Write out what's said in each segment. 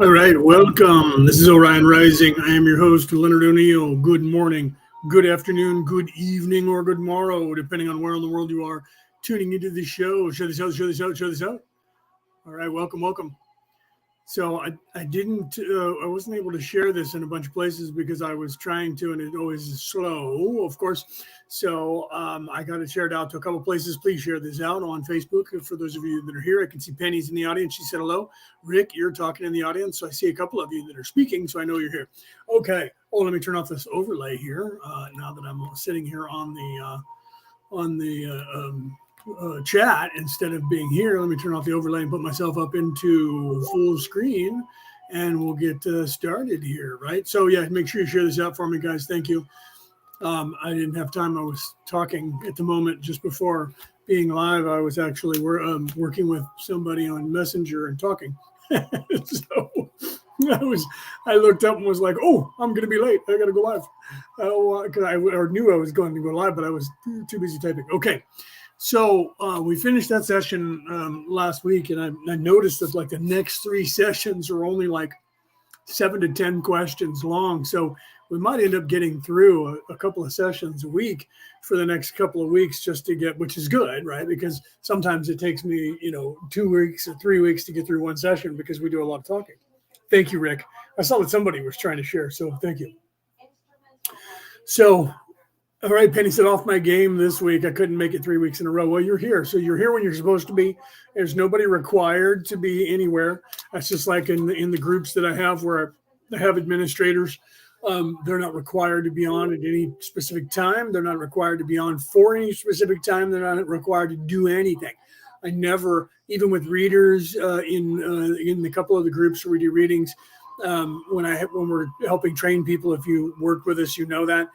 All right, welcome. This is Orion Rising. I am your host, Leonard O'Neill. Good morning, good afternoon, good evening, or good morrow, depending on where in the world you are tuning into the show. Show this out, show this out, show this out. All right, welcome. So I wasn't able to share this in a bunch of places because I was trying to, and it always is slow, of course. So I got it shared out to a couple places. Please share this out on Facebook. For those of you that are here, I can see Penny's in the audience. She said hello. Rick, you're talking in the audience. So I see a couple of you that are speaking, so I know you're here. Okay. Oh, let me turn off this overlay here now that I'm sitting here on the chat instead of being here. Let me turn off the overlay and put myself up into full screen, and we'll get started here, right? So yeah, make sure you share this out for me, guys. Thank you. I didn't have time. I was talking at the moment just before being live. I was actually working with somebody on Messenger and talking. So I looked up and was like, oh, I'm going to be late. I got to go live. Because I knew I was going to go live, but I was too busy typing. Okay. So we finished that session last week, and I noticed that like the next three sessions are only like 7 to 10 questions long. So we might end up getting through a couple of sessions a week for the next couple of weeks just to get, which is good, right? Because sometimes it takes me, 2 weeks or 3 weeks to get through one session because we do a lot of talking. Thank you, Rick. I saw that somebody was trying to share, so thank you. So, all right, Penny said off my game this week. I couldn't make it 3 weeks in a row. Well, you're here. So you're here when you're supposed to be. There's nobody required to be anywhere. That's just like in the groups that I have where I have administrators. They're not required to be on at any specific time. They're not required to be on for any specific time. They're not required to do anything. I never, even with readers in a couple of the groups where we do readings, when we're helping train people, if you work with us, you know that.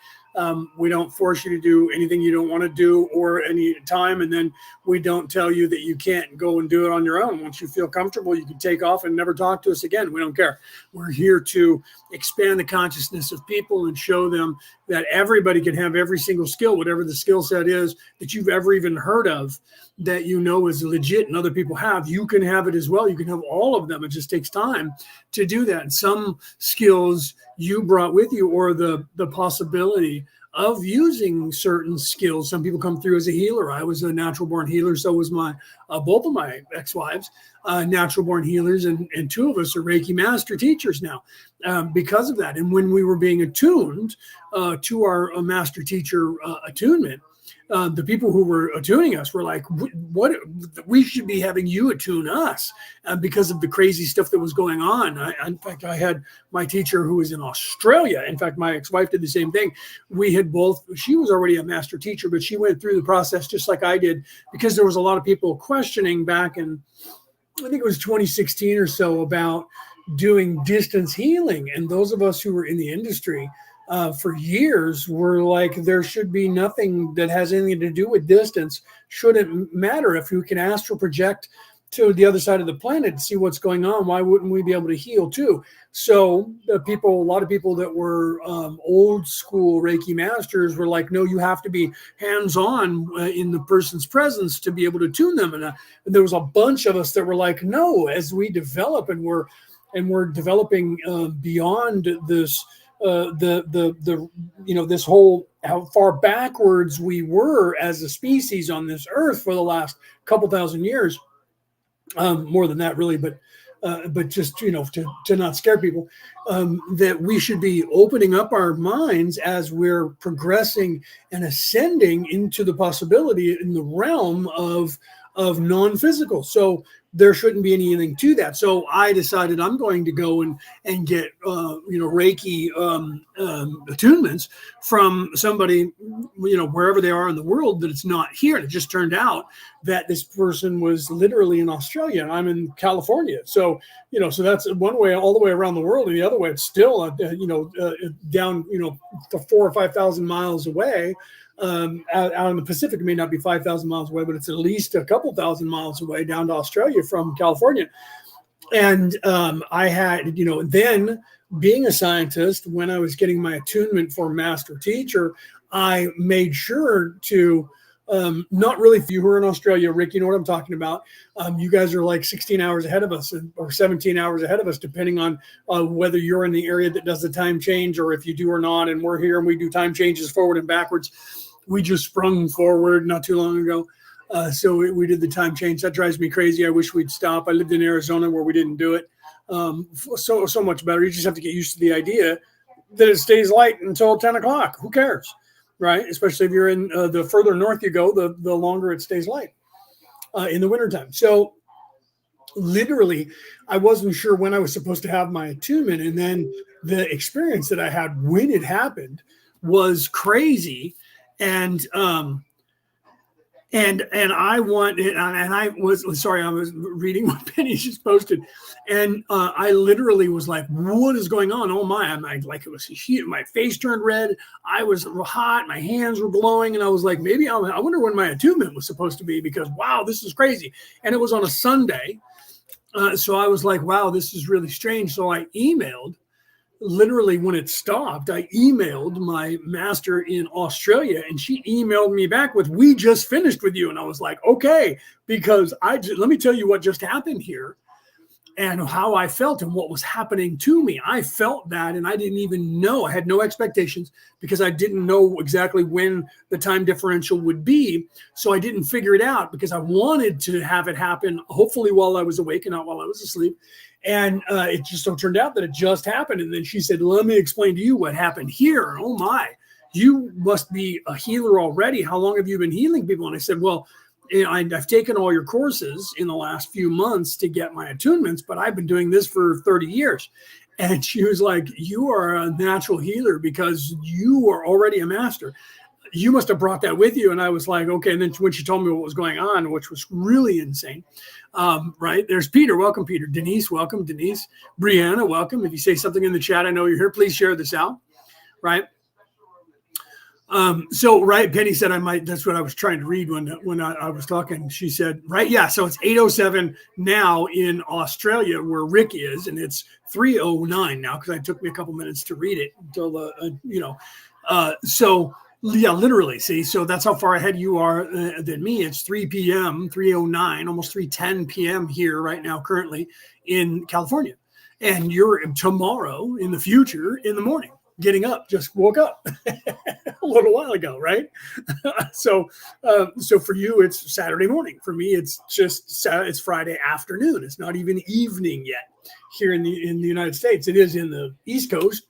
We don't force you to do anything you don't want to do or any time. And then we don't tell you that you can't go and do it on your own. Once you feel comfortable, you can take off and never talk to us again. We don't care. We're here to expand the consciousness of people and show them that everybody can have every single skill, whatever the skill set is that you've ever even heard of, that you know is legit and other people have. You can have it as well. You can have all of them. It just takes time to do that. And some skills you brought with you, or the possibility of using certain skills. Some people come through as a healer. I was a natural born healer. So was both of my ex-wives, natural born healers. And two of us are Reiki master teachers now because of that. And when we were being attuned to our master teacher attunement, the people who were attuning us were like, what, we should be having you attune us because of the crazy stuff that was going on. In fact, I had my teacher who was in Australia. In fact, my ex-wife did the same thing. She was already a master teacher, but she went through the process just like I did, because there was a lot of people questioning back in, I think it was 2016 or so, about doing distance healing. And those of us who were in the industry for years were like, there should be nothing that has anything to do with distance. Shouldn't matter if you can astral project to the other side of the planet to see what's going on. Why wouldn't we be able to heal too? So a lot of people that were old school Reiki masters were like, no, you have to be hands-on in the person's presence to be able to tune them. And there was a bunch of us that were like, no, as we develop and we're developing beyond this, this whole, how far backwards we were as a species on this earth for the last couple thousand years, more than that really, but just, to not scare people, that we should be opening up our minds as we're progressing and ascending into the possibility in the realm of non-physical. So there shouldn't be anything to that. So I decided I'm going to go and get, Reiki attunements from somebody, wherever they are in the world, that it's not here. And it just turned out that this person was literally in Australia and I'm in California. So, so that's one way all the way around the world. And the other way, it's still, down, to 4,000 or 5,000 miles away. Out in the Pacific, it may not be 5,000 miles away, but it's at least a couple thousand miles away down to Australia from California. And I had, then being a scientist, when I was getting my attunement for master teacher, I made sure to Not really for you who are in Australia, Rick, you know what I'm talking about. You guys are like 16 hours ahead of us or 17 hours ahead of us, depending on whether you're in the area that does the time change or if you do or not. And we're here and we do time changes forward and backwards. We just sprung forward not too long ago. So we did the time change. That drives me crazy. I wish we'd stop. I lived in Arizona where we didn't do it. So much better. You just have to get used to the idea that it stays light until 10 o'clock. Who cares? Right? Especially if you're in the further north you go, the longer it stays light in the wintertime. So literally, I wasn't sure when I was supposed to have my attunement. And then the experience that I had when it happened was crazy. And I was reading what Penny just posted, and I literally was like, "What is going on? Oh my!" It was heat. My face turned red. I was hot. My hands were glowing, and I was like, "Maybe I wonder when my attunement was supposed to be because wow, this is crazy." And it was on a Sunday, so I was like, "Wow, this is really strange." So I emailed. Literally, when it stopped, I emailed my master in Australia and she emailed me back with, "We just finished with you." And I was like, okay, because let me tell you what just happened here and how I felt and what was happening to me. I felt that and I didn't even know. I had no expectations because I didn't know exactly when the time differential would be. So I didn't figure it out because I wanted to have it happen, hopefully while I was awake and not while I was asleep. And it just so turned out that it just happened. And then she said, "Let me explain to you what happened here." Oh my, you must be a healer already. How long have you been healing people? And I said, "Well, I've taken all your courses in the last few months to get my attunements, but I've been doing this for 30 years. And she was like, "You are a natural healer because you are already a master. You must have brought that with you." And I was like, okay. And then when she told me what was going on, which was really insane, right? There's Peter. Welcome, Peter. Denise, welcome. Denise. Brianna, welcome. If you say something in the chat, I know you're here. Please share this out, right? So, right, Penny said that's what I was trying to read when I was talking. She said, right, yeah, so it's 8:07 now in Australia where Rick is, and it's 3:09 now because it took me a couple minutes to read it until, so yeah, literally, see, so that's how far ahead you are than me. It's 3 p.m., 3:09, almost 3:10 p.m. here right now currently in California. And you're tomorrow in the future in the morning. Getting up, just woke up a little while ago, right? So for you, it's Saturday morning. For me, it's Friday afternoon. It's not even evening yet here in the United States. It is in the East Coast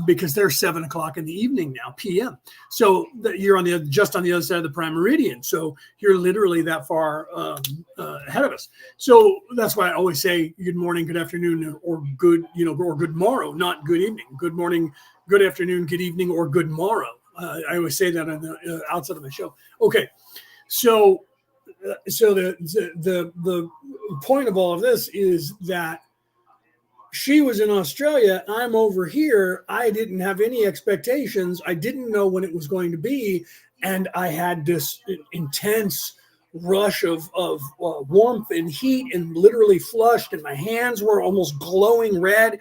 because they're 7 o'clock in the evening now, p.m. So you're just on the other side of the prime meridian. So you're literally that far ahead of us. So that's why I always say good morning, good afternoon, or good, or good morrow, not good evening. Good morning, good afternoon, good evening, or good morrow. I always say that on the outside of my show. Okay, so the point of all of this is that she was in Australia. I'm over here. I didn't have any expectations. I didn't know when it was going to be, and I had this intense rush of warmth and heat, and literally flushed, and my hands were almost glowing red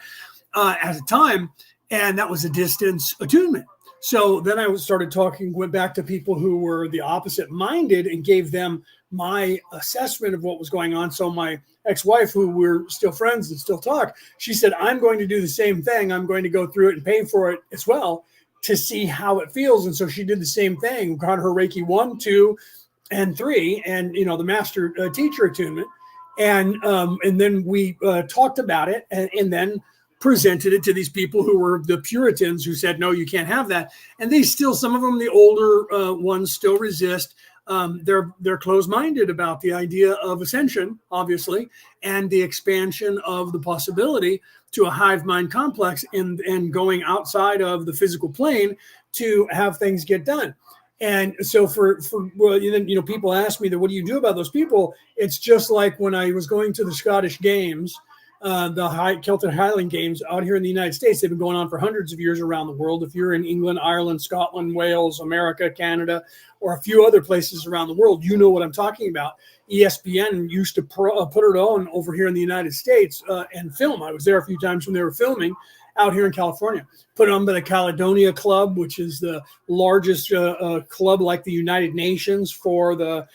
at the time. And that was a distance attunement. So then I went back to people who were the opposite minded and gave them my assessment of what was going on. So my ex-wife, who we're still friends and still talk, she said, "I'm going to do the same thing. I'm going to go through it and pay for it as well to see how it feels." And so she did the same thing, got her Reiki 1, 2, and 3, and the master teacher attunement. And then we talked about it and then presented it to these people who were the Puritans who said, "No, you can't have that." And they still, some of them, the older ones, still resist. They're closed-minded about the idea of ascension, obviously, and the expansion of the possibility to a hive mind complex and going outside of the physical plane to have things get done. And so people ask me that, what do you do about those people? It's just like when I was going to the Scottish Games, the Celtic Highland Games out here in the United States. They've been going on for hundreds of years around the world. If you're in England, Ireland, Scotland, Wales, America, Canada, or a few other places around the world, you know what I'm talking about. ESPN used to put it on over here in the United States and film. I was there a few times when they were filming out here in Caledonia. Put on by the Caledonia Club, which is the largest club like the United Nations for the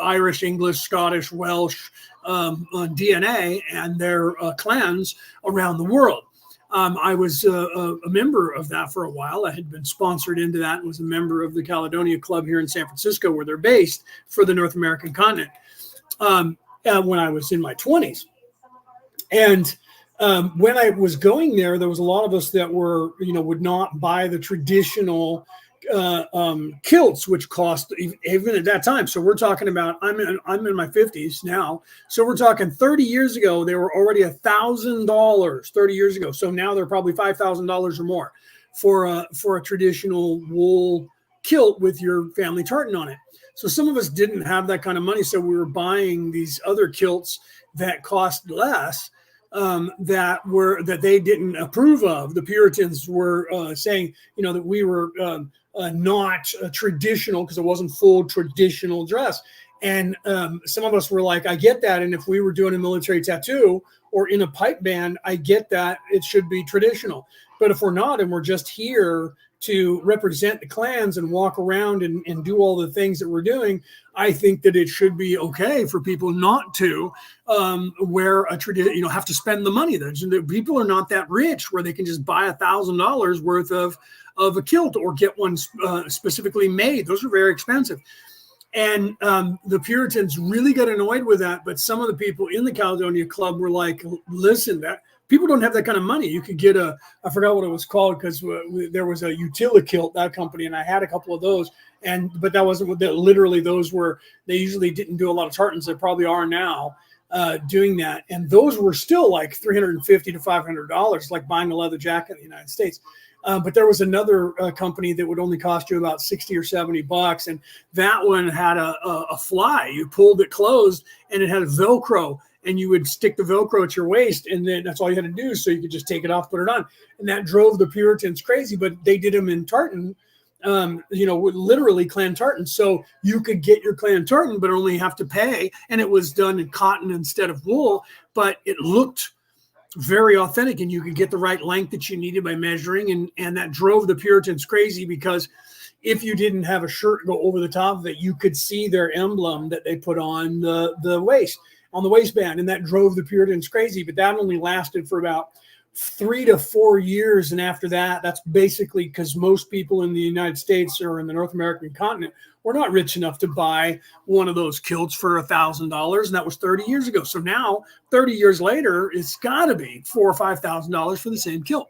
Irish, English, Scottish, Welsh DNA and their clans around the world. I was a member of that for a while. I had been sponsored into that and was a member of the Caledonia Club here in San Francisco, where they're based for the North American continent when I was in my 20s. And when I was going there, there was a lot of us that were, would not buy the traditional kilts, which cost even at that time. So we're talking about, I'm in my 50s now. So we're talking 30 years ago, they were already $1,000 30 years ago. So now they're probably $5,000 or more for a traditional wool kilt with your family tartan on it. So some of us didn't have that kind of money. So we were buying these other kilts that cost less, that they didn't approve of. The Puritans were saying, that we were not traditional because it wasn't full traditional dress. And some of us were like, I get that. And if we were doing a military tattoo or in a pipe band, I get that it should be traditional. But if we're not, and we're just here to represent the clans and walk around and do all the things that we're doing, I think that it should be okay for people not to wear a tradition, have to spend the money. People are not that rich where they can just buy $1,000 worth of a kilt or get one specifically made. Those are very expensive. And the Puritans really got annoyed with that. But some of the people in the Caledonia Club were like, listen, that people don't have that kind of money. You could get I forgot what it was called, because there was a Utilikilt, that company, and I had a couple of those. But that wasn't what literally those were. They usually didn't do a lot of tartans. They probably are now doing that. And those were still like $350 to $500, like buying a leather jacket in the United States. But there was another company that would only cost you about $60 or $70, and that one had a fly. You pulled it closed, and it had a Velcro, and you would stick the Velcro at your waist, and then that's all you had to do. So you could just take it off, put it on, and that drove the Puritans crazy. But they did them in tartan, literally clan tartan. So you could get your clan tartan, but only have to pay, and it was done in cotton instead of wool. But it looked very authentic, and you could get the right length that you needed by measuring, and that drove the Puritans crazy, because if you didn't have a shirt go over the top of it, you could see their emblem that they put on the waistband, and that drove the Puritans crazy. But that only lasted for about 3 to 4 years, and after that, that's basically because most people in the United States or in the North American continent were not rich enough to buy one of those kilts for $1,000, and that was 30 years ago. So now, 30 years later, it's got to be $4,000 or $5,000 for the same kilt.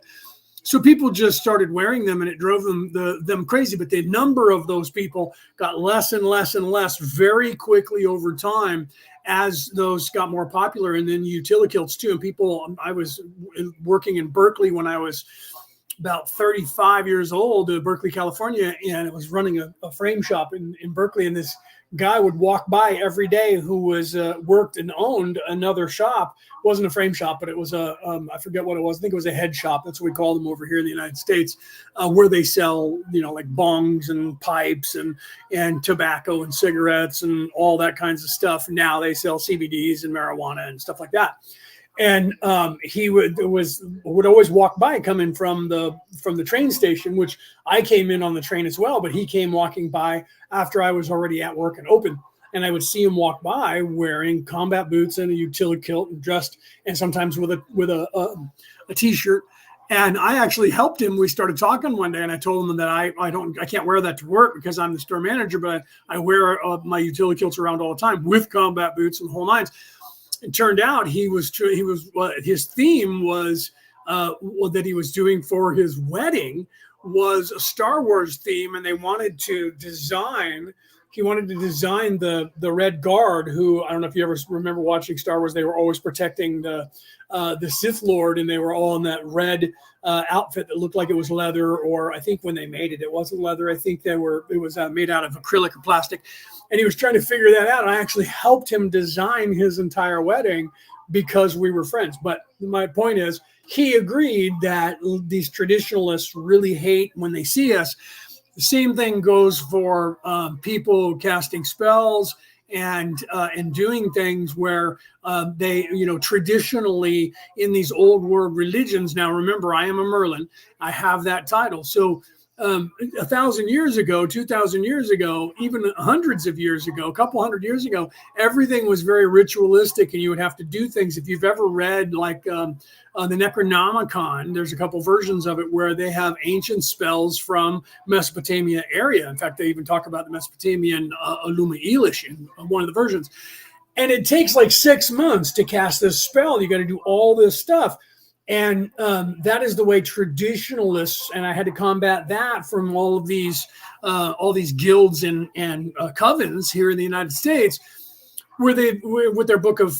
So people just started wearing them, and it drove them crazy. But the number of those people got less and less and less very quickly over time as those got more popular. And then Utilikilts too. And people, I was working in Berkeley when I was about 35 years old, Berkeley, California, and I was running a frame shop in Berkeley. And this guy would walk by every day who was worked and owned another shop. It wasn't a frame shop, but it was I forget what it was. I think it was a head shop. That's what we call them over here in the United States, where they sell, like bongs and pipes and tobacco and cigarettes and all that kinds of stuff. Now they sell CBDs and marijuana and stuff like that. And he would always walk by coming from the train station, which I came in on the train as well. But he came walking by after I was already at work and open. And I would see him walk by wearing combat boots and a utility kilt and dressed, and sometimes with a t-shirt. And I actually helped him. We started talking one day, and I told him that I can't wear that to work because I'm the store manager, but I wear my utility kilts around all the time with combat boots and whole nines. It turned out his theme was that he was doing for his wedding was a Star Wars theme, and they wanted to design. He wanted to design the Red Guard, who, I don't know if you ever remember watching Star Wars. They were always protecting the Sith Lord, and they were all in that red outfit that looked like it was leather, or I think when they made it, it wasn't leather. I think it was made out of acrylic or plastic. And he was trying to figure that out. And I actually helped him design his entire wedding because we were friends. But my point is, he agreed that these traditionalists really hate when they see us. The same thing goes for people casting spells and doing things where they, traditionally in these old world religions. Now, remember, I am a Merlin. I have that title. So 1,000 years ago, 2,000 years ago, even hundreds of years ago, a couple hundred years ago, everything was very ritualistic, and you would have to do things. If you've ever read like the Necronomicon, there's a couple versions of it where they have ancient spells from Mesopotamia area. In fact, they even talk about the Mesopotamian Aluma Elish in one of the versions. And it takes like 6 months to cast this spell. You got to do all this stuff. And that is the way traditionalists, and I had to combat that from all these guilds and covens here in the United States, where they, with their book of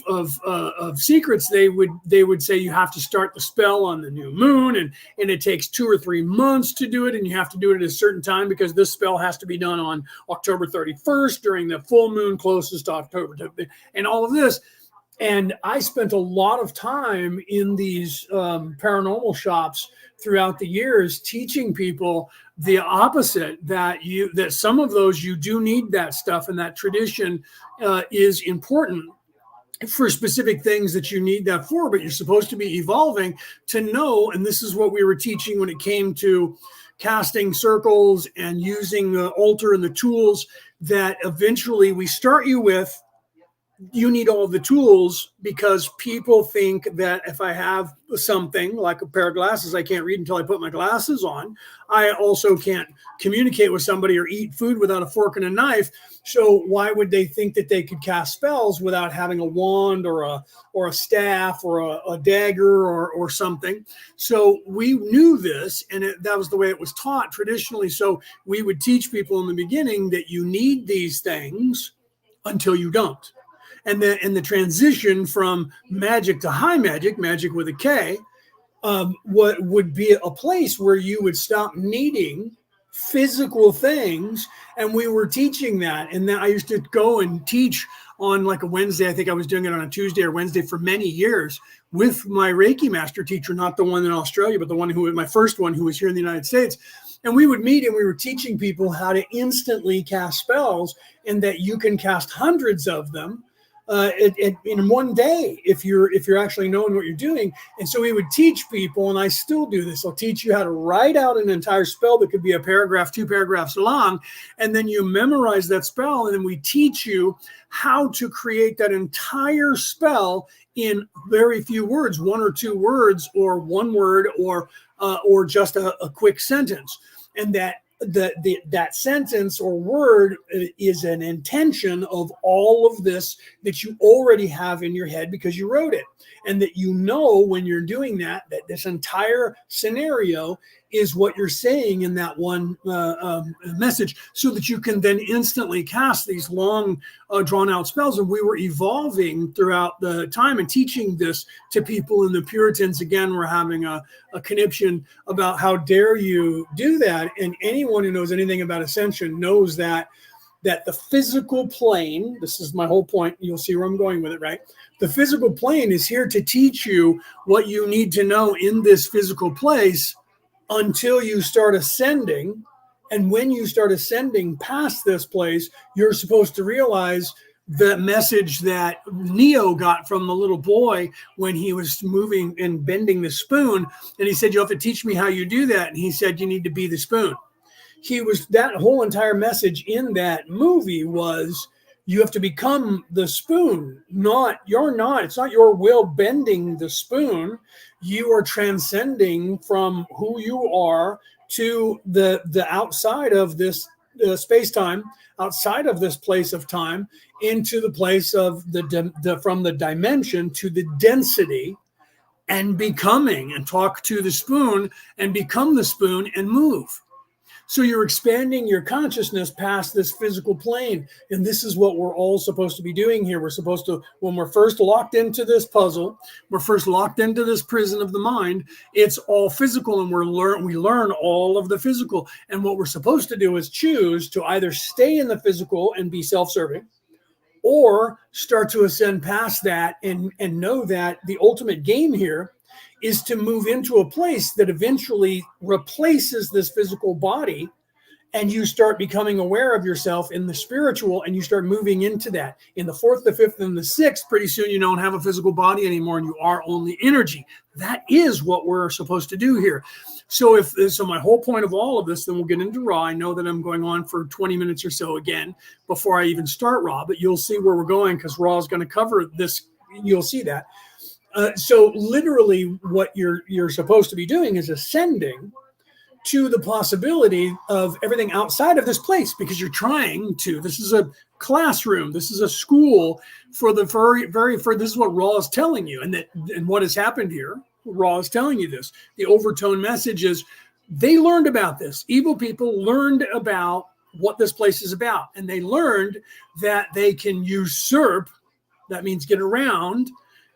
secrets, they would say you have to start the spell on the new moon, and it takes 2 or 3 months to do it, and you have to do it at a certain time because this spell has to be done on October 31st during the full moon closest to October, and all of this. And I spent a lot of time in these paranormal shops throughout the years teaching people the opposite, that some of those you do need that stuff, and that tradition is important for specific things that you need that for, but you're supposed to be evolving to know. And this is what we were teaching when it came to casting circles and using the altar and the tools, that eventually we start you with, you need all the tools, because people think that if I have something like a pair of glasses, I can't read until I put my glasses on. I also can't communicate with somebody or eat food without a fork and a knife. So why would they think that they could cast spells without having a wand or a staff or a dagger or something? So we knew this, and that was the way it was taught traditionally. So we would teach people in the beginning that you need these things until you don't. And then in the transition from magic to high magic, magic with a K, what would be a place where you would stop needing physical things. And we were teaching that. And then I used to go and teach on like a Wednesday. I think I was doing it on a Tuesday or Wednesday for many years with my Reiki master teacher, not the one in Australia, but the one my first one, who was here in the United States. And we would meet and we were teaching people how to instantly cast spells, and that you can cast hundreds of them in one day if you're actually knowing what you're doing. And so we would teach people, and I still do this. I'll teach you how to write out an entire spell that could be a paragraph, 2 paragraphs long, and then you memorize that spell, and then we teach you how to create that entire spell in very few words, 1 or 2 words, or 1 word, or just a quick sentence. And that sentence or word is an intention of all of this that you already have in your head because you wrote it. And that when you're doing that this entire scenario is what you're saying in that one message, so that you can then instantly cast these long drawn out spells. And we were evolving throughout the time and teaching this to people. And the Puritans, again, were having a conniption about how dare you do that. And anyone who knows anything about ascension knows that the physical plane, this is my whole point, you'll see where I'm going with it, right? The physical plane is here to teach you what you need to know in this physical place until you start ascending. And when you start ascending past this place, you're supposed to realize the message that Neo got from the little boy when he was moving and bending the spoon. And he said, you have to teach me how you do that. And he said, you need to be the spoon. That whole entire message in that movie was, you have to become the spoon. It's not your will bending the spoon. You are transcending from who you are to the outside of this space-time, outside of this place of time, into the place of from the dimension to the density, and becoming, and talk to the spoon and become the spoon and move. So you're expanding your consciousness past this physical plane. And this is what we're all supposed to be doing here. We're supposed to, when we're first locked into this puzzle, we're first locked into this prison of the mind, it's all physical, and we learn all of the physical. And what we're supposed to do is choose to either stay in the physical and be self-serving, or start to ascend past that and know that the ultimate game here is to move into a place that eventually replaces this physical body, and you start becoming aware of yourself in the spiritual, and you start moving into that. In the fourth, the fifth, and the sixth, pretty soon you don't have a physical body anymore, and you are only energy. That is what we're supposed to do here. So my whole point of all of this, then we'll get into Raw. I know that I'm going on for 20 minutes or so again before I even start Raw, but you'll see where we're going because Raw is going to cover this. You'll see that. So literally what you're supposed to be doing is ascending to the possibility of everything outside of this place, because you're trying to. This is a classroom. This is a school for the this is what Raw is telling you, and what has happened here. Raw is telling you this. The overtone message is they learned about this. Evil people learned about what this place is about, and they learned that they can usurp. That means get around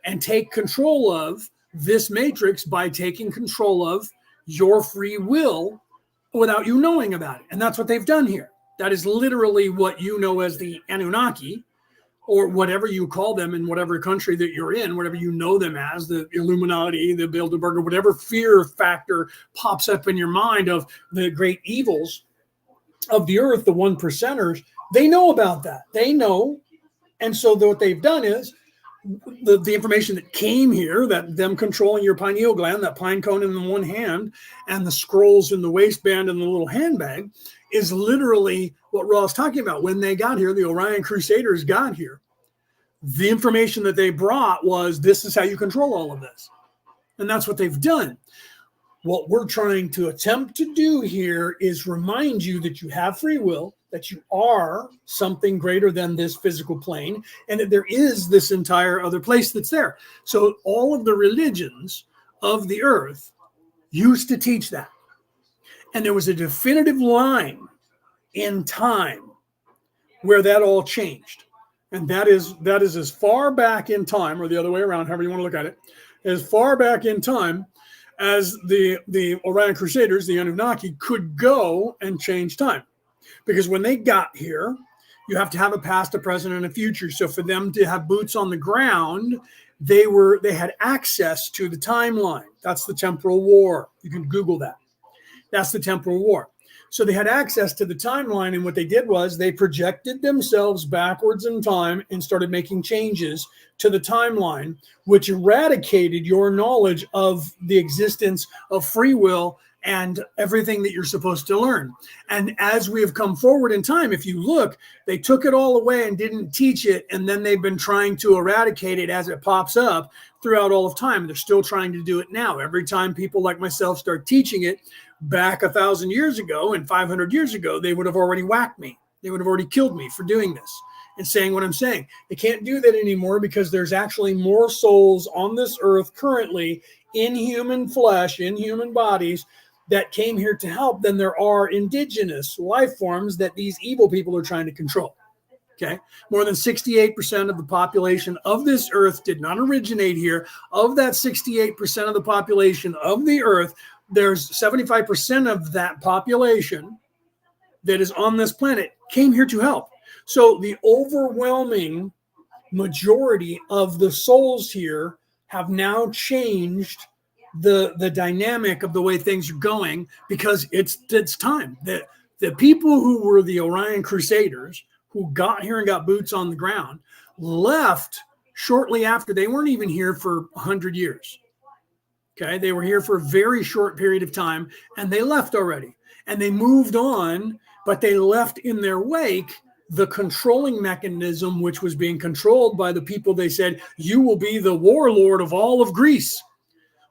and take control of this matrix by taking control of your free will without you knowing about it. And that's what they've done here. That is literally what you know as the Anunnaki, or whatever you call them in whatever country that you're in, whatever you know them as, the Illuminati, the Bilderberger, whatever fear factor pops up in your mind of the great evils of the earth, the one percenters. They know about that. They know. And so what they've done is, the information that came here, that them controlling your pineal gland, that pine cone in the one hand, and the scrolls in the waistband and the little handbag, is literally what Ra's talking about. When they got here, the Orion Crusaders got here, the information that they brought was, this is how you control all of this. And that's what they've done. What we're trying to attempt to do here is remind you that you have free will, that you are something greater than this physical plane, and that there is this entire other place that's there. So all of the religions of the earth used to teach that. And there was a definitive line in time where that all changed. And that is as far back in time, or the other way around, however you want to look at it, as far back in time as the Orion Crusaders, the Anunnaki, could go and change time. Because when they got here, you have to have a past, a present, and a future. So for them to have boots on the ground, they had access to the timeline. That's the temporal war. You can Google that. That's the temporal war. So they had access to the timeline, and what they did was they projected themselves backwards in time and started making changes to the timeline, which eradicated your knowledge of the existence of free will and everything that you're supposed to learn. And as we have come forward in time, if you look, they took it all away and didn't teach it, and then they've been trying to eradicate it as it pops up throughout all of time. They're still trying to do it now. Every time people like myself start teaching it, back 1,000 years ago and 500 years ago, they would have already whacked me. They would have already killed me for doing this and saying what I'm saying. They can't do that anymore because there's actually more souls on this earth currently in human flesh, in human bodies, that came here to help than there are indigenous life forms that these evil people are trying to control. Okay. More than 68% of the population of this earth did not originate here. Of that 68% of the population of the earth, there's 75% of that population that is on this planet came here to help. So the overwhelming majority of the souls here have now changed the dynamic of the way things are going, because it's time. The people who were the Orion Crusaders, who got here and got boots on the ground, left shortly after. They weren't even here for 100 years. Okay, they were here for a very short period of time, and they left already. And they moved on, but they left in their wake the controlling mechanism, which was being controlled by the people. They said, you will be the warlord of all of Greece.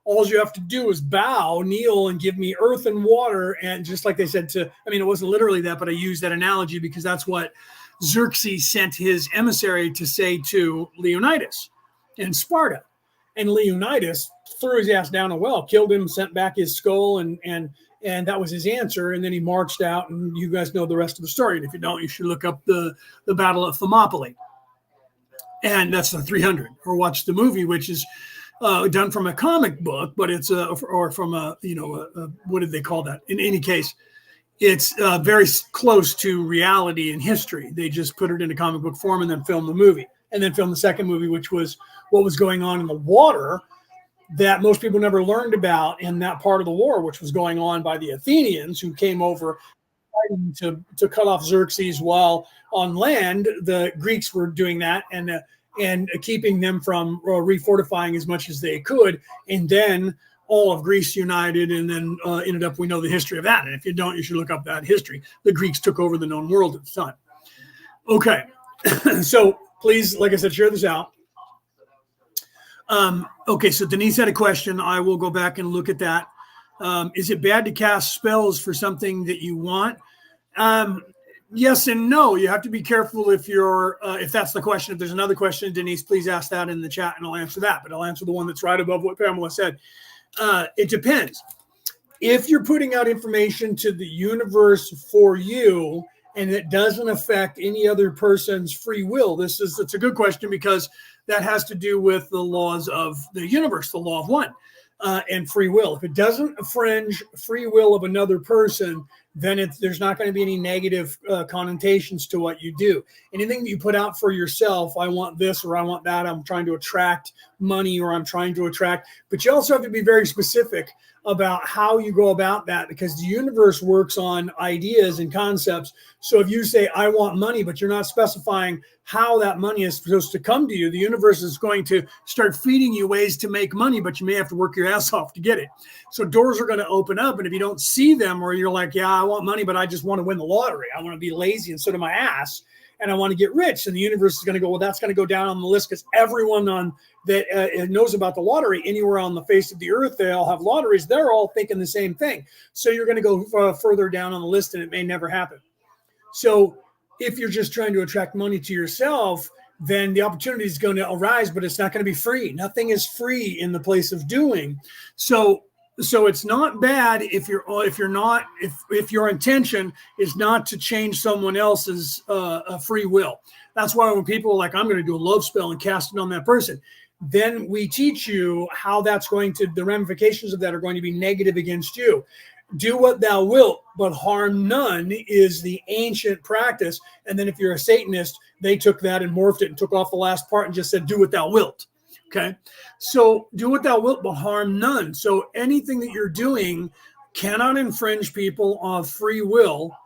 All you have to do is bow, kneel, and give me earth and water. And just like they said it wasn't literally that, but I used that analogy because that's what Xerxes sent his emissary to say to Leonidas in Sparta. And Leonidas threw his ass down a well, killed him, sent back his skull, and that was his answer. And then he marched out, and you guys know the rest of the story. And if you don't, you should look up the Battle of Thermopylae. And that's the 300, or watch the movie, which is done from a comic book, but it's from what did they call that? In any case, it's very close to reality and history. They just put it in a comic book form and then filmed the movie, and then filmed the second movie, which was what was going on in the water that most people never learned about in that part of the war, which was going on by the Athenians, who came over fighting to cut off Xerxes, while on land the Greeks were doing that and keeping them from refortifying as much as they could, and then all of Greece united, and then ended up, we know the history of that. And if you don't, you should look up that history. The Greeks took over the known world at the time. Okay, so please, like I said, share this out. Okay, so Denise had a question. I will go back and look at that. Is it bad to cast spells for something that you want? Yes and no. You have to be careful if that's the question. If there's another question, Denise, please ask that in the chat and I'll answer that. But I'll answer the one that's right above what Pamela said. It depends. If you're putting out information to the universe for you and it doesn't affect any other person's free will, it's a good question, because that has to do with the laws of the universe, the law of one, and free will. If it doesn't infringe free will of another person, then there's not going to be any negative connotations to what you do. Anything that you put out for yourself, I want this or I want that, I'm trying to attract money or I'm trying to attract, but you also have to be very specific about how you go about that, because the universe works on ideas and concepts. So if you say, I want money, but you're not specifying how that money is supposed to come to you, the universe is going to start feeding you ways to make money, but you may have to work your ass off to get it. So doors are going to open up. And if you don't see them, or you're like, yeah, I want money, but I just want to win the lottery, I want to be lazy and sit on my ass, and I want to get rich. And the universe is going to go, well, that's going to go down on the list, because everyone that knows about the lottery anywhere on the face of the earth, they all have lotteries. They're all thinking the same thing. So you're going to go further down on the list, and it may never happen. So if you're just trying to attract money to yourself, then the opportunity is going to arise, but it's not going to be free. Nothing is free in the place of doing. So it's not bad if your intention is not to change someone else's free will. That's why when people are like, I'm going to do a love spell and cast it on that person, then we teach you how the ramifications of that are going to be negative against you. Do what thou wilt, but harm none is the ancient practice. And then if you're a Satanist, they took that and morphed it and took off the last part and just said, do what thou wilt. Okay, so do what thou wilt, but harm none. So anything that you're doing cannot infringe people of free will.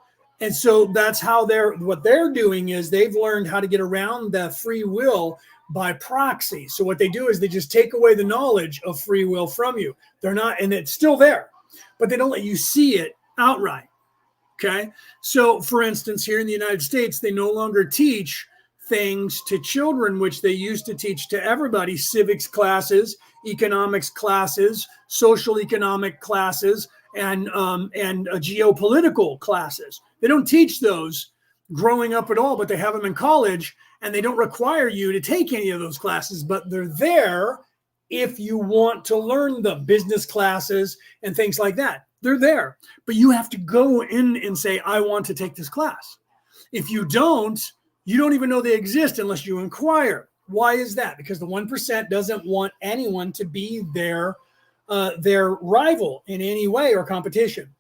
And so that's how what they're doing is they've learned how to get around that free will by proxy. So what they do is they just take away the knowledge of free will from you. They're not, and it's still there, but they don't let you see it outright. Okay, so for instance, here in the United States, they no longer teach things to children which they used to teach to everybody: civics classes, economics classes, social economic classes, and geopolitical classes. They don't teach those growing up at all, but they have them in college, and they don't require you to take any of those classes, but they're there if you want to learn them. Business classes and things like that, they're there, but you have to go in and say, I want to take this class. If you don't even know they exist unless you inquire. Why is that? Because the 1% doesn't want anyone to be their rival in any way or competition.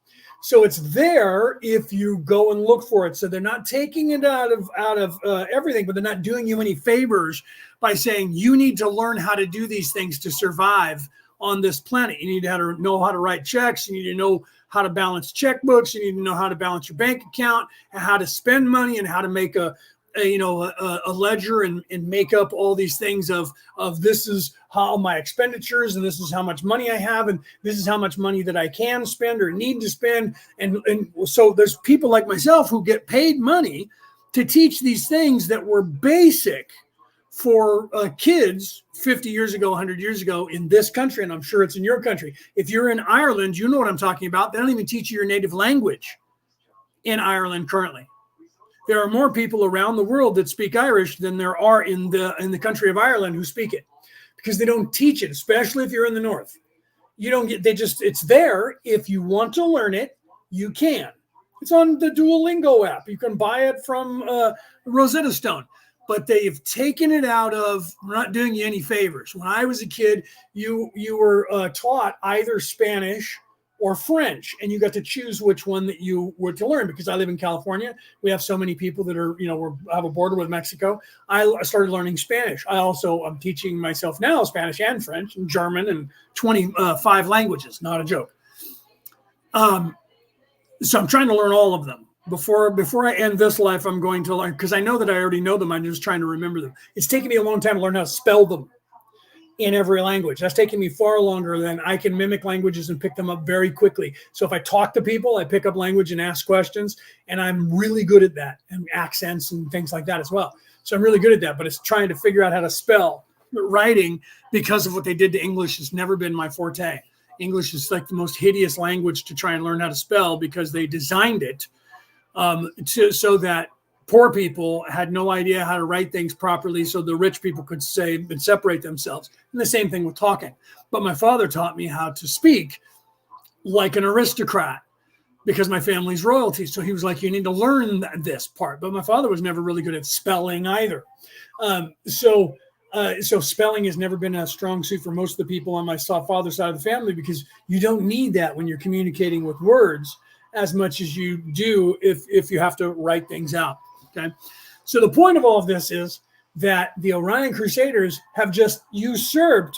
So it's there if you go and look for it. So they're not taking it out of everything, but they're not doing you any favors by saying you need to learn how to do these things to survive on this planet. You need to know how to write checks. You need to know how to balance checkbooks. You need to know how to balance your bank account and how to spend money and how to make a ledger and make up all these things of this is how my expenditures, and this is how much money I have, and this is how much money that I can spend or need to spend. And so there's people like myself who get paid money to teach these things that were basic for kids 50 years ago, 100 years ago in this country, and I'm sure it's in your country. If you're in Ireland, you know what I'm talking about. They don't even teach you your native language in Ireland currently. There are more people around the world that speak Irish than there are in the country of Ireland who speak it, because they don't teach it, especially if you're in the north. You don't get, it's there. If you want to learn it, you can. It's on the Duolingo app. You can buy it from Rosetta Stone, but they've taken it out of, we're not doing you any favors. When I was a kid, you were taught either Spanish or French, and you got to choose which one that you were to learn. Because I live in California, we have so many people that are, have a border with Mexico. I started learning Spanish. I'm teaching myself now Spanish and French and German and 25 languages, not a joke. So I'm trying to learn all of them. before I end this life, I'm going to learn, because I know that I already know them. I'm just trying to remember them. It's taken me a long time to learn how to spell them in every language. That's taken me far longer than I can mimic languages and pick them up very quickly. So if I talk to people, I pick up language and ask questions, and I'm really good at that, and accents and things like that as well. So I'm really good at that, but it's trying to figure out how to spell. But writing, because of what they did to English, has never been my forte. English is like the most hideous language to try and learn how to spell, because they designed it so that poor people had no idea how to write things properly, so the rich people could say and separate themselves. And the same thing with talking. But my father taught me how to speak like an aristocrat, because my family's royalty. So he was like, you need to learn this part. But my father was never really good at spelling either. So spelling has never been a strong suit for most of the people on my father's side of the family, because you don't need that when you're communicating with words as much as you do if you have to write things out. Okay. So the point of all of this is that the Orion Crusaders have just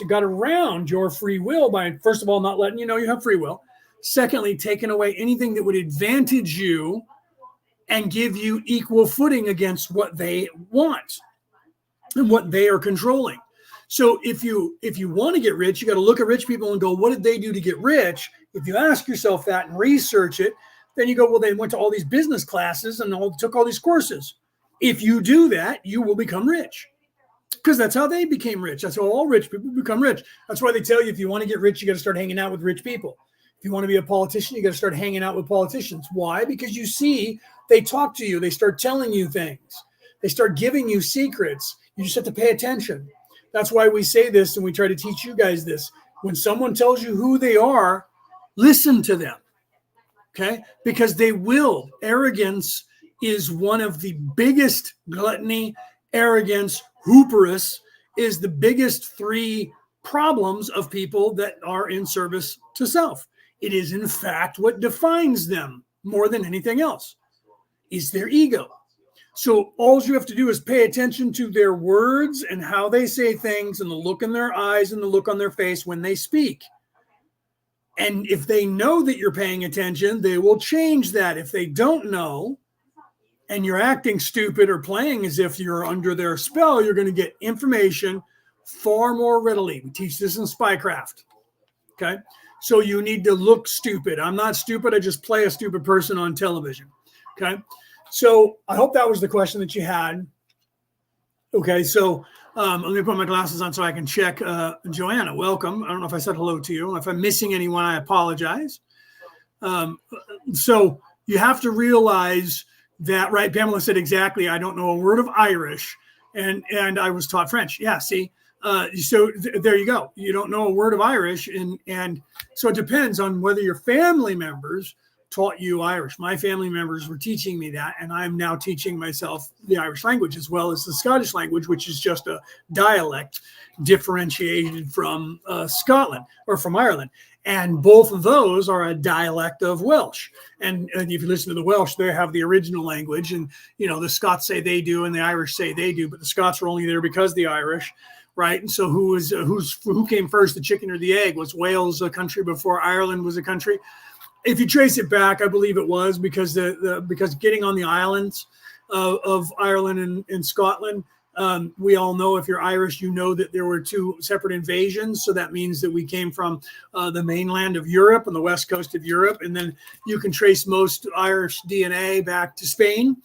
got around your free will by, first of all, not letting you know you have free will. Secondly, taking away anything that would advantage you and give you equal footing against what they want and what they are controlling. So if you want to get rich, you got to look at rich people and go, what did they do to get rich? If you ask yourself that and research it, then you go, well, they went to all these business classes and took all these courses. If you do that, you will become rich, because that's how they became rich. That's how all rich people become rich. That's why they tell you, if you want to get rich, you got to start hanging out with rich people. If you want to be a politician, you got to start hanging out with politicians. Why? Because you see, they talk to you. They start telling you things. They start giving you secrets. You just have to pay attention. That's why we say this, and we try to teach you guys this. When someone tells you who they are, listen to them, okay? Because they will. Arrogance is one of the biggest, gluttony, arrogance, hubris is the biggest three problems of people that are in service to self. It is, in fact, what defines them more than anything else, is their ego. So all you have to do is pay attention to their words and how they say things, and the look in their eyes and the look on their face when they speak. And if they know that you're paying attention, they will change that. If they don't know, and you're acting stupid or playing as if you're under their spell, you're going to get information far more readily. We teach this in Spycraft. Okay. So you need to look stupid. I'm not stupid. I just play a stupid person on television. Okay. So I hope that was the question that you had. Okay. So let me put my glasses on so I can check. Joanna, welcome. I don't know if I said hello to you. If I'm missing anyone, I apologize. So you have to realize that, right? Pamela said exactly. I don't know a word of Irish, and I was taught French. Yeah. See, so there you go. You don't know a word of Irish, and so it depends on whether your family members taught you Irish. My family members were teaching me that, and I'm now teaching myself the Irish language as well as the Scottish language, which is just a dialect differentiated from Scotland or from Ireland. And both of those are a dialect of Welsh. And if you listen to the Welsh, they have the original language. And, you know, the Scots say they do and the Irish say they do, but the Scots were only there because the Irish, right? And so who came first, the chicken or the egg? Was Wales a country before Ireland was a country? If you trace it back, I believe it was because because getting on the islands of Ireland and Scotland, we all know, if you're Irish, you know that there were two separate invasions. So that means that we came from the mainland of Europe and the west coast of Europe. And then you can trace most Irish DNA back to Spain.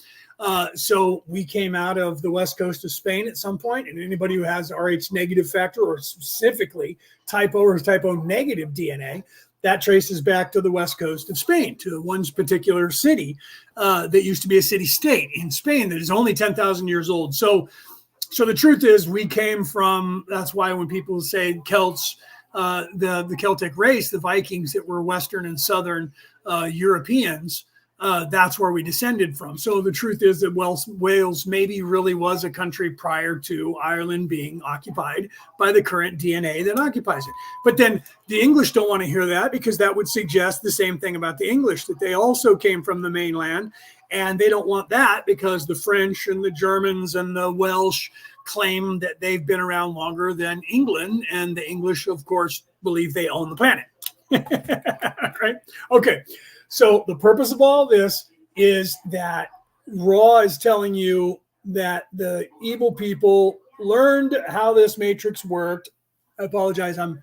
So we came out of the west coast of Spain at some point. And anybody who has Rh negative factor, or specifically typo or typo negative DNA, that traces back to the west coast of Spain, to one particular city that used to be a city-state in Spain that is only 10,000 years old. So the truth is, we came from, that's why when people say Celts, the Celtic race, the Vikings that were Western and Southern Europeans, that's where we descended from. So the truth is that Wales maybe really was a country prior to Ireland being occupied by the current DNA that occupies it. But then the English don't want to hear that, because that would suggest the same thing about the English, that they also came from the mainland. And they don't want that because the French and the Germans and the Welsh claim that they've been around longer than England. And the English, of course, believe they own the planet. Right? Okay. So the purpose of all this is that Ra is telling you that the evil people learned how this matrix worked. I apologize. I'm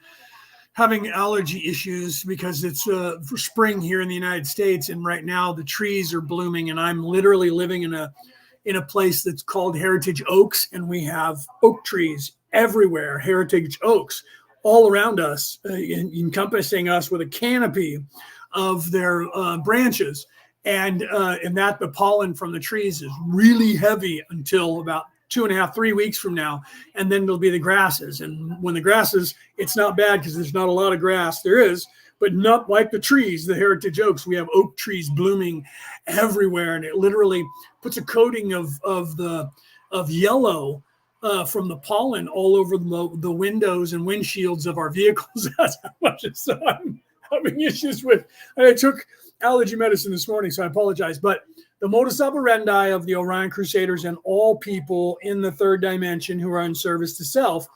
having allergy issues because it's spring here in the United States, and right now the trees are blooming, and I'm literally living in a place that's called Heritage Oaks, and we have oak trees everywhere, heritage oaks all around us, encompassing us with a canopy of their branches. And that the pollen from the trees is really heavy until about 2.5, 3 weeks from now. And then there'll be the grasses. And when the grasses, it's not bad because there's not a lot of grass. There is, but not like the trees, the heritage oaks. We have oak trees blooming everywhere. And it literally puts a coating of yellow from the pollen all over the windows and windshields of our vehicles. That's how much so I'm having issues with. I took allergy medicine this morning, so I apologize. But the modus operandi of the Orion Crusaders and all people in the third dimension who are in service to self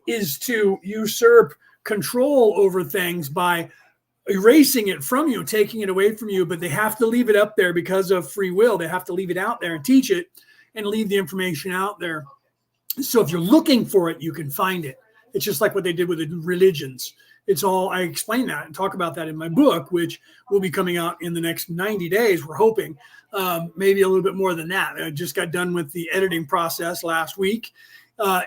is to usurp control over things by erasing it from you, taking it away from you. But they have to leave it up there because of free will. They have to leave it out there and teach it and leave the information out there. So if you're looking for it, you can find it. It's just like what they did with the religions. It's all, I explain that and talk about that in my book, which will be coming out in the next 90 days. We're hoping maybe a little bit more than that. I just got done with the editing process last week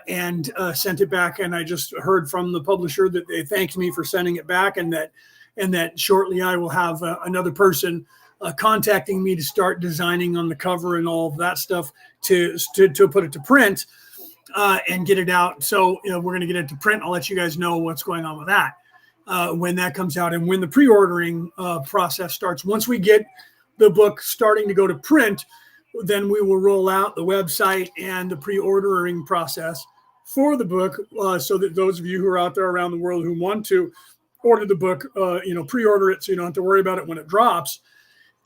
and sent it back. And I just heard from the publisher that they thanked me for sending it back, and that shortly I will have another person contacting me to start designing on the cover and all of that stuff to put it to print. And get it out. So we're going to get it to print. I'll let you guys know what's going on with that when that comes out, and when the pre-ordering process starts. Once we get the book starting to go to print, then we will roll out the website and the pre-ordering process for the book, so that those of you who are out there around the world who want to order the book, pre-order it so you don't have to worry about it when it drops.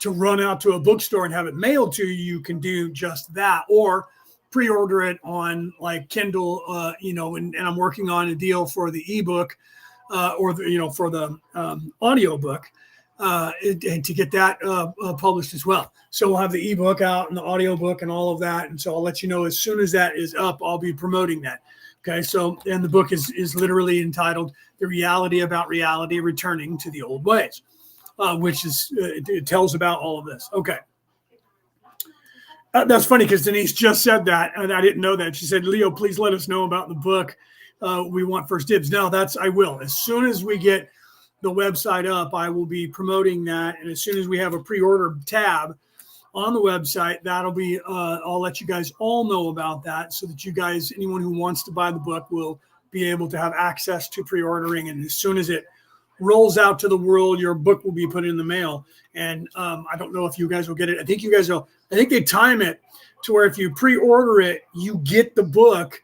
To run out to a bookstore and have it mailed to you, you can do just that, or pre-order it on like Kindle, and I'm working on a deal for the ebook for the audiobook and to get that published as well. So we'll have the ebook out and the audiobook and all of that. And so I'll let you know as soon as that is up, I'll be promoting that. Okay. So, and the book is literally entitled The Reality About Reality Returning to the Old Ways, which is, it tells about all of this. Okay. That's funny because Denise just said that, and I didn't know that. She said, Leo, please let us know about the book. We want first dibs. No, I will. As soon as we get the website up, I will be promoting that. And as soon as we have a pre-order tab on the website, that'll be, I'll let you guys all know about that so that you guys, anyone who wants to buy the book will be able to have access to pre-ordering. And as soon as it rolls out to the world, your book will be put in the mail. And I don't know if you guys will get it. I think you guys will. I think they time it to where if you pre-order it, you get the book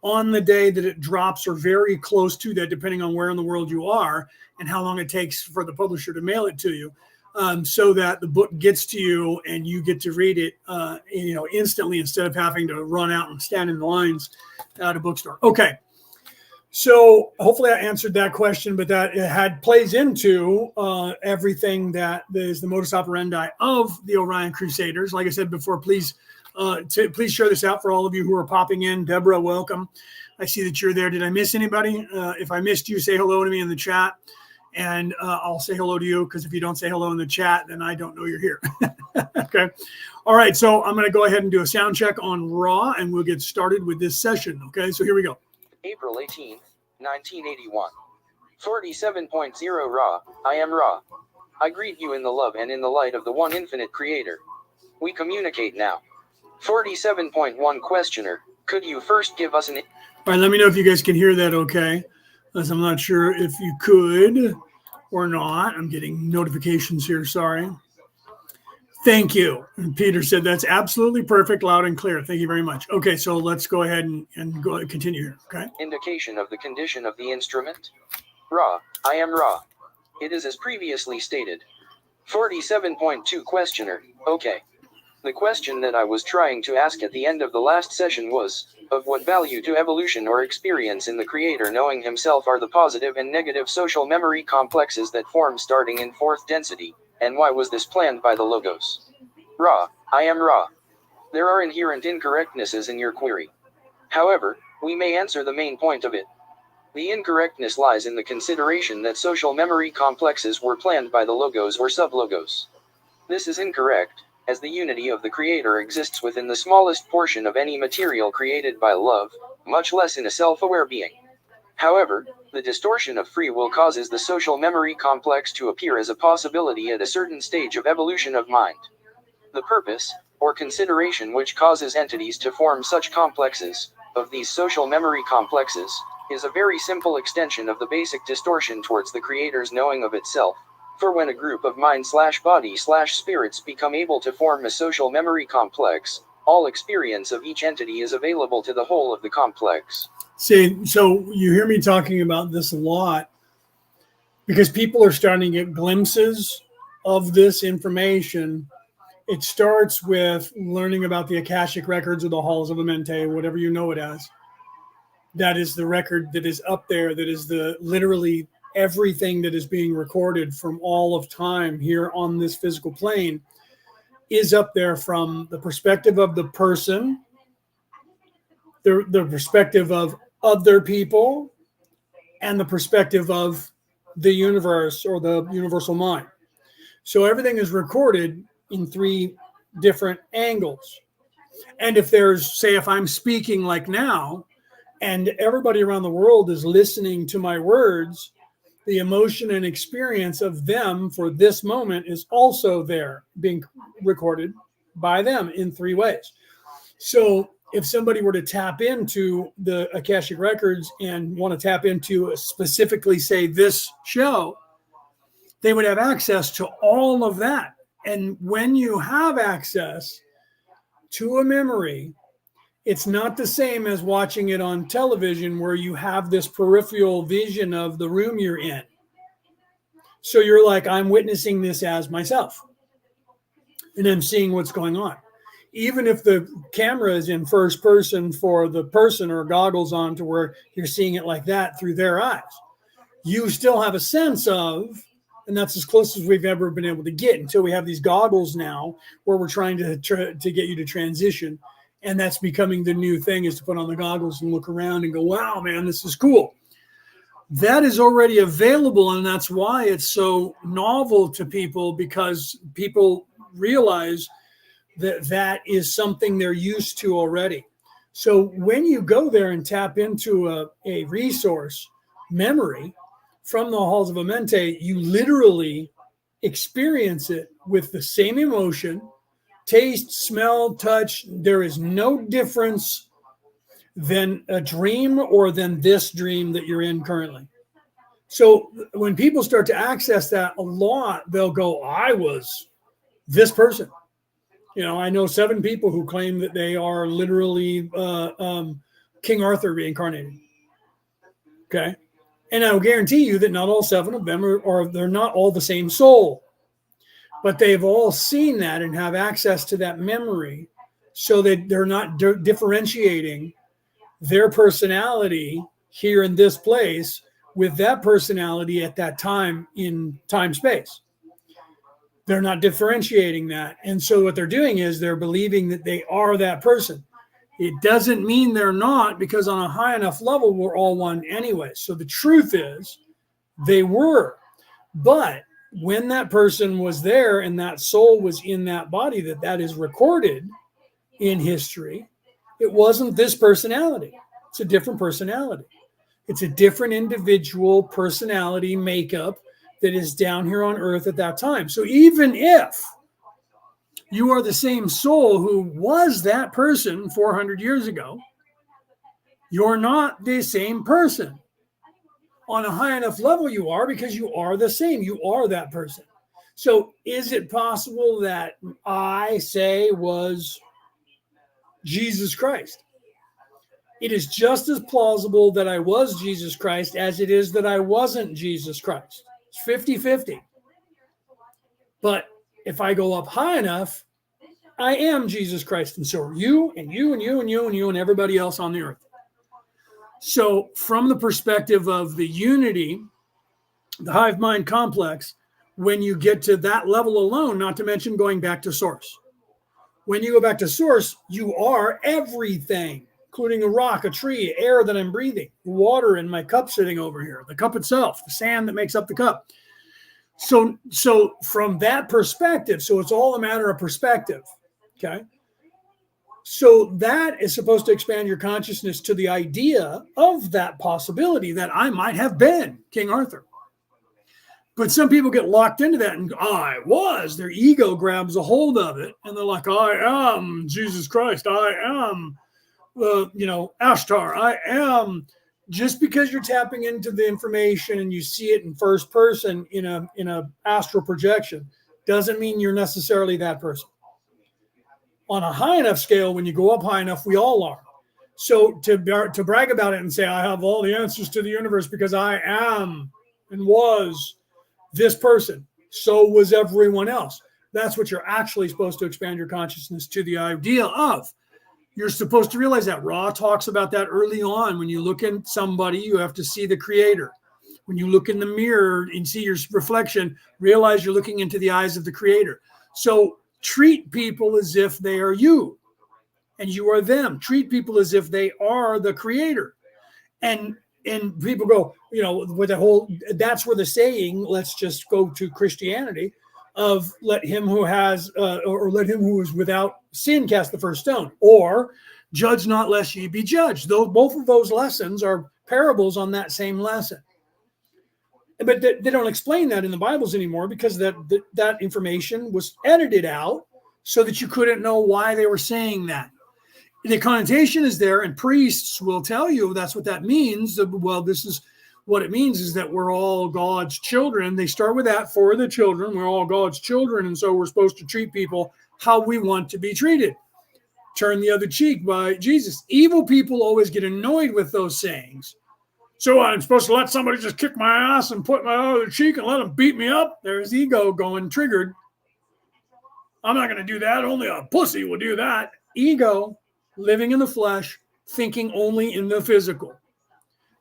on the day that it drops or very close to that, depending on where in the world you are and how long it takes for the publisher to mail it to you, so that the book gets to you and you get to read it, instantly instead of having to run out and stand in the lines at a bookstore. Okay. So hopefully I answered that question, but that plays into everything that is the modus operandi of the Orion Crusaders. Like I said before, please share this out for all of you who are popping in. Deborah, welcome. I see that you're there. Did I miss anybody? If I missed you, say hello to me in the chat, and I'll say hello to you, because if you don't say hello in the chat, then I don't know you're here. Okay. All right. So I'm going to go ahead and do a sound check on Raw, and we'll get started with this session. Okay. So here we go. April 18, 1981. 47.0 Ra, I am Ra. I greet you in the love and in the light of the one infinite creator. We communicate now. 47.1 Questioner, could you first give us an... All right, let me know if you guys can hear that okay, because I'm not sure if you could or not. I'm getting notifications here, sorry. Thank you. And Peter said that's absolutely perfect, loud and clear. Thank you very much. Okay, so let's go ahead and go continue here. Okay. Indication of the condition of the instrument. Ra, I am Ra. It is as previously stated. 47.2 Questioner, okay. The question that I was trying to ask at the end of the last session was, of what value to evolution or experience in the creator knowing himself are the positive and negative social memory complexes that form starting in fourth density? And why was this planned by the Logos? Ra, I am Ra. There are inherent incorrectnesses in your query. However, we may answer the main point of it. The incorrectness lies in the consideration that social memory complexes were planned by the logos or sublogos. This is incorrect, as the unity of the creator exists within the smallest portion of any material created by love, much less in a self-aware being. However, the distortion of free will causes the social memory complex to appear as a possibility at a certain stage of evolution of mind. The purpose, or consideration which causes entities to form such complexes, of these social memory complexes, is a very simple extension of the basic distortion towards the creator's knowing of itself. For when a group of mind/body/spirits become able to form a social memory complex, all experience of each entity is available to the whole of the complex. See, so you hear me talking about this a lot because people are starting to get glimpses of this information. It starts with learning about the Akashic records or the halls of Amente, whatever you know it as. That is the record that is up there. That is the literally everything that is being recorded from all of time here on this physical plane is up there from the perspective of the person, the perspective of other people, and the perspective of the universe or the universal mind. So everything is recorded in three different angles. And if there's, say, if I'm speaking like now, and everybody around the world is listening to my words, the emotion and experience of them for this moment is also there being recorded by them in three ways. So if somebody were to tap into the Akashic records and want to tap into specifically, say, this show, they would have access to all of that. And when you have access to a memory, it's not the same as watching it on television where you have this peripheral vision of the room you're in. So you're like, I'm witnessing this as myself, and I'm seeing what's going on. Even if the camera is in first person for the person or goggles on to where you're seeing it like that through their eyes, you still have a sense of, and that's as close as we've ever been able to get until we have these goggles now where we're trying to get you to transition. And that's becoming the new thing, is to put on the goggles and look around and go, wow, man, this is cool. That is already available, and that's why it's so novel to people, because people realize that that is something they're used to already. So when you go there and tap into a resource memory from the halls of Amente, you literally experience it with the same emotion, taste, smell, touch. There is no difference than a dream or than this dream that you're in currently. So when people start to access that a lot, they'll go, I was this person. You know, I know 7 people who claim that they are literally King Arthur reincarnated. Okay. And I will guarantee you that not all 7 of them are they're not all the same soul. But they've all seen that and have access to that memory, so that they're not differentiating their personality here in this place with that personality at that time in time space. They're not differentiating that. And so what they're doing is they're believing that they are that person. It doesn't mean they're not, because on a high enough level, we're all one anyway. So the truth is they were. But when that person was there and that soul was in that body, that is recorded in history, it wasn't this personality. It's a different personality. It's a different individual personality makeup that is down here on earth at that time. So even if you are the same soul who was that person 400 years ago, you're not the same person. On a high enough level, you are, because you are the same. You are that person. So is it possible that I, say, was Jesus Christ? It is just as plausible that I was Jesus Christ as it is that I wasn't Jesus Christ. It's 50-50. But if I go up high enough, I am Jesus Christ, and so are you, and you, and you, and you, and you, and everybody else on the earth. So from the perspective of the unity, the hive mind complex, when you get to that level alone, not to mention going back to source, When you go back to source, you are everything, including a rock, a tree, air that I'm breathing, water in my cup sitting over here, the cup itself, the sand that makes up the cup. So from that perspective, so it's all a matter of perspective. Okay. So that is supposed to expand your consciousness to the idea of that possibility that I might have been King Arthur. But some people get locked into that and I was. Their ego grabs a hold of it, and they're like, I am Jesus Christ. I am, Ashtar. I am. Just because you're tapping into the information and you see it in first person in a astral projection doesn't mean you're necessarily that person. On a high enough scale, when you go up high enough, we all are. So to brag about it and say, I have all the answers to the universe because I am and was this person, so was everyone else. That's what you're actually supposed to expand your consciousness to the idea of. You're supposed to realize that. Ra talks about that early on. When you look at somebody, you have to see the creator. When you look in the mirror and see your reflection, realize you're looking into the eyes of the creator. So treat people as if they are you and you are them. Treat people as if they are the creator. And people go, with the whole, that's where the saying, let's just go to Christianity, of let him who has, or let him who is without sin cast the first stone, or judge not lest ye be judged. Though both of those lessons are parables on that same lesson. But they don't explain that in the Bibles anymore because that information was edited out so that you couldn't know why they were saying that. The connotation is there, and priests will tell you that's what that means. Well, this is what it means, is that we're all God's children. They start with that, for the children. We're all God's children, and so we're supposed to treat people how we want to be treated. Turn the other cheek by Jesus. Evil people always get annoyed with those sayings. So I'm supposed to let somebody just kick my ass and put my other cheek and let them beat me up? There's ego going triggered. I'm not going to do that. Only a pussy will do that. Ego, living in the flesh, thinking only in the physical,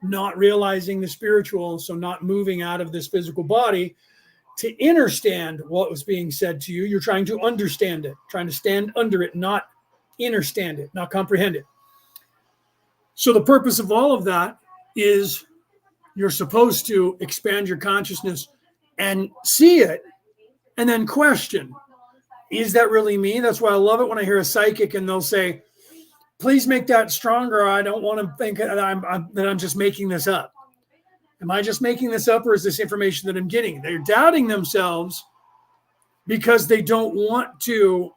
not realizing the spiritual, so not moving out of this physical body to understand what was being said to you. You're trying to understand it, trying to stand under it, not understand it, not comprehend it. So the purpose of all of that is you're supposed to expand your consciousness and see it and then question, is that really me? That's why I love it when I hear a psychic and they'll say, please make that stronger. I don't want to think that I'm just making this up. Am I just making this up, or is this information that I'm getting? They're doubting themselves because they don't want to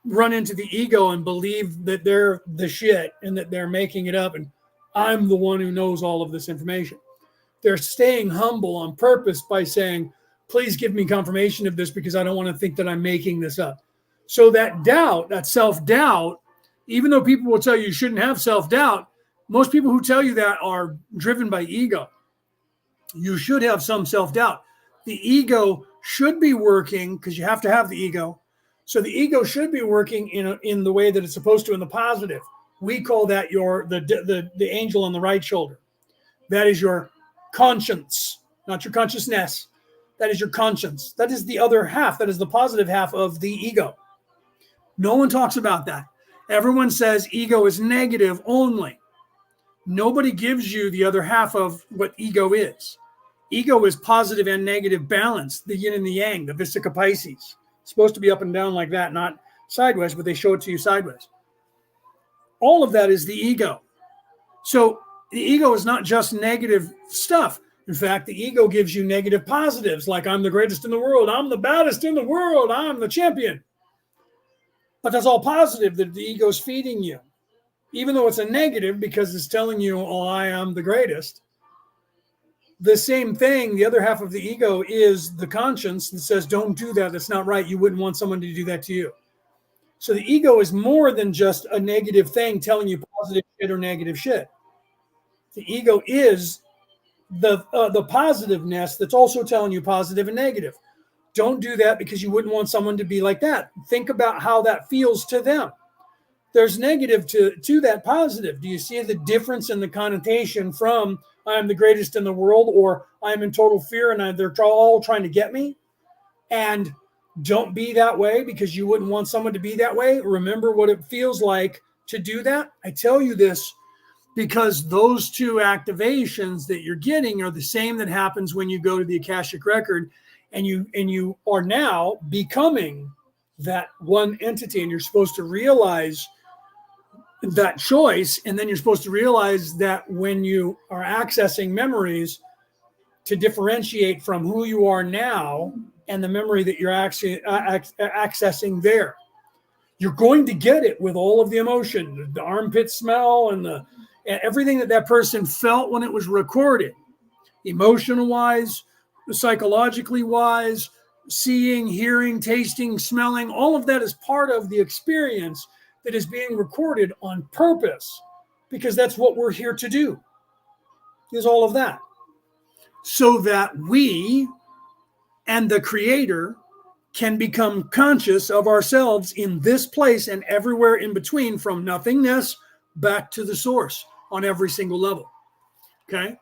run into the ego and believe that they're the shit and that they're making it up and I'm the one who knows all of this information. They're staying humble on purpose by saying, please give me confirmation of this because I don't want to think that I'm making this up. So that doubt, that self-doubt, even though people will tell you shouldn't have self-doubt, most people who tell you that are driven by ego. You should have some self-doubt. The ego should be working, because you have to have the ego. So the ego should be working in the way that it's supposed to, in the positive. We call that the angel on the right shoulder. That is your conscience, not your consciousness. That is your conscience. That is the other half. That is the positive half of the ego. No one talks about that. Everyone says ego is negative only. Nobody gives you the other half of what ego is. Ego is positive and negative balance, the yin and the yang, the Vesica Pisces. It's supposed to be up and down like that, not sideways, but they show it to you sideways. All of that is the ego. So the ego is not just negative stuff. In fact, the ego gives you negative positives, like I'm the greatest in the world, I'm the baddest in the world, I'm the champion. But that's all positive that the ego is feeding you, even though it's a negative because it's telling you, oh, I am the greatest. The same thing, the other half of the ego is the conscience that says, don't do that, that's not right, you wouldn't want someone to do that to you. So the ego is more than just a negative thing telling you positive shit or negative shit. The ego is the positiveness that's also telling you positive and negative. Don't do that because you wouldn't want someone to be like that. Think about how that feels to them. There's negative to that positive. Do you see the difference in the connotation from I am the greatest in the world or I am in total fear and they're all trying to get me? And Don't be that way because you wouldn't want someone to be that way. Remember what it feels like to do that. I tell you this because those two activations that you're getting are the same that happens when you go to the Akashic record and you are now becoming that one entity, and you're supposed to realize that choice. And then you're supposed to realize that when you are accessing memories, to differentiate from who you are now and the memory that you're actually accessing there. You're going to get it with all of the emotion, the armpit smell and everything that person felt when it was recorded, emotional wise, psychologically wise, seeing, hearing, tasting, smelling, all of that is part of the experience that is being recorded on purpose, because that's what we're here to do, is all of that. So that we and the Creator can become conscious of ourselves in this place and everywhere in between, from nothingness back to the source on every single level. Okay.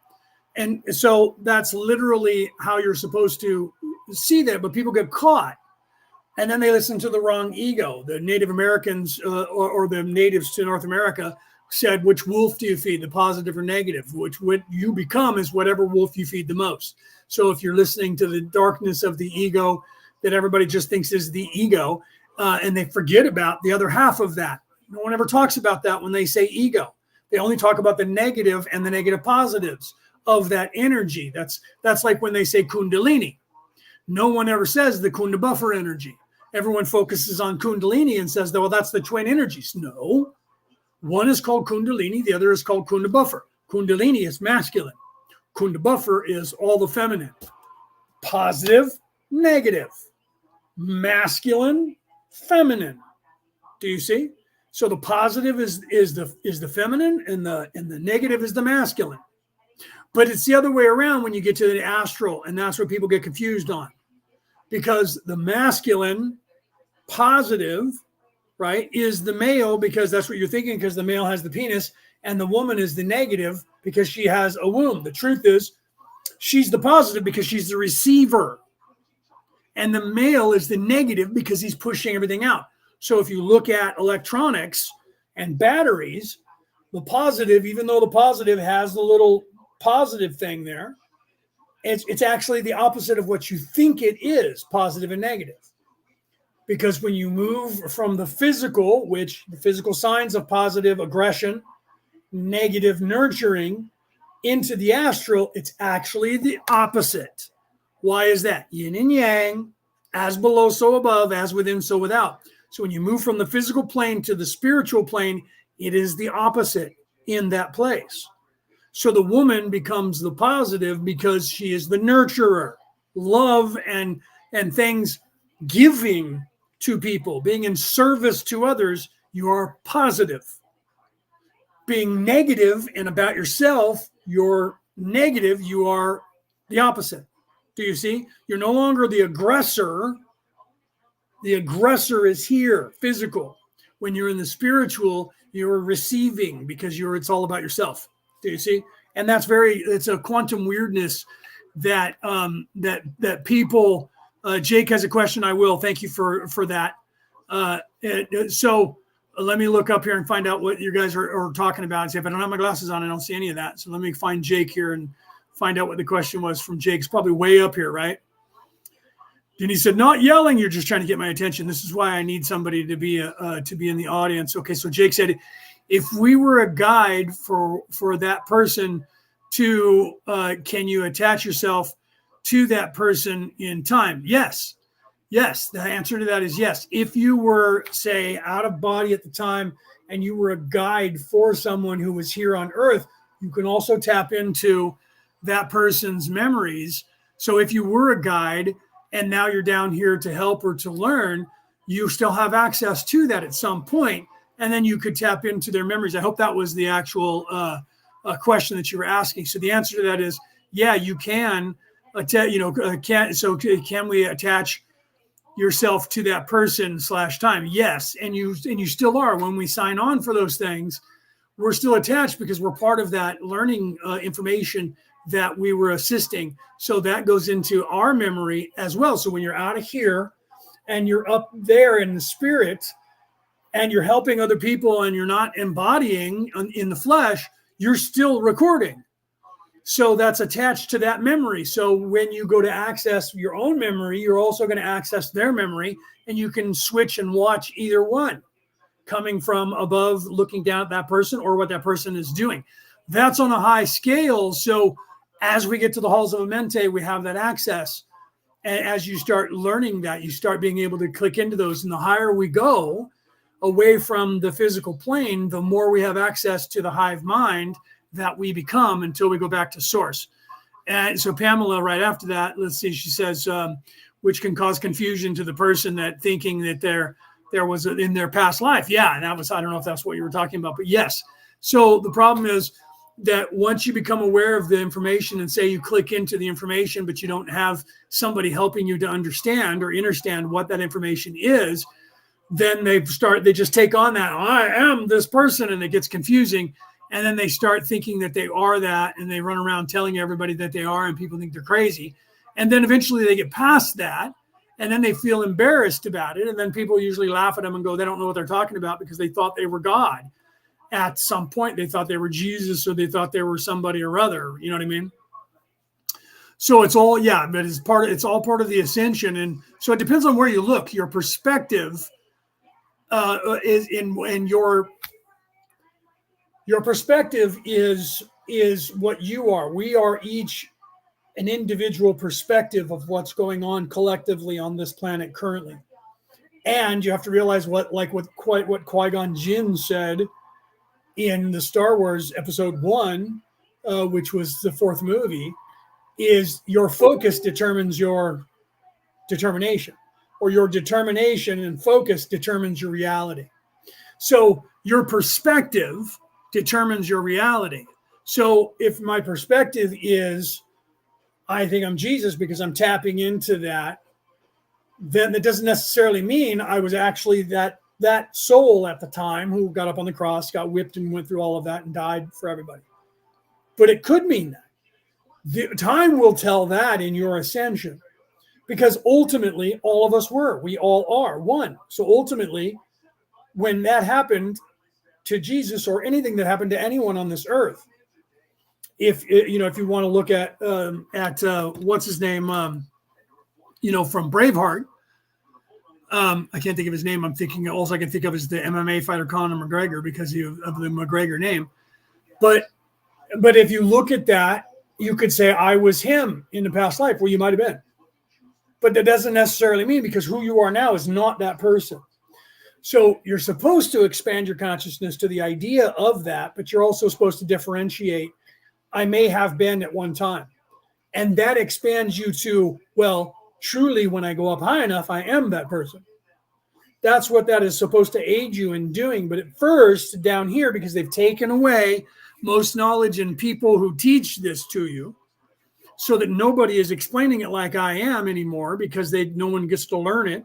And so that's literally how you're supposed to see that. But people get caught and then they listen to the wrong ego. The Native Americans or the natives to North America said, which wolf do you feed, the positive or negative? Which what you become is whatever wolf you feed the most. So if you're listening to the darkness of the ego that everybody just thinks is the ego, and they forget about the other half of that. No one ever talks about that when they say ego. They only talk about the negative and the negative positives of that energy. That's like when they say Kundalini. No one ever says the Kunda buffer energy. Everyone focuses on Kundalini and says, well, that's the twin energies. No. One is called Kundalini, the other is called Kunda buffer. Kundalini is masculine. Kunda buffer is all the feminine. Positive, negative. Masculine, feminine. Do you see? So the positive is the feminine and the negative is the masculine. But it's the other way around when you get to the astral, and that's what people get confused on. Because the masculine, positive, right, is the male, because that's what you're thinking, because the male has the penis, and the woman is the negative because she has a womb. The truth is, she's the positive because she's the receiver. And the male is the negative because he's pushing everything out. So if you look at electronics and batteries, the positive, even though the positive has the little positive thing there, it's actually the opposite of what you think it is, positive and negative. Because when you move from the physical, which the physical signs of positive aggression, negative nurturing, into the astral, it's actually the opposite. Why is that? Yin and yang, as below, so above, as within, so without. So when you move from the physical plane to the spiritual plane, it is the opposite in that place. So the woman becomes the positive because she is the nurturer, love and things, giving to people, being in service to others. You are positive. Being negative and about yourself, you're negative, you are the opposite. Do you see? You're no longer the aggressor. The aggressor is here, physical. When you're in the spiritual, you're receiving because it's all about yourself. Do you see? And it's a quantum weirdness that people. Jake has a question. I will. Thank you for that. So let me look up here and find out what you guys are talking about. And see, if I don't have my glasses on, I don't see any of that. So let me find Jake here and find out what the question was from Jake. It's probably way up here, right? And he said, not yelling, you're just trying to get my attention. This is why I need somebody to be in the audience. Okay, so Jake said, if we were a guide for that person to, can you attach yourself to that person in time? Yes. Yes, the answer to that is yes. If you were, say, out of body at the time and you were a guide for someone who was here on Earth, you can also tap into that person's memories. So if you were a guide and now you're down here to help or to learn, you still have access to that at some point, and then you could tap into their memories. I hope that was the actual question that you were asking. So the answer to that is, yeah, you can. Can we attach yourself to that person / time? Yes, and you still are. When we sign on for those things, we're still attached because we're part of that learning information that we were assisting. So that goes into our memory as well. So when you're out of here and you're up there in the spirit and you're helping other people and you're not embodying in the flesh, you're still recording. So that's attached to that memory. So when you go to access your own memory, you're also going to access their memory, and you can switch and watch either one, coming from above, looking down at that person, or what that person is doing. That's on a high scale. So as we get to the halls of Amente, we have that access. And as you start learning that, you start being able to click into those. And the higher we go away from the physical plane, the more we have access to the hive mind that we become until we go back to source. And so Pamela, right after that, let's see, she says, which can cause confusion to the person that thinking that there was in their past life. Yeah, and that was, I don't know if that's what you were talking about, but yes. So the problem is that once you become aware of the information and say you click into the information, but you don't have somebody helping you to understand or understand what that information is, then they just take on that, I am this person, and it gets confusing. And then they start thinking that they are that, and they run around telling everybody that they are, and people think they're crazy. And then eventually they get past that, and then they feel embarrassed about it. And then people usually laugh at them and go, they don't know what they're talking about, because they thought they were God. At some point, they thought they were Jesus, or they thought they were somebody or other. You know what I mean? So it's all, yeah, but it's all part of the ascension. And so it depends on where you look. Your perspective is in your perspective is what you are. We are each an individual perspective of what's going on collectively on this planet currently. And you have to realize what Qui-Gon Jinn said in the Star Wars Episode 1, which was the fourth movie, is your focus determines your determination, or your determination and focus determines your reality. So your perspective determines your reality. So if my perspective is, I think I'm Jesus because I'm tapping into that, then that doesn't necessarily mean I was actually that soul at the time who got up on the cross, got whipped, and went through all of that and died for everybody. But it could mean that. The time will tell that in your ascension, because ultimately all of us we all are one. So ultimately, when that happened to Jesus, or anything that happened to anyone on this earth, if you want to look at what's his name, from Braveheart, I can't think of his name. I'm thinking, all I can think of is the MMA fighter Conor McGregor, because of the McGregor name. But if you look at that, you could say I was him in the past life. Well, you might have been, but that doesn't necessarily mean, because who you are now is not that person. So you're supposed to expand your consciousness to the idea of that, but you're also supposed to differentiate, I may have been at one time. And that expands you to, well, truly, when I go up high enough, I am that person. That's what that is supposed to aid you in doing. But at first, down here, because they've taken away most knowledge and people who teach this to you, so that nobody is explaining it like I am anymore, because no one gets to learn it,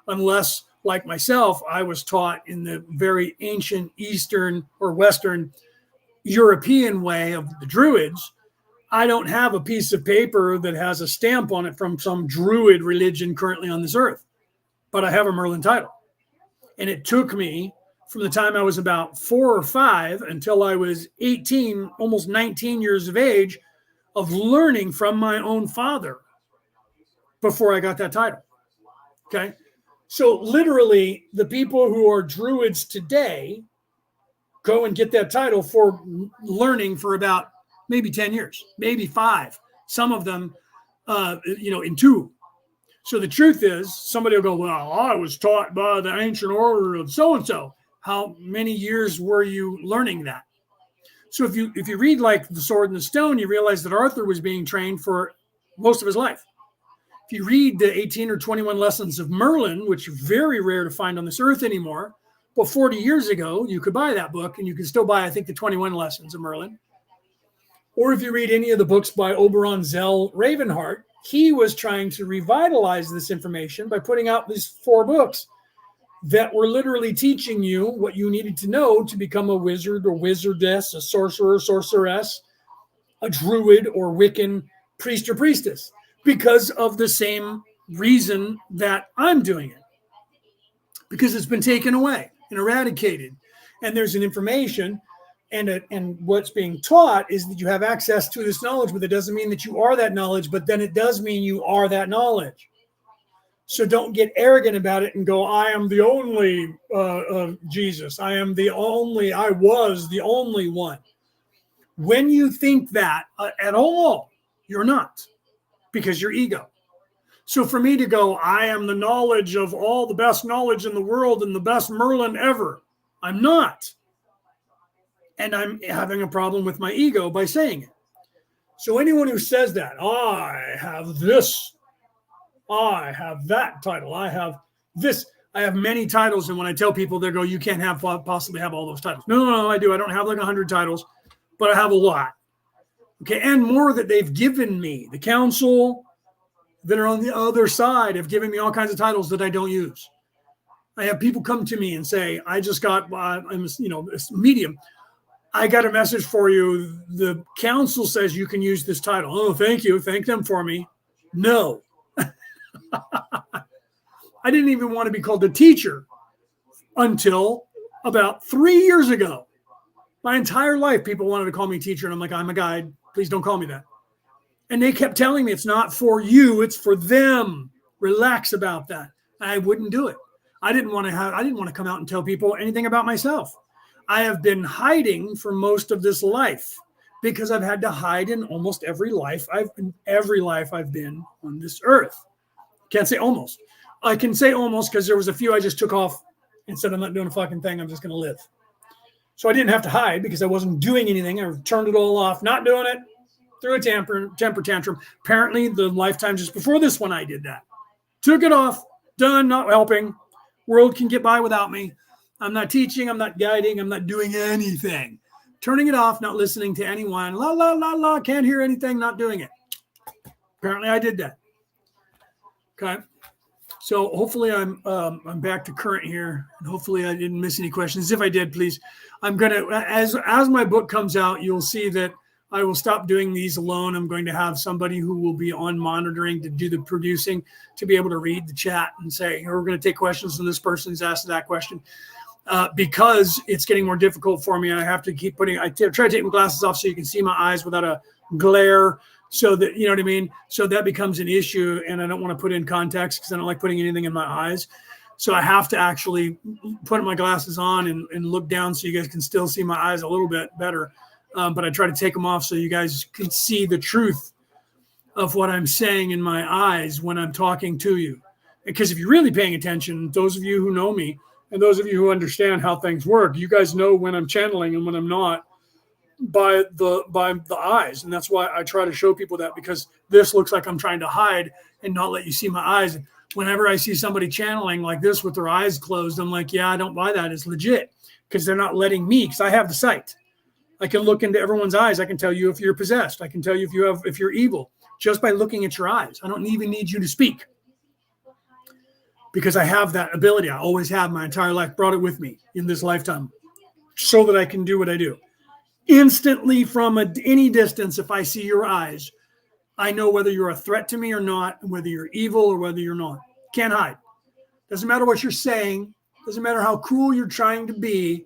unless, like myself, I was taught in the very ancient Eastern or Western European way of the Druids. I don't have a piece of paper that has a stamp on it from some Druid religion currently on this earth, but I have a Merlin title. And it took me from the time I was about 4 or 5 until I was 18, almost 19 years of age, of learning from my own father before I got that title. Okay. So literally, the people who are Druids today go and get that title for learning for about maybe 10 years, maybe 5, some of them, in 2. So the truth is, somebody will go, well, I was taught by the ancient order of so-and-so. How many years were you learning that? So if you read like The Sword and the Stone, you realize that Arthur was being trained for most of his life. If you read the 18 or 21 lessons of Merlin, which are very rare to find on this earth anymore, well, 40 years ago, you could buy that book, and you can still buy, I think, the 21 lessons of Merlin. Or if you read any of the books by Oberon Zell Ravenheart, he was trying to revitalize this information by putting out these 4 books that were literally teaching you what you needed to know to become a wizard or wizardess, a sorcerer, sorceress, a druid or Wiccan priest or priestess, because of the same reason that I'm doing it, because it's been taken away and eradicated. And there's an information and what's being taught is that you have access to this knowledge, but it doesn't mean that you are that knowledge, but then it does mean you are that knowledge. So don't get arrogant about it and go, I am the only Jesus. I was the only one. When you think that at all, you're not, because you're ego. So for me to go, I am the knowledge of all the best knowledge in the world and the best Merlin ever, I'm not. And I'm having a problem with my ego by saying it. So anyone who says that, I have this, I have that title, I have this, I have many titles. And when I tell people, they go, you can't possibly have all those titles. No, I do. I don't have like 100 titles, but I have a lot. Okay. And more that they've given me. The council that are on the other side have given me all kinds of titles that I don't use. I have people come to me and say, I just got, I'm a medium. I got a message for you. The council says you can use this title. Oh, thank you. Thank them for me. No. I didn't even want to be called a teacher until about 3 years ago. My entire life, people wanted to call me teacher. And I'm like, I'm a guide. Please don't call me that. And they kept telling me it's not for you. It's for them. Relax about that. I wouldn't do it. I didn't want to come out and tell people anything about myself. I have been hiding for most of this life because I've had to hide in almost every life I've been on this earth. Can't say almost. I can say almost because there was a few I just took off and said, I'm not doing a fucking thing. I'm just going to live. So I didn't have to hide because I wasn't doing anything. I turned it all off, not doing it, threw a temper tantrum. Apparently the lifetime just before this one, I did that. Took it off, done, not helping. World can get by without me. I'm not teaching. I'm not guiding. I'm not doing anything. Turning it off, not listening to anyone. La, la, la, la. Can't hear anything, not doing it. Apparently I did that. Okay. So hopefully I'm back to current here. And hopefully I didn't miss any questions. If I did, please, I'm going to, as my book comes out, you'll see that I will stop doing these alone. I'm going to have somebody who will be on monitoring to do the producing, to be able to read the chat and say, we're going to take questions from this person who's asked that question. Because it's getting more difficult for me. And I have to keep I try to take my glasses off so you can see my eyes without a glare, so that, you know what I mean? So that becomes an issue. And I don't want to put in context because I don't like putting anything in my eyes. So I have to actually put my glasses on and look down so you guys can still see my eyes a little bit better. But I try to take them off so you guys can see the truth of what I'm saying in my eyes when I'm talking to you. Because if you're really paying attention, those of you who know me, and those of you who understand how things work, you guys know when I'm channeling and when I'm not by the eyes. And that's why I try to show people that, because this looks like I'm trying to hide and not let you see my eyes. Whenever I see somebody channeling like this with their eyes closed, I'm like, yeah, I don't buy that. It's legit, because they're not letting me, because I have the sight. I can look into everyone's eyes. I can tell you if you're possessed. I can tell you if you're evil just by looking at your eyes. I don't even need you to speak, because I have that ability. I always have my entire life, brought it with me in this lifetime so that I can do what I do. Instantly from any distance, if I see your eyes, I know whether you're a threat to me or not, whether you're evil or whether you're not. Can't hide. Doesn't matter what you're saying. Doesn't matter how cool you're trying to be.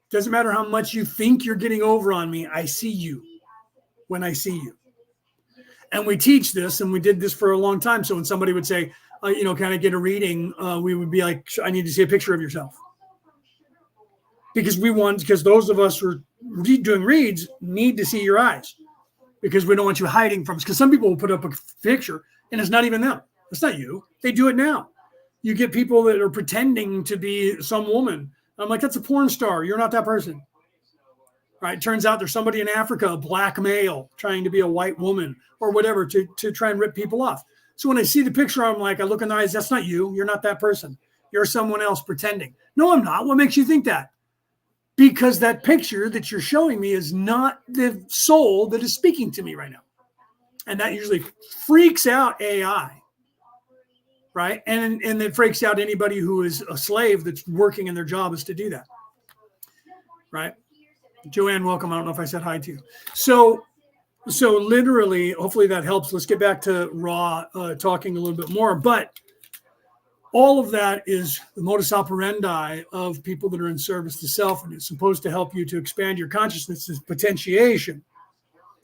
Doesn't matter how much you think you're getting over on me. I see you when I see you. And we teach this, and we did this for a long time. So when somebody would say, can I get a reading? We would be like, I need to see a picture of yourself. Because those of us who are doing reads need to see your eyes, because we don't want you hiding from us. Because some people will put up a picture and it's not even them. It's not you. They do it now. You get people that are pretending to be some woman. I'm like, that's a porn star. You're not that person. Right? Turns out there's somebody in Africa, a black male, trying to be a white woman or whatever to try and rip people off. So when I see the picture, I'm like, I look in the eyes, that's not you. You're not that person. You're someone else pretending. No, I'm not. What makes you think that? Because that picture that you're showing me is not the soul that is speaking to me right now. And that usually freaks out AI, right? And it freaks out anybody who is a slave that's working, and their job is to do that, right? Joanne, welcome. I don't know if I said hi to you. So So literally, hopefully that helps. Let's get back to Ra talking a little bit more. But all of that is the modus operandi of people that are in service to self, and it's supposed to help you to expand your consciousness as potentiation.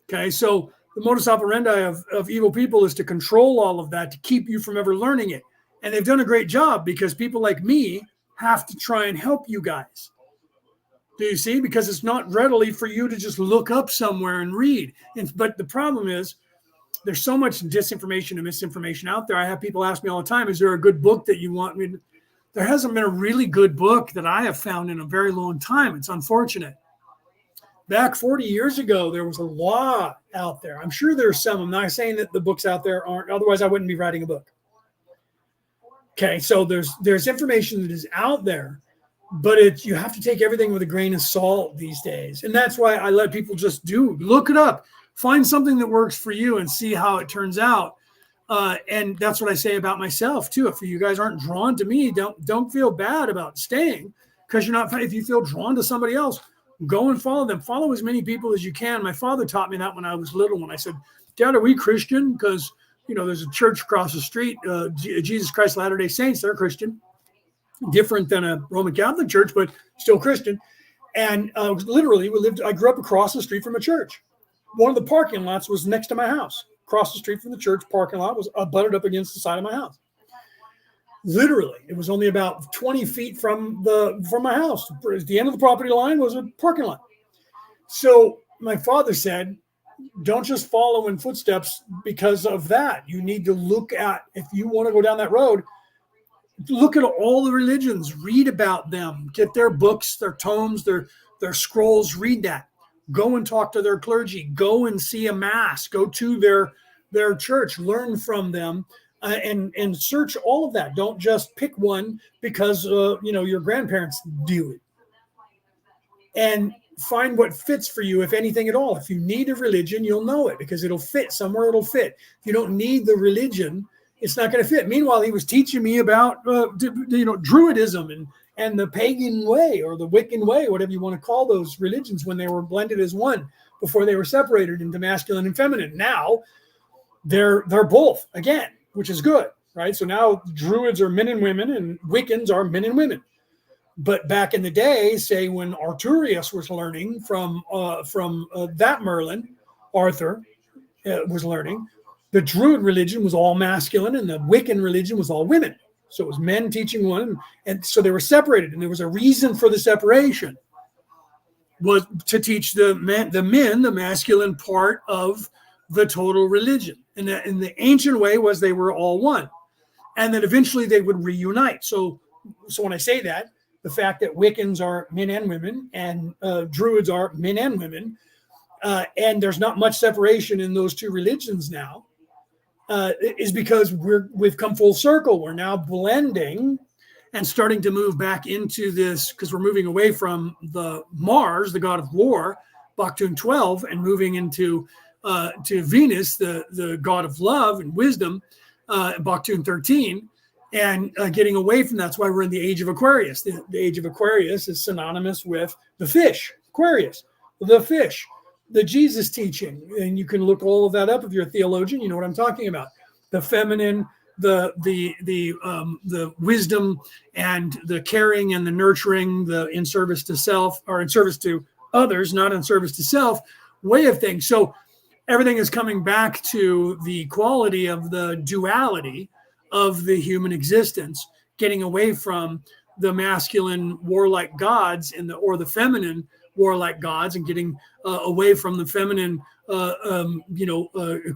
Okay, so the modus operandi of evil people is to control all of that, to keep you from ever learning it. And they've done a great job because people like me have to try and help you guys. Do you see? Because it's not readily for you to just look up somewhere and read. But the problem is there's so much disinformation and misinformation out there. I have people ask me all the time, is there a good book that you want me to? There hasn't been a really good book that I have found in a very long time. It's unfortunate. Back 40 years ago, there was a lot out there. I'm sure there's some. I'm not saying that the books out there aren't, otherwise I wouldn't be writing a book. Okay, so there's information that is out there, but you have to take everything with a grain of salt these days. And that's why I let people just look it up, find something that works for you and see how it turns out. And that's what I say about myself too. If you guys aren't drawn to me, don't feel bad about staying, because you're not. If you feel drawn to somebody else, go and follow them. Follow as many people as you can. My father taught me that when I was little. When I said, "Dad, are we Christian?" Because there's a church across the street, Jesus Christ Latter-day Saints. They're Christian, different than a Roman Catholic church, but still Christian. And literally, I grew up across the street from a church. One of the parking lots was next to my house. Across the street from the church parking lot was butted up against the side of my house. Literally, it was only about 20 feet from my house. The end of the property line was a parking lot. So my father said, don't just follow in footsteps because of that. You need to look at, if you want to go down that road, look at all the religions, read about them, get their books, their tomes, their scrolls, read that. Go and talk to their clergy, go and see a mass, go to their church, learn from them, and search all of that. Don't just pick one because your grandparents do it. And find what fits for you, if anything at all. If you need a religion, you'll know it because it'll fit somewhere. It'll fit. If you don't need the religion, it's not going to fit. Meanwhile, he was teaching me about Druidism and the pagan way or the Wiccan way, whatever you want to call those religions, when they were blended as one before they were separated into masculine and feminine. Now they're both again, which is good, right? So now Druids are men and women and Wiccans are men and women. But back in the day, say when Arturius was learning from that Merlin, Arthur was learning, the Druid religion was all masculine and the Wiccan religion was all women. So it was men teaching one, and so they were separated. And there was a reason for the separation, was to teach the men the masculine part of the total religion. And in the ancient way was they were all one, and then eventually they would reunite. So when I say that, the fact that Wiccans are men and women and Druids are men and women, and there's not much separation in those two religions now, is because we've come full circle. We're now blending and starting to move back into this, because we're moving away from the Mars, the god of war, Baktun 12, and moving into to Venus, the god of love and wisdom, Baktun 13. And getting away from that's why we're in the age of Aquarius. The age of Aquarius is synonymous with the fish, Aquarius, the fish, the Jesus teaching. And you can look all of that up if you're a theologian. You know what I'm talking about. The feminine, the wisdom and the caring and the nurturing, the in service to self or in service to others, not in service to self way of things. So everything is coming back to the quality of the duality of the human existence, getting away from the masculine warlike gods or the feminine warlike gods, and getting away from the feminine,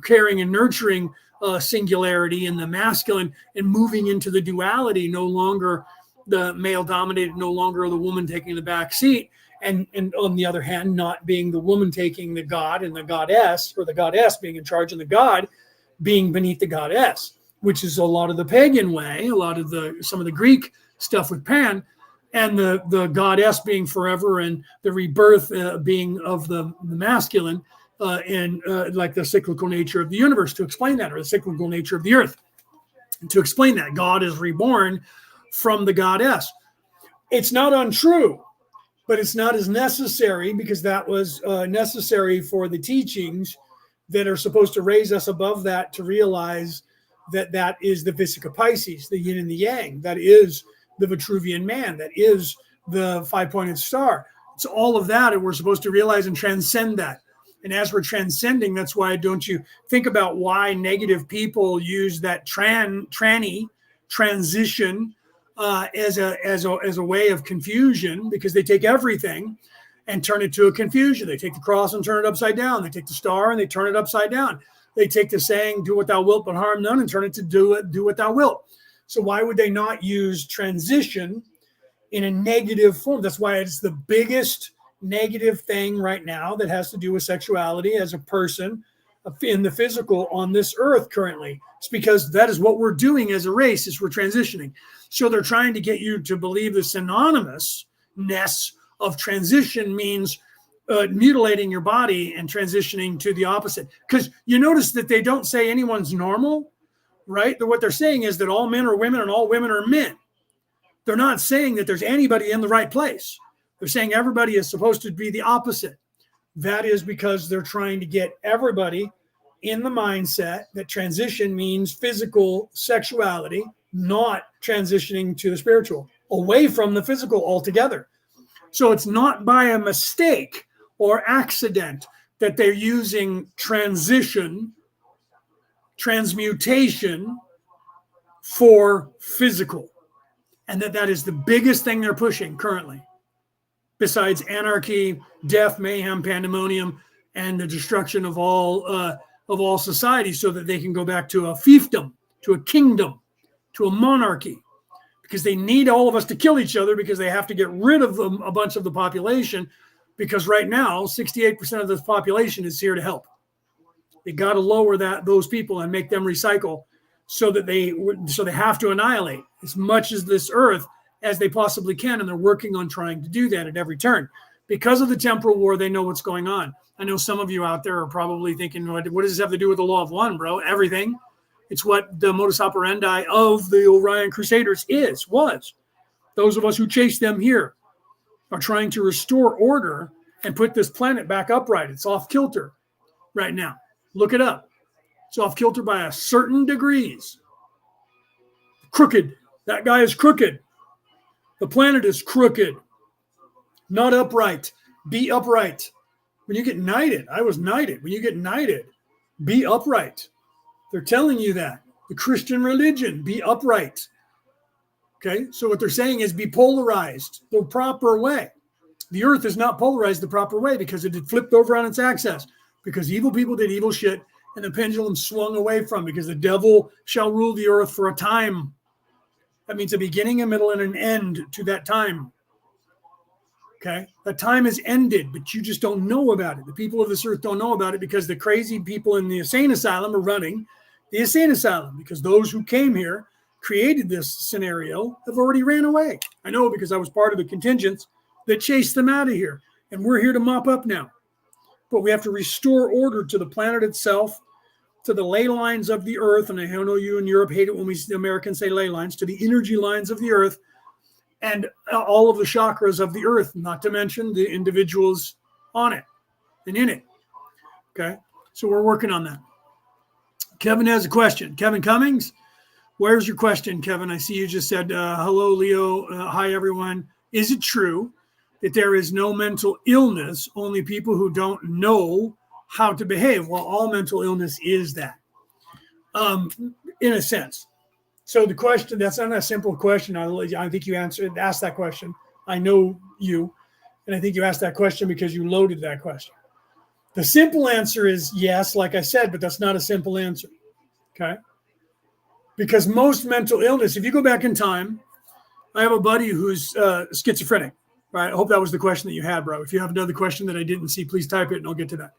caring and nurturing singularity and the masculine, and moving into the duality, no longer the male dominated, no longer the woman taking the back seat. And on the other hand, not being the woman taking the god and the goddess, or the goddess being in charge and the god being beneath the goddess, which is a lot of the pagan way, a lot of some of the Greek stuff with Pan, and the goddess being forever and the rebirth being of the masculine, and like the cyclical nature of the universe to explain that, or the cyclical nature of the earth to explain that. God is reborn from the goddess. It's not untrue, but it's not as necessary, because that was necessary for the teachings that are supposed to raise us above that to realize that that is the Vesica Pisces, the yin and the yang. That is the Vitruvian man. That is the five-pointed star. It's all of that, and we're supposed to realize and transcend that. And as we're transcending, that's why don't you think about why negative people use that transition as a way of confusion, because they take everything and turn it to a confusion. They take the cross and turn it upside down. They take the star and they turn it upside down. They take the saying, do what thou wilt, but harm none, and turn it to do what thou wilt. So why would they not use transition in a negative form? That's why it's the biggest negative thing right now that has to do with sexuality as a person in the physical on this earth currently. It's because that is what we're doing as a race, is we're transitioning. So they're trying to get you to believe the synonymousness of transition means mutilating your body and transitioning to the opposite. Because you notice that they don't say anyone's normal, right? What they're saying is that all men are women and all women are men. They're not saying that there's anybody in the right place. They're saying everybody is supposed to be the opposite. That is because they're trying to get everybody in the mindset that transition means physical sexuality, not transitioning to the spiritual, away from the physical altogether. So it's not by a mistake or accident that they're using transition, transmutation for physical. And that is the biggest thing they're pushing currently, besides anarchy, death, mayhem, pandemonium, and the destruction of all society, so that they can go back to a fiefdom, to a kingdom, to a monarchy, because they need all of us to kill each other, because they have to get rid of a bunch of the population, because right now 68% of the population is here to help. They got to lower those people and make them recycle, so they have to annihilate as much as this earth as they possibly can, and they're working on trying to do that at every turn. Because of the temporal war, they know what's going on. I know some of you out there are probably thinking, what does this have to do with the law of one, bro? Everything. It's what the modus operandi of the Orion Crusaders was. Those of us who chase them here are trying to restore order and put this planet back upright. It's off kilter right now. Look it up. It's off kilter by a certain degrees. Crooked. That guy is crooked. The planet is crooked, not upright. Be upright. When you get knighted, I was knighted. When you get knighted, be upright. They're telling you that. The Christian religion, be upright. Okay, so what they're saying is be polarized the proper way. The earth is not polarized the proper way because it had flipped over on its axis, because evil people did evil shit and the pendulum swung away from, because the devil shall rule the earth for a time. That means a beginning, a middle, and an end to that time. Okay, that time is ended, but you just don't know about it. The people of this earth don't know about it because the crazy people in the insane asylum are running the insane asylum, because those who came here, created this scenario, have already ran away. I know, because I was part of the contingents that chased them out of here, and we're here to mop up now. But we have to restore order to the planet itself, to the ley lines of the earth. And I know you in Europe hate it when we Americans say ley lines, to the energy lines of the earth, and all of the chakras of the earth, not to mention the individuals on it and in it. Okay, so we're working on that. Kevin has a question. Kevin Cummings, where's your question, Kevin? I see you just said, hello, Leo. Hi, everyone. Is it true that there is no mental illness, only people who don't know how to behave? Well, all mental illness is that, in a sense. So the question, that's not a simple question. I think you asked that question. I know you, and I think you asked that question because you loaded that question. The simple answer is yes, like I said, but that's not a simple answer, okay? Because most mental illness, if you go back in time, I have a buddy who's schizophrenic, right? I hope that was the question that you had, bro. If you have another question that I didn't see, please type it and I'll get to that.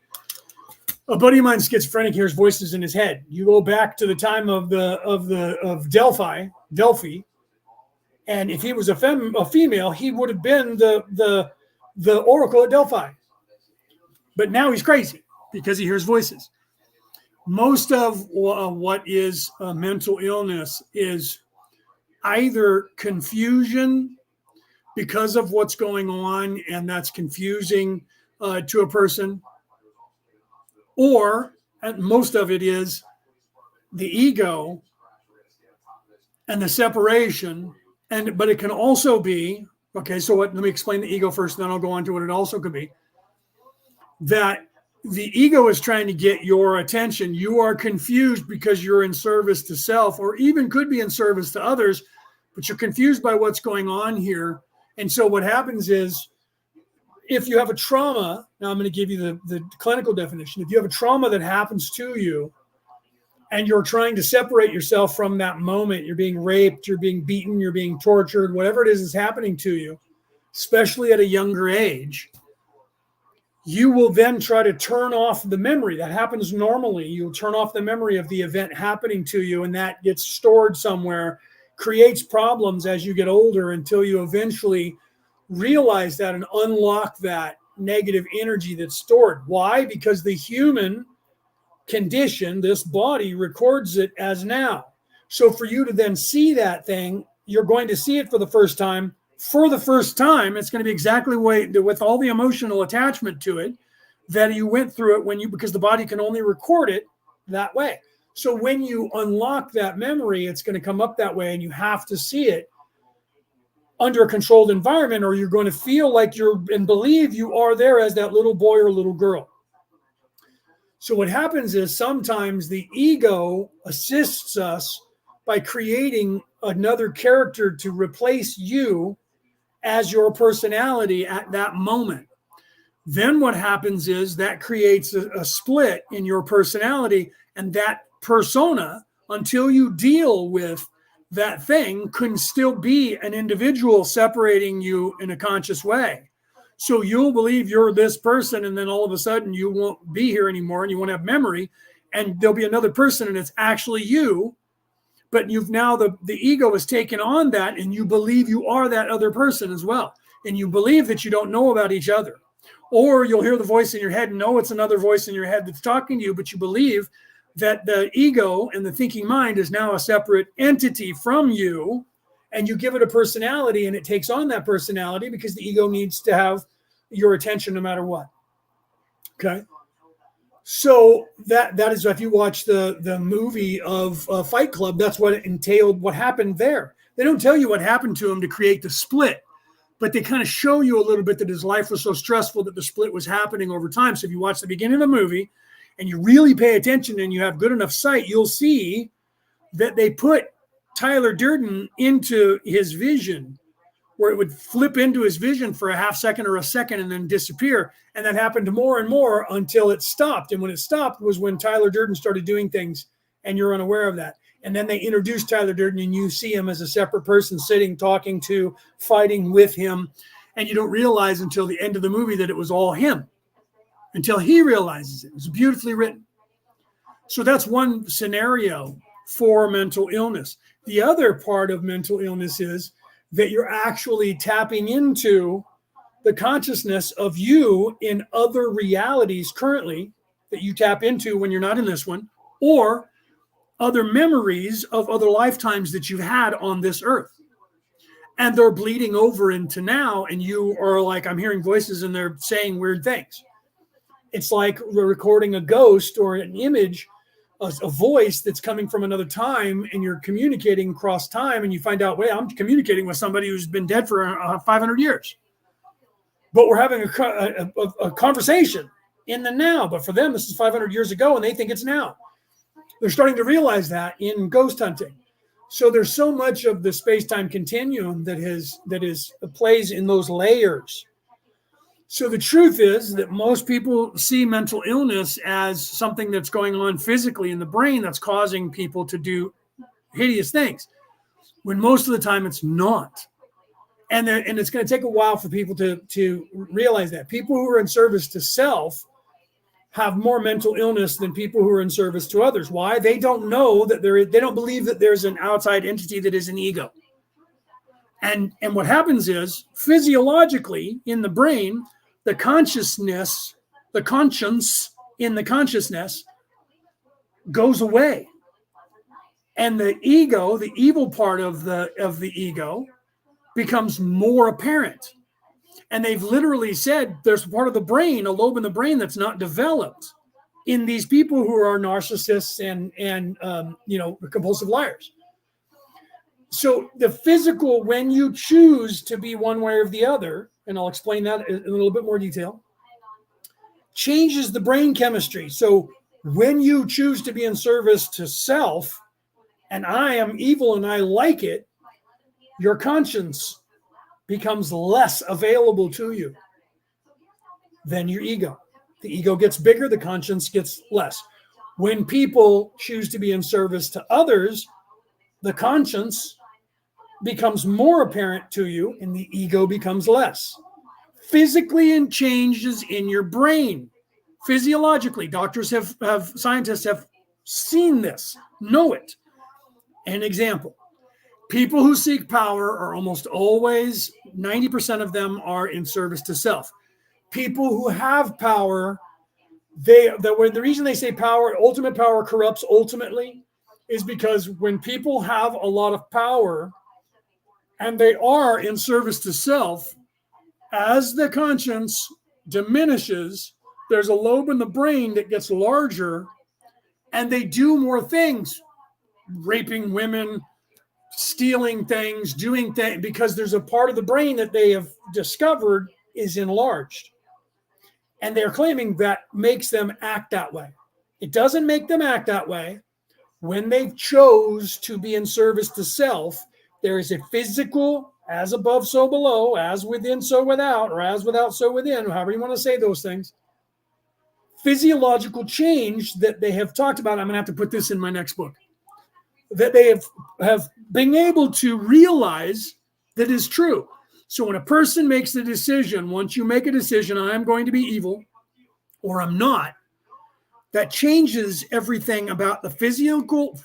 A buddy of mine, schizophrenic, hears voices in his head. You go back to the time of Delphi, and if he was a female, he would have been the oracle at Delphi. But now he's crazy because he hears voices. Most of what is a mental illness is either confusion because of what's going on, and that's confusing to a person, or and most of it is the ego and the separation. But it can also be, okay, so let me explain the ego first, and then I'll go on to what it also could be. That the ego is trying to get your attention. You are confused because you're in service to self, or even could be in service to others, but you're confused by what's going on here. And so what happens is, if you have a trauma, now I'm going to give you the clinical definition. If you have a trauma that happens to you and you're trying to separate yourself from that moment, you're being raped, you're being beaten, you're being tortured, whatever it is happening to you, especially at a younger age, you will then try to turn off the memory. That happens normally. You'll turn off the memory of the event happening to you, and that gets stored somewhere, creates problems as you get older until you eventually realize that and unlock that negative energy that's stored. Why? Because the human condition, this body, records it as now. So for you to then see that thing, you're going to see it for the first time. For the first time, it's going to be exactly with all the emotional attachment to it that you went through it because the body can only record it that way. So when you unlock that memory, it's going to come up that way, and you have to see it under a controlled environment, or you're going to feel like and believe you are there as that little boy or little girl. So what happens is sometimes the ego assists us by creating another character to replace you as your personality at that moment. Then what happens is that creates a split in your personality, and that persona, until you deal with that thing, can still be an individual separating you in a conscious way. So you'll believe you're this person, and then all of a sudden you won't be here anymore, and you won't have memory, and there'll be another person, and it's actually you. But you've now, the ego has taken on that, and you believe you are that other person as well. And you believe that you don't know about each other. Or you'll hear the voice in your head and know it's another voice in your head that's talking to you, but you believe that the ego and the thinking mind is now a separate entity from you, and you give it a personality, and it takes on that personality because the ego needs to have your attention no matter what. Okay? So that is, if you watch the movie of Fight Club, that's what it entailed, what happened there. They don't tell you what happened to him to create the split, but they kind of show you a little bit that his life was so stressful that the split was happening over time. So if you watch the beginning of the movie and you really pay attention and you have good enough sight, you'll see that they put Tyler Durden into his vision, where it would flip into his vision for a half second or a second and then disappear. And that happened more and more until it stopped. And when it stopped was when Tyler Durden started doing things, and you're unaware of that. And then they introduced Tyler Durden, and you see him as a separate person sitting, talking to, fighting with him. And you don't realize until the end of the movie that it was all him, until he realizes it. It was beautifully written. So that's one scenario for mental illness. The other part of mental illness is that you're actually tapping into the consciousness of you in other realities currently that you tap into when you're not in this one, or other memories of other lifetimes that you've had on this earth. And they're bleeding over into now, and you are like, I'm hearing voices and they're saying weird things. It's like we're recording a ghost or an image, a voice that's coming from another time, and you're communicating across time, and you find out, wait, I'm communicating with somebody who's been dead for 500 years. But we're having a conversation in the now. But for them, this is 500 years ago, and they think it's now. They're starting to realize that in ghost hunting. So there's so much of the space-time continuum that plays in those layers. So the truth is that most people see mental illness as something that's going on physically in the brain that's causing people to do hideous things, when most of the time it's not. And it's going to take a while for people to realize that. People who are in service to self have more mental illness than people who are in service to others. Why? They don't know that they don't believe that there's an outside entity that is an ego. And what happens is, physiologically in the brain, the consciousness, the conscience in the consciousness goes away. And the ego, the evil part of the ego, becomes more apparent. And they've literally said there's a part of the brain, a lobe in the brain, that's not developed in these people who are narcissists and compulsive liars. So the physical, when you choose to be one way or the other, and I'll explain that in a little bit more detail, changes the brain chemistry. So when you choose to be in service to self, and I am evil and I like it, your conscience becomes less available to you than your ego. The ego gets bigger, the conscience gets less. When people choose to be in service to others, the conscience becomes more apparent to you and the ego becomes less. Physically, and changes in your brain. Physiologically, scientists have seen this, know it. An example, people who seek power are almost always, 90% of them are in service to self. People who have power, the reason they say ultimate power corrupts ultimately is because when people have a lot of power and they are in service to self, as the conscience diminishes, there's a lobe in the brain that gets larger and they do more things, raping women, stealing things, doing things, because there's a part of the brain that they have discovered is enlarged. And they're claiming that makes them act that way. It doesn't make them act that way. When they chose to be in service to self, there is a physical, as above, so below, as within, so without, or as without, so within, however you want to say those things, physiological change that they have talked about. I'm going to have to put this in my next book, that they have been able to realize that is true. So when a person makes the decision, once you make a decision, I'm going to be evil or I'm not, that changes everything about the physiological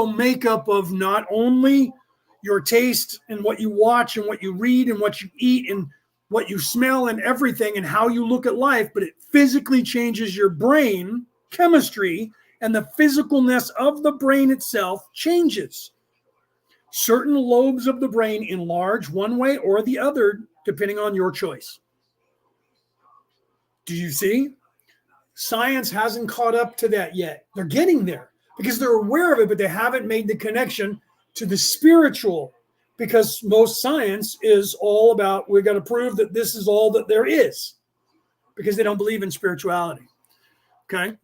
makeup of not only your taste and what you watch and what you read and what you eat and what you smell and everything and how you look at life, but it physically changes your brain chemistry, and the physicalness of the brain itself changes. Certain lobes of the brain enlarge one way or the other, depending on your choice. Do you see? Science hasn't caught up to that yet. They're getting there because they're aware of it, but they haven't made the connection to the spiritual, because most science is all about, we've got to prove that this is all that there is, because they don't believe in spirituality. Okay?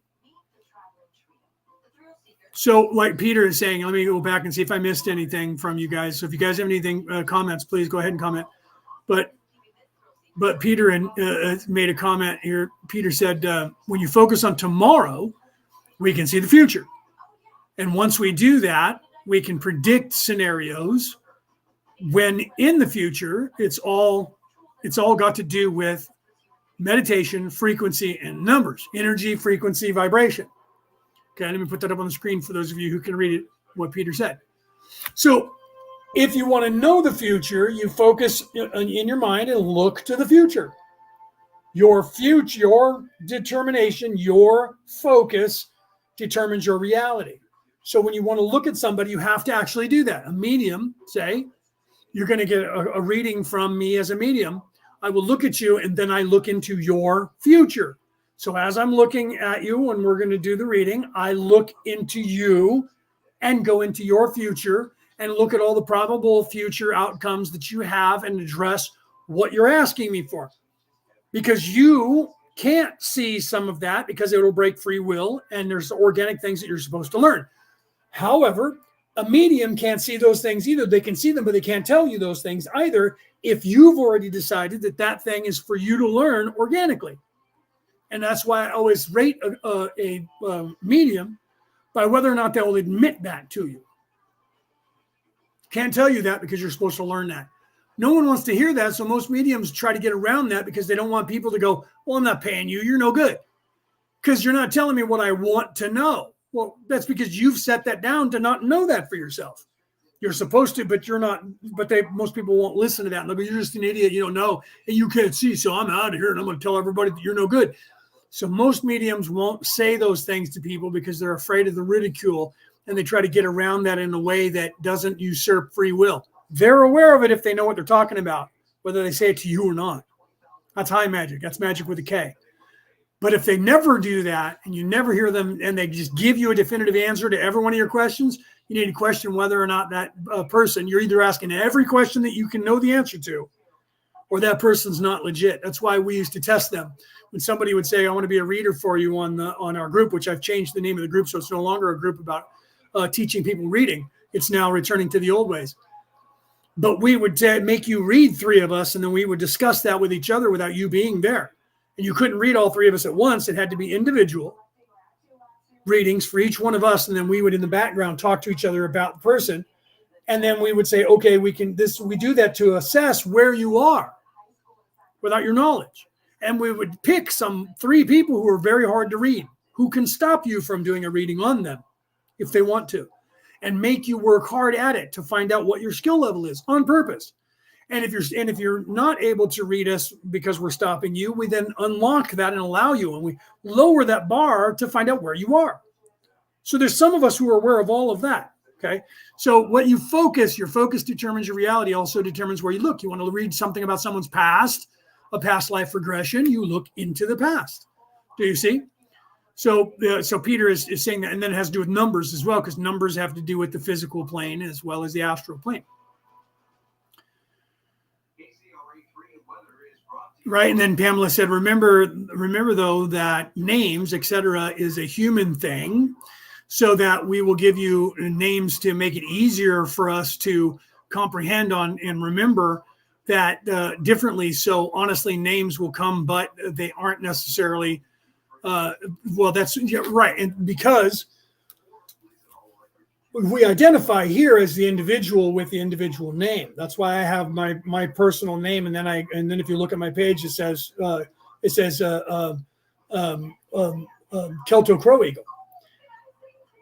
So like Peter is saying, let me go back and see if I missed anything from you guys. So if you guys have anything, comments, please go ahead and comment. But Peter made a comment here. Peter said, when you focus on tomorrow, we can see the future. And once we do that, we can predict scenarios when in the future, it's all got to do with meditation, frequency, and numbers, energy, frequency, vibration. Okay, let me put that up on the screen for those of you who can read it, what Peter said. So if you want to know the future, you focus in your mind and look to the future. Your future, your determination, your focus determines your reality. So when you want to look at somebody, you have to actually do that. A medium, say, you're going to get a reading from me as a medium. I will look at you and then I look into your future. So as I'm looking at you and we're going to do the reading, I look into you and go into your future and look at all the probable future outcomes that you have and address what you're asking me for. Because you can't see some of that because it will break free will and there's organic things that you're supposed to learn. However, a medium can't see those things either. They can see them, but they can't tell you those things either if you've already decided that that thing is for you to learn organically. And that's why I always rate a medium by whether or not they'll admit that to you. Can't tell you that because you're supposed to learn that. No one wants to hear that, so most mediums try to get around that because they don't want people to go, well, I'm not paying you. You're no good because you're not telling me what I want to know. Well, that's because you've set that down to not know that for yourself. You're supposed to, but you're not. But most people won't listen to that. And they'll go, you're just an idiot. You don't know, and you can't see, so I'm out of here, and I'm going to tell everybody that you're no good. So most mediums won't say those things to people because they're afraid of the ridicule, and they try to get around that in a way that doesn't usurp free will. They're aware of it if they know what they're talking about, whether they say it to you or not. That's high magic. That's magic with a K. But if they never do that and you never hear them and they just give you a definitive answer to every one of your questions, you need to question whether or not that person, you're either asking every question that you can know the answer to, or that person's not legit. That's why we used to test them. When somebody would say, I want to be a reader for you on our group, which I've changed the name of the group, so it's no longer a group about teaching people reading. It's now returning to the old ways. But we would make you read 3 of us, and then we would discuss that with each other without you being there. And you couldn't read all 3 of us at once. It had to be individual readings for each one of us. And then we would, in the background, talk to each other about the person. And then we would say, okay, we do that to assess where you are without your knowledge. And we would pick 3 people who are very hard to read, who can stop you from doing a reading on them if they want to, and make you work hard at it to find out what your skill level is on purpose. And if you're not able to read us because we're stopping you, we then unlock that and allow you, and we lower that bar to find out where you are. So there's some of us who are aware of all of that. Okay. So what you focus, your focus determines your reality, also determines where you look. You want to read something about someone's past, a past life regression, you look into the past. Do you see? So Peter is saying that, and then it has to do with numbers as well, because numbers have to do with the physical plane as well as the astral plane. Right. And then Pamela said, remember though, that names, etc., is a human thing, so that we will give you names to make it easier for us to comprehend on and remember that differently. So honestly, names will come, but they aren't necessarily, that's right. And because we identify here as the individual with the individual name. That's why I have my personal name, and then if you look at my page, it says Kelto Crow Eagle.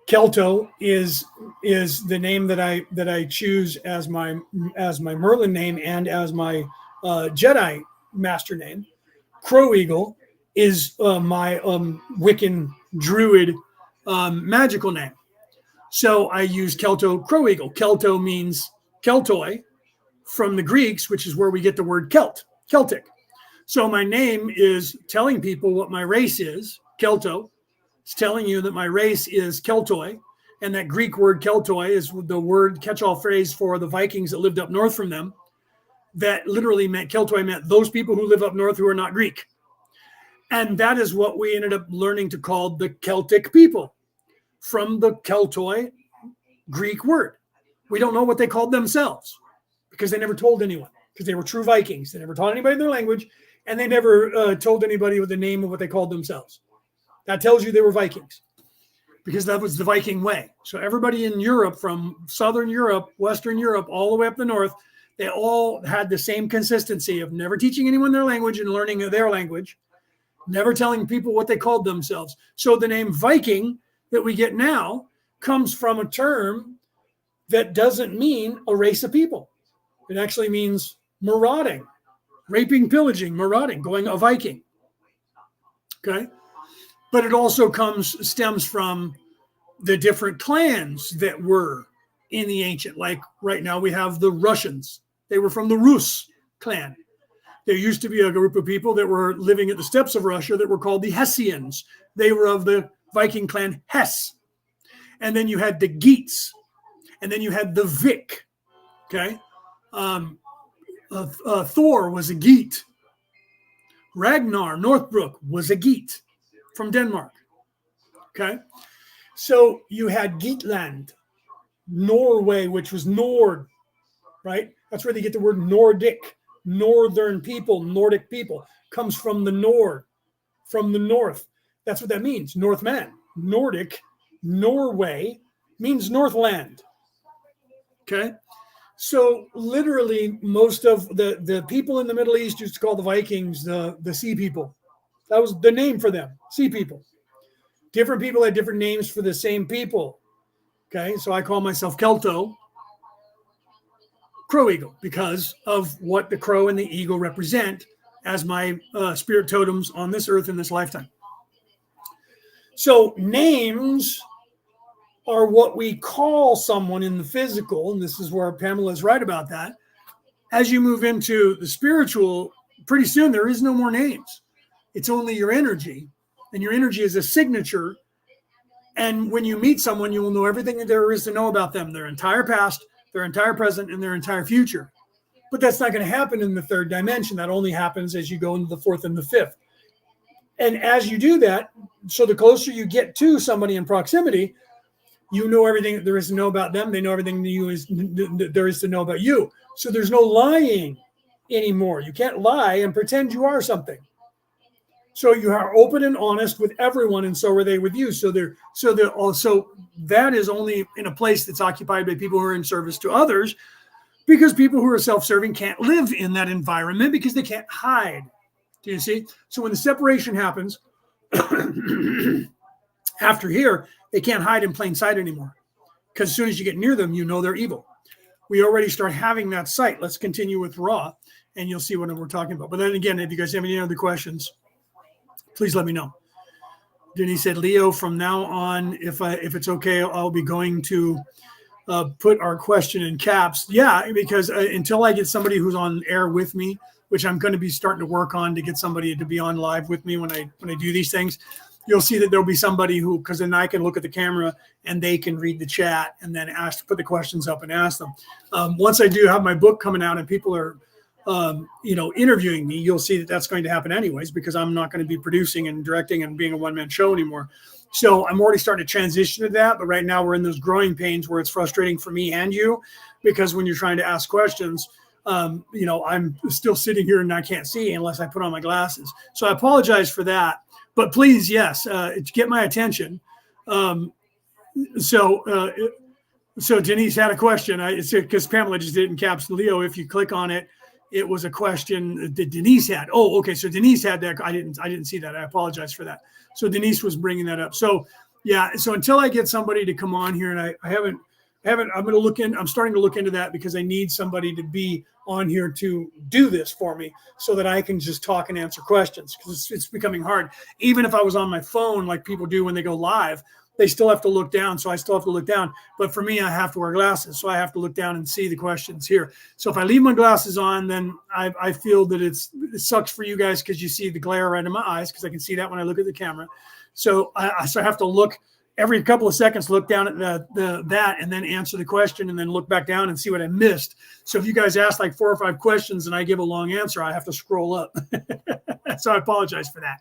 Kelto is the name that I choose as my Merlin name and as my Jedi master name. Crow Eagle is my Wiccan Druid magical name. So I use Kelto Crow Eagle. Kelto means Keltoi from the Greeks, which is where we get the word Celtic. So my name is telling people what my race is, Kelto. It's telling you that my race is Keltoi, and that Greek word Keltoi is the word catch-all phrase for the Vikings that lived up north from them. That literally meant, Keltoi meant those people who live up north who are not Greek. And that is what we ended up learning to call the Celtic people, from the Keltoi Greek word. We don't know what they called themselves because they never told anyone, because they were true Vikings. They never taught anybody their language, and they never told anybody with the name of what they called themselves. That tells you they were Vikings, because that was the Viking way. So everybody in Europe, from Southern Europe, Western Europe, all the way up the north, they all had the same consistency of never teaching anyone their language and learning their language, never telling people what they called themselves. So the name Viking that we get now comes from a term that doesn't mean a race of people. It actually means marauding, raping, pillaging, marauding, going a Viking. Okay. But it also stems from the different clans that were in the ancient. Like right now we have the Russians. They were from the Rus clan. There used to be a group of people that were living at the steppes of Russia that were called the Hessians. They were of the Viking clan Hess. And then you had the Geats. And then you had the Vic. Okay. Thor was a Geat. Ragnar Northbrook was a Geat from Denmark. Okay. So you had Geatland, Norway, which was Nord, right? That's where they get the word Nordic. Northern people, Nordic people, comes from the Nord, from the north. That's what that means. Northman. Nordic, Norway means Northland. Okay. So literally most of the people in the Middle East used to call the Vikings the sea people. That was the name for them, sea people. Different people had different names for the same people. Okay. So I call myself Kelto Crow Eagle because of what the crow and the eagle represent as my spirit totems on this earth in this lifetime. So names are what we call someone in the physical, and this is where Pamela is right about that. As you move into the spiritual, pretty soon there is no more names. It's only your energy. and your energy is a signature. And when you meet someone, you will know everything that there is to know about them, their entire past, their entire present, and their entire future. But that's not going to happen in the third dimension. That only happens as you go into the fourth and the fifth. And as you do that, so the closer you get to somebody in proximity, you know everything that there is to know about them. They know everything that there is to know about you. So there's no lying anymore. You can't lie and pretend you are something. So you are open and honest with everyone, and so are they with you. So that is only in a place that's occupied by people who are in service to others, because people who are self-serving can't live in that environment because they can't hide. Do you see? So when the separation happens after here, they can't hide in plain sight anymore, because as soon as you get near them, you know they're evil. We already start having that sight. Let's continue with Ra, and you'll see what we're talking about. But then again, if you guys have any other questions, please let me know. Denise said, Leo, from now on, if it's okay, I'll be going to put our question in caps. Yeah, because until I get somebody who's on air with me, which I'm going to be starting to work on to get somebody to be on live with me when I do these things, you'll see that there'll be somebody who, because then I can look at the camera and they can read the chat and then put the questions up and ask them. Once I do have my book coming out and people are interviewing me, you'll see that that's going to happen anyways, because I'm not going to be producing and directing and being a one-man show anymore. So I'm already starting to transition to that. But right now we're in those growing pains where it's frustrating for me and you, because when you're trying to ask questions, I'm still sitting here and I can't see unless I put on my glasses. So I apologize for that. But please, yes, get my attention. So Denise had a question. Because Pamela just did it in caps. Leo, if you click on it, it was a question that Denise had. Oh, okay. So Denise had that. I didn't see that. I apologize for that. So Denise was bringing that up. So yeah. So until I get somebody to come on here, and I haven't. I'm starting to look into that, because I need somebody to be on here to do this for me so that I can just talk and answer questions, because it's becoming hard. Even if I was on my phone, like people do when they go live, they still have to look down. So I still have to look down. But for me, I have to wear glasses. So I have to look down and see the questions here. So if I leave my glasses on, then I feel that it sucks for you guys, because you see the glare right in my eyes, because I can see that when I look at the camera. So I have to look every couple of seconds, look down at that and then answer the question, and then look back down and see what I missed. So if you guys ask like 4 or 5 questions and I give a long answer, I have to scroll up. So I apologize for that.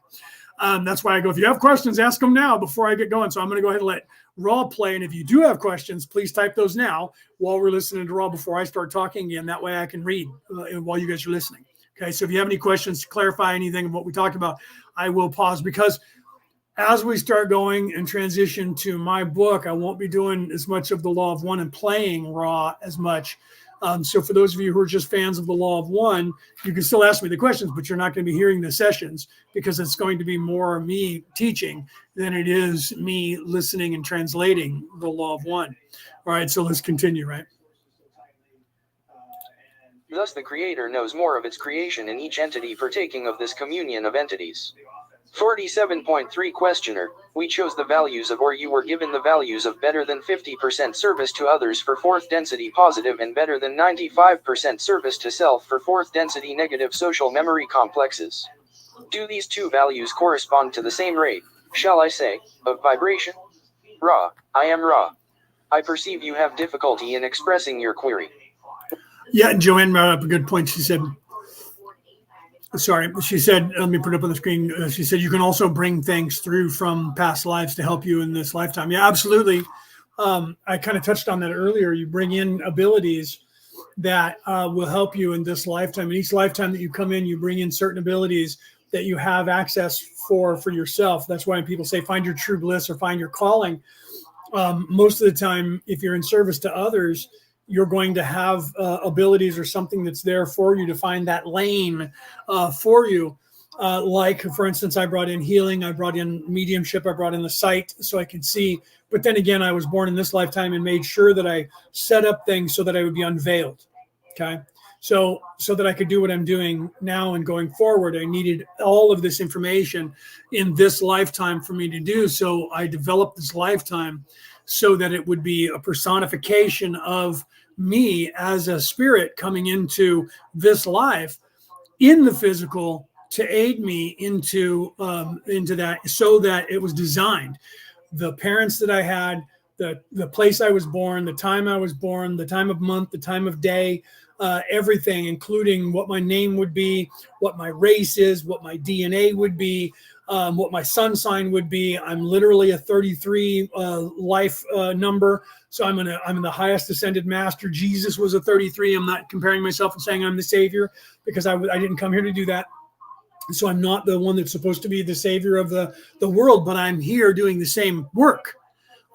That's why I go, if you have questions, ask them now before I get going. So I'm going to go ahead and let Raw play. And if you do have questions, please type those now while we're listening to Raw before I start talking again. That way I can read while you guys are listening. Okay. So if you have any questions to clarify anything of what we talked about, I will pause, because as we start going and transition to my book, I won't be doing as much of the Law of One and playing Raw as much. So for those of you who are just fans of the Law of One, you can still ask me the questions, but you're not going to be hearing the sessions, because it's going to be more me teaching than it is me listening and translating the Law of One. All right, so let's continue, right? Thus the Creator knows more of its creation in each entity partaking of this communion of entities. 47.3 Questioner, we chose the values of, or you were given the values of, better than 50% service to others for 4th density positive and better than 95% service to self for 4th density negative social memory complexes. Do these two values correspond to the same rate, shall I say, of vibration? Ra, I am Ra. I perceive you have difficulty in expressing your query. Yeah, and Joanne brought up a good point. She said, let me put it up on the screen. She said, you can also bring things through from past lives to help you in this lifetime. Yeah, absolutely. I kind of touched on that earlier. You bring in abilities that will help you in this lifetime. In each lifetime that you come in, you bring in certain abilities that you have access for yourself. That's why people say, find your true bliss or find your calling. Most of the time, if you're in service to others, you're going to have abilities or something that's there for you to find that lane for you. Like, for instance, I brought in healing, I brought in mediumship, I brought in the sight so I could see. But then again, I was born in this lifetime and made sure that I set up things so that I would be unveiled. Okay. So that I could do what I'm doing now and going forward, I needed all of this information in this lifetime for me to do. So I developed this lifetime so that it would be a personification of me as a spirit coming into this life in the physical to aid me into that, so that it was designed. The parents that I had, the place I was born, the time I was born, the time of month, the time of day, everything, including what my name would be, what my race is, what my DNA would be, what my sun sign would be. I'm literally a 33 life number. So I'm in the highest ascended master. Jesus was a 33. I'm not comparing myself and saying I'm the savior, because I didn't come here to do that. So I'm not the one that's supposed to be the savior of the world, but I'm here doing the same work.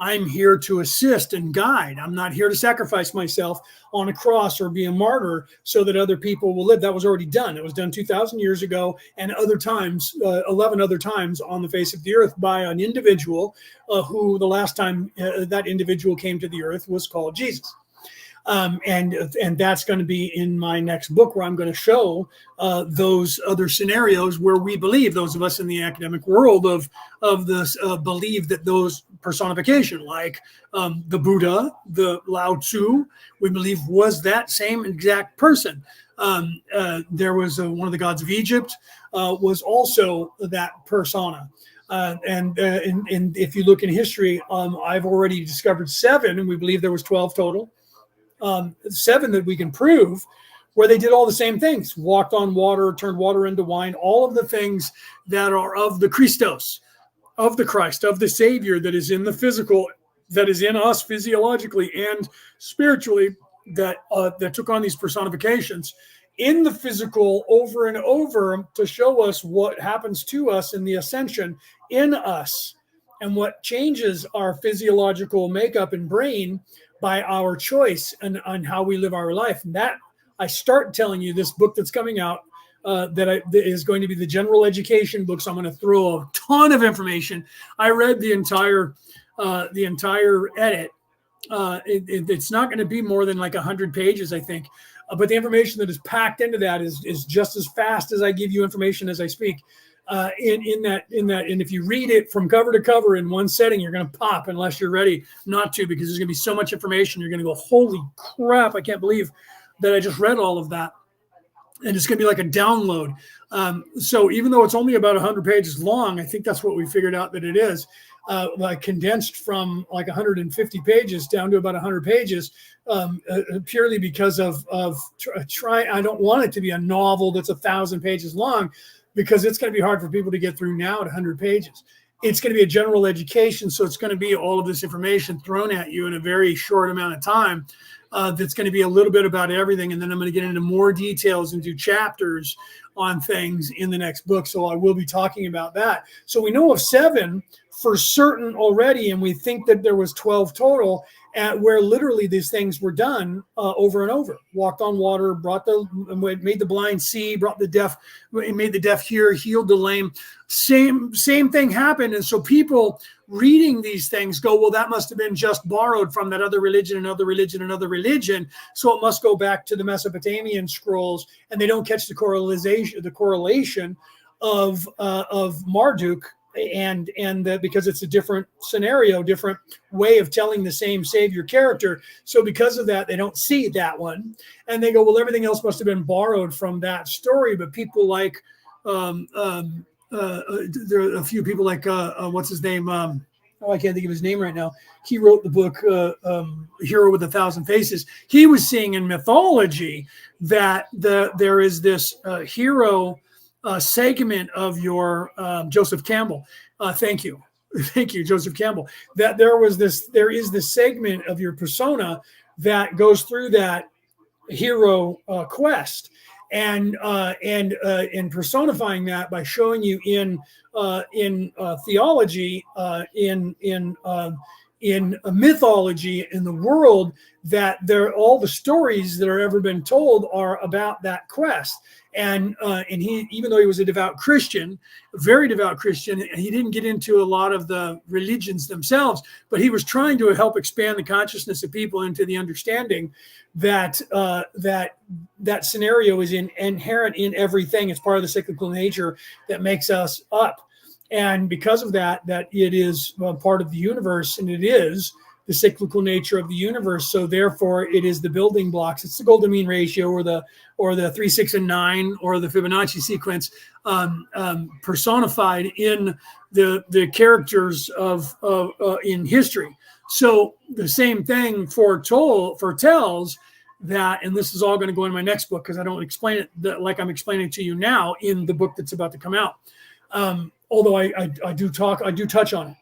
I'm here to assist and guide. I'm not here to sacrifice myself on a cross or be a martyr so that other people will live. That was already done. It was done 2,000 years ago, and other times, 11 other times on the face of the earth, by an individual who the last time that individual came to the earth was called Jesus. And that's going to be in my next book, where I'm going to show those other scenarios where we believe, those of us in the academic world of this, believe that those personification, like the Buddha, the Lao Tzu, we believe was that same exact person. There was one of the gods of Egypt was also that persona. And if you look in history, I've already discovered 7, and we believe there was 12 total. 7 that we can prove, where they did all the same things: walked on water, turned water into wine, all of the things that are of the Christos, of the Christ, of the Savior, that is in the physical, that is in us physiologically and spiritually, that took on these personifications in the physical over and over to show us what happens to us in the ascension in us, and what changes our physiological makeup and brain by our choice and on how we live our life. And that I start telling you, this book that's coming out, that is going to be the general education book. So I'm going to throw a ton of information. I read the entire edit. It's not going to be more than like 100 pages, I think. But the information that is packed into that is just as fast as I give you information as I speak. In that, and if you read it from cover to cover in one setting, you're going to pop, unless you're ready not to, because there's going to be so much information. You're going to go, holy crap, I can't believe that I just read all of that. And it's going to be like a download. So even though it's only about 100 pages long, I think that's what we figured out that it is, like condensed from like 150 pages down to about 100 pages, purely because of I don't want it to be a novel that's 1,000 pages long, because it's going to be hard for people to get through now at 100 pages. It's going to be a general education, so it's going to be all of this information thrown at you in a very short amount of time. That's going to be a little bit about everything, and then I'm going to get into more details and do chapters on things in the next book. So I will be talking about that. So we know of 7 for certain already, and we think that there was 12 total, where literally these things were done over and over. Walked on water, made the blind see, brought the deaf, made the deaf hear, healed the lame. Same thing happened. And so people reading these things go, well, that must have been just borrowed from that other religion, another religion, another religion. So it must go back to the Mesopotamian scrolls, and they don't catch the correlation of Marduk, and because it's a different scenario, different way of telling the same savior character. So because of that, they don't see that one, and they go, well, everything else must have been borrowed from that story. But people like there are a few people like what's his name? I can't think of his name right now. He wrote the book Hero with 1,000 Faces. He was seeing in mythology that there is this hero segment of your Joseph Campbell. Thank you, Joseph Campbell. That there is this segment of your persona that goes through that hero quest, and personifying that by showing you in theology, in mythology, in the world, that all the stories that are ever been told are about that quest. And he, even though he was a devout Christian, a very devout Christian, he didn't get into a lot of the religions themselves, but he was trying to help expand the consciousness of people into the understanding that that scenario is inherent in everything. It's part of the cyclical nature that makes us up. And because of that it is part of the universe, and it is the cyclical nature of the universe. So therefore, it is the building blocks. It's the golden mean ratio, or the 3, 6, and 9, or the Fibonacci sequence personified in the characters of in history. So the same thing foretells that, and this is all going to go in my next book because I don't explain it like I'm explaining to you now in the book that's about to come out. Although I do touch on it.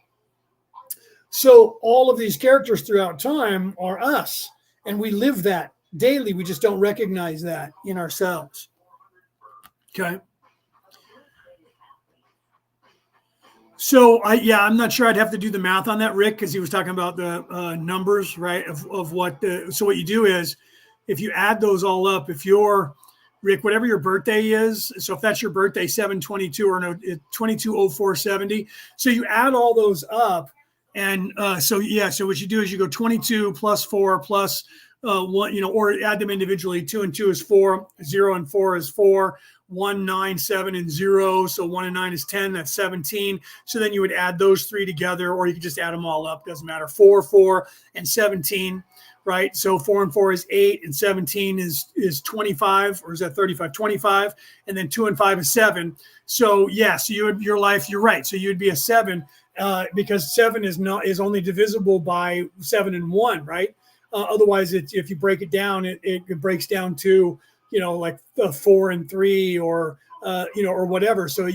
So all of these characters throughout time are us, and we live that daily. We just don't recognize that in ourselves. Okay. So I'm not sure I'd have to do the math on that, Rick, because he was talking about the numbers, right? Of what so what you do is, if you add those all up, if you're Rick, whatever your birthday is, so if that's your birthday, 7/22 or no 22/04/70, so you add all those up, and so what you do is you go 22 plus 4 plus 1, or add them individually. 2 and 2 is 4, 0 and 4 is 4. 1, 9, 7, and 0. So 1 and 9 is 10. That's 17. So then you would add those three together, or you could just add them all up. Doesn't matter. 4, 4, and 17, right? So 4 and 4 is 8, and 17 is 25, or is that 35? 25, and then 2 and 5 is 7. So so your life, you're right. So you'd be a 7, because 7 is only divisible by 7 and 1, right? Otherwise, if you break it down, it breaks down to like 4 and 3, or or whatever. So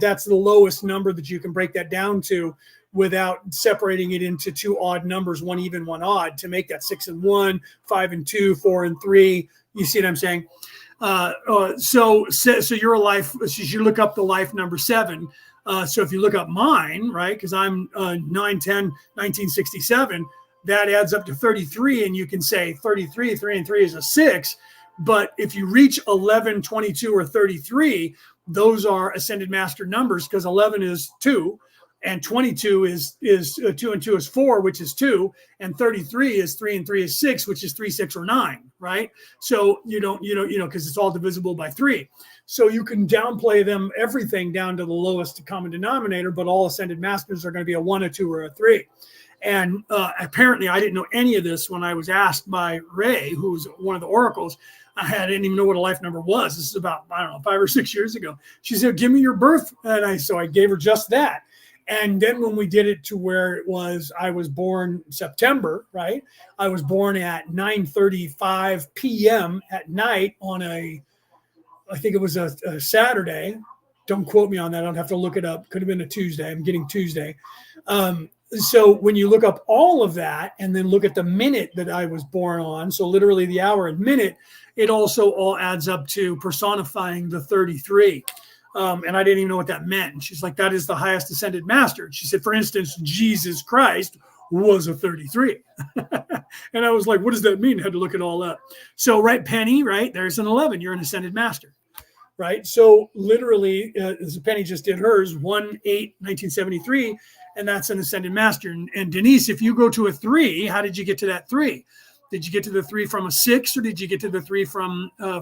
that's the lowest number that you can break that down to without separating it into two odd numbers, one even, one odd, to make that 6 and 1, 5 and 2, 4 and 3. You see what I'm saying? So you're a life. So you look up the life number 7. So if you look up mine, right, because I'm 9/10/1967, that adds up to 33, and you can say 33, 3 and 3 is a 6. But if you reach 11, 22, or 33, those are ascended master numbers, because 11 is 2, and 22 is 2 and 2 is 4, which is 2, and 33 is 3 and 3 is 6, which is 3, 6, or 9, right? So you don't, because it's all divisible by 3. So you can downplay them, everything down to the lowest common denominator, but all ascended masters are going to be a 1, a 2, or a 3. And apparently I didn't know any of this when I was asked by Ray, who's one of the oracles. I didn't even know what a life number was. This is about, 5 or 6 years ago. She said, give me your birth. And so I gave her just that. And then when we did it to where it was, I was born September, right? I was born at 9:35 p.m. at night on I think it was a Saturday. Don't quote me on that. I'll have to look it up. Could have been a Tuesday. I'm getting Tuesday. So when you look up all of that and then look at the minute that I was born on, so literally the hour and minute, it also all adds up to personifying the 33. And I didn't even know what that meant. And she's like, that is the highest ascended master. She said, for instance, Jesus Christ was a 33. And I was like, what does that mean? I had to look it all up. So, right, Penny, right, there's an 11. You're an ascended master. Right. So literally, as Penny just did hers, 1/8/1973, and that's an ascended master. And Denise, if you go to a 3, how did you get to that 3? Did you get to the 3 from a 6, or did you get to the 3 from a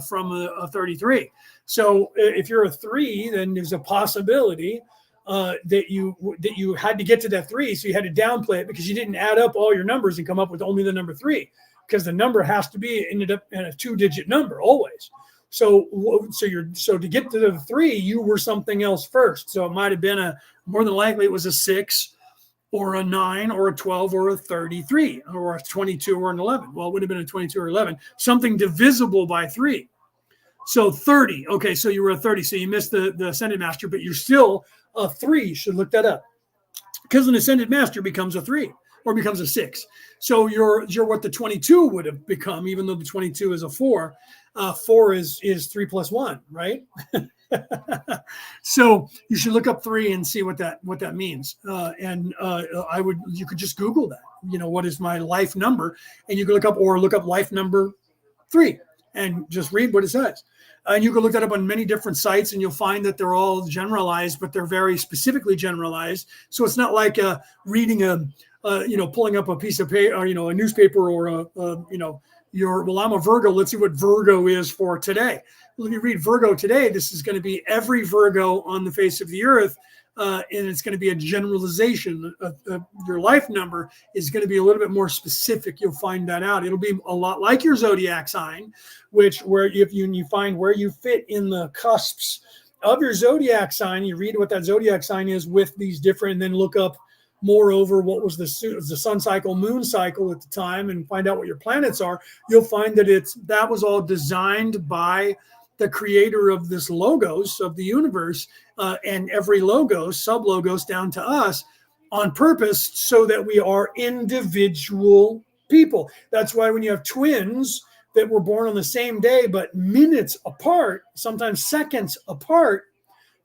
33? So if you're a 3, then there's a possibility that you had to get to that 3, so you had to downplay it because you didn't add up all your numbers and come up with only the number 3, because the number has to be ended up in a 2-digit number always. So to get to the 3, you were something else first. So it might have been more than likely it was a 6 or a 9 or a 12 or a 33 or a 22 or an 11. Well, it would have been a 22 or 11, something divisible by 3. So 30. Okay, so you were a 30. So you missed the ascended master, but you're still a 3. You should look that up, because an ascended master becomes a 3 or becomes a 6. So you're what the 22 would have become, even though the 22 is a 4. 4 is 3 plus 1, right? So you should look up 3 and see what that means. You could just Google that. What is my life number? And you can look up life number 3 and just read what it says. And you can look that up on many different sites, and you'll find that they're all generalized, but they're very specifically generalized. So it's not like reading pulling up a piece of paper, or, a newspaper, or I'm a Virgo. Let's see what Virgo is for today. When you read Virgo today, this is going to be every Virgo on the face of the earth and it's going to be a generalization. Your life number is going to be a little bit more specific. You'll find that out. It'll be a lot like your zodiac sign, where if you find where you fit in the cusps of your zodiac sign, you read what that zodiac sign is with these different, and then look up moreover what was the sun cycle, moon cycle at the time, and find out what your planets are. You'll find that that was all designed by the creator of this logos of the universe, and every logos, sub logos down to us, on purpose, so that we are individual people. That's why when you have twins that were born on the same day but minutes apart, sometimes seconds apart,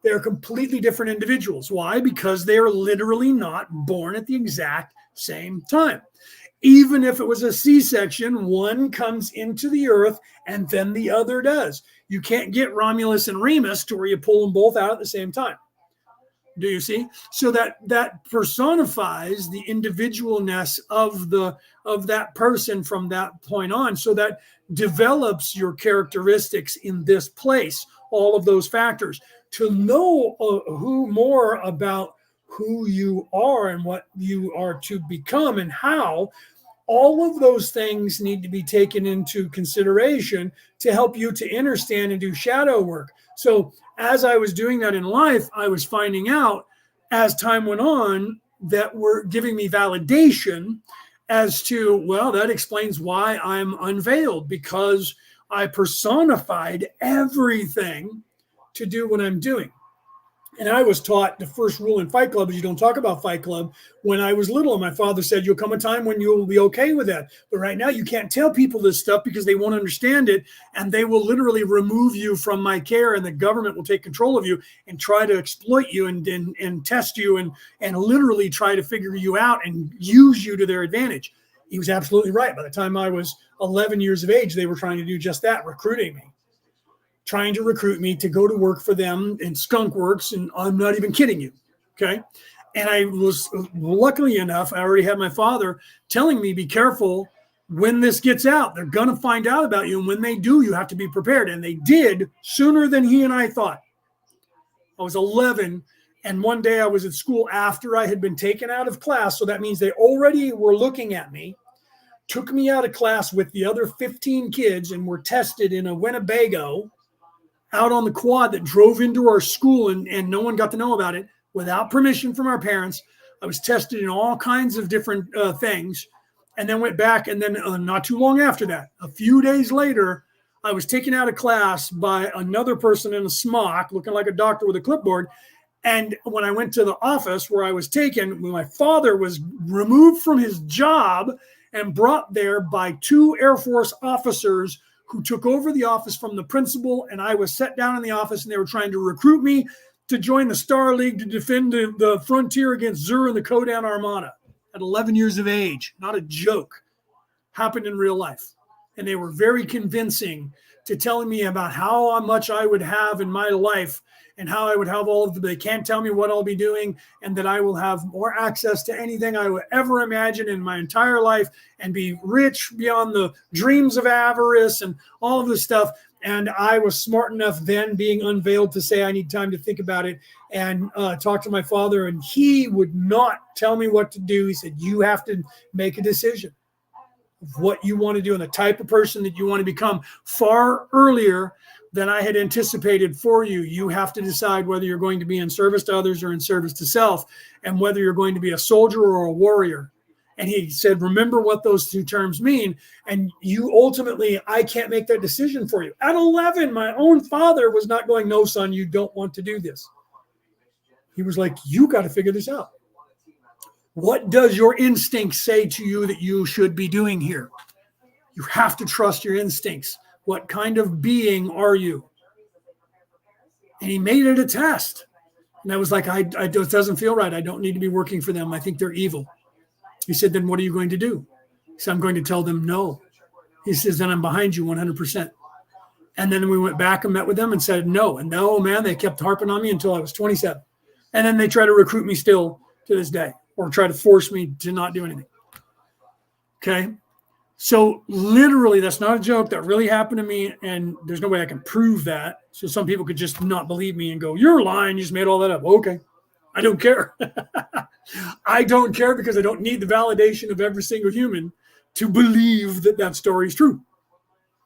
they're completely different individuals. Why? Because they are literally not born at the exact same time. Even if it was a C-section, one comes into the earth and then the other does. You can't get Romulus and Remus to where you pull them both out at the same time. Do you see? So that personifies the individualness of that person from that point on. So that develops your characteristics in this place, all of those factors. To know more about who you are and what you are to become and how, all of those things need to be taken into consideration to help you to understand and do shadow work. So as I was doing that in life, I was finding out as time went on that were giving me validation as to, well, that explains why I'm unveiled, because I personified everything to do what I'm doing. And I was taught the first rule in Fight Club is you don't talk about Fight Club. When I was little, and my father said, you'll come a time when you'll be okay with that. But right now you can't tell people this stuff because they won't understand it. And they will literally remove you from my care, and the government will take control of you and try to exploit you and test you and literally try to figure you out and use you to their advantage. He was absolutely right. By the time I was 11 years of age, they were trying to do just that, recruiting me. Trying to recruit me to go to work for them in skunk works. And I'm not even kidding you. Okay. And I was, luckily enough, I already had my father telling me, be careful when this gets out. They're going to find out about you. And when they do, you have to be prepared. And they did sooner than he and I thought. I was 11. And one day I was at school after I had been taken out of class. So that means they already were looking at me, took me out of class with the other 15 kids, and were tested in a Winnebago out on the quad that drove into our school, and no one got to know about it without permission from our parents. I was tested in all kinds of different things, and then went back. And then not too long after that, a few days later, I was taken out of class by another person in a smock looking like a doctor with a clipboard. And when I went to the office where I was taken, my father was removed from his job and brought there by 2 Air Force officers who took over the office from the principal. And I was set down in the office, and they were trying to recruit me to join the Star League to defend the frontier against Zur and the Kodan Armada at 11 years of age. Not a joke. Happened in real life. And they were very convincing to telling me about how much I would have in my life and how I would have all of them. They can't tell me what I'll be doing, and that I will have more access to anything I would ever imagine in my entire life, and be rich beyond the dreams of avarice and all of this stuff. And I was smart enough then, being unveiled, to say I need time to think about it and talk to my father. And he would not tell me what to do. He said, you have to make a decision of what you want to do and the type of person that you want to become far earlier than I had anticipated for you. You have to decide whether you're going to be in service to others or in service to self, and whether you're going to be a soldier or a warrior. And he said, remember what those 2 terms mean. And you ultimately, I can't make that decision for you. At 11, my own father was not going, no, son, you don't want to do this. He was like, you got to figure this out. What does your instinct say to you that you should be doing here? You have to trust your instincts. What kind of being are you? And he made it a test. And I was like, it doesn't feel right. I don't need to be working for them. I think they're evil. He said, then what are you going to do? He said, I'm going to tell them no. He says, then I'm behind you 100%. And then we went back and met with them and said no. And no, man, they kept harping on me until I was 27. And then they try to recruit me still to this day, or try to force me to not do anything. Okay. So literally, that's not a joke. That really happened to me, and there's no way I can prove that. So some people could just not believe me and go, you're lying. You just made all that up. Okay. I don't care. I don't care because I don't need the validation of every single human to believe that that story is true.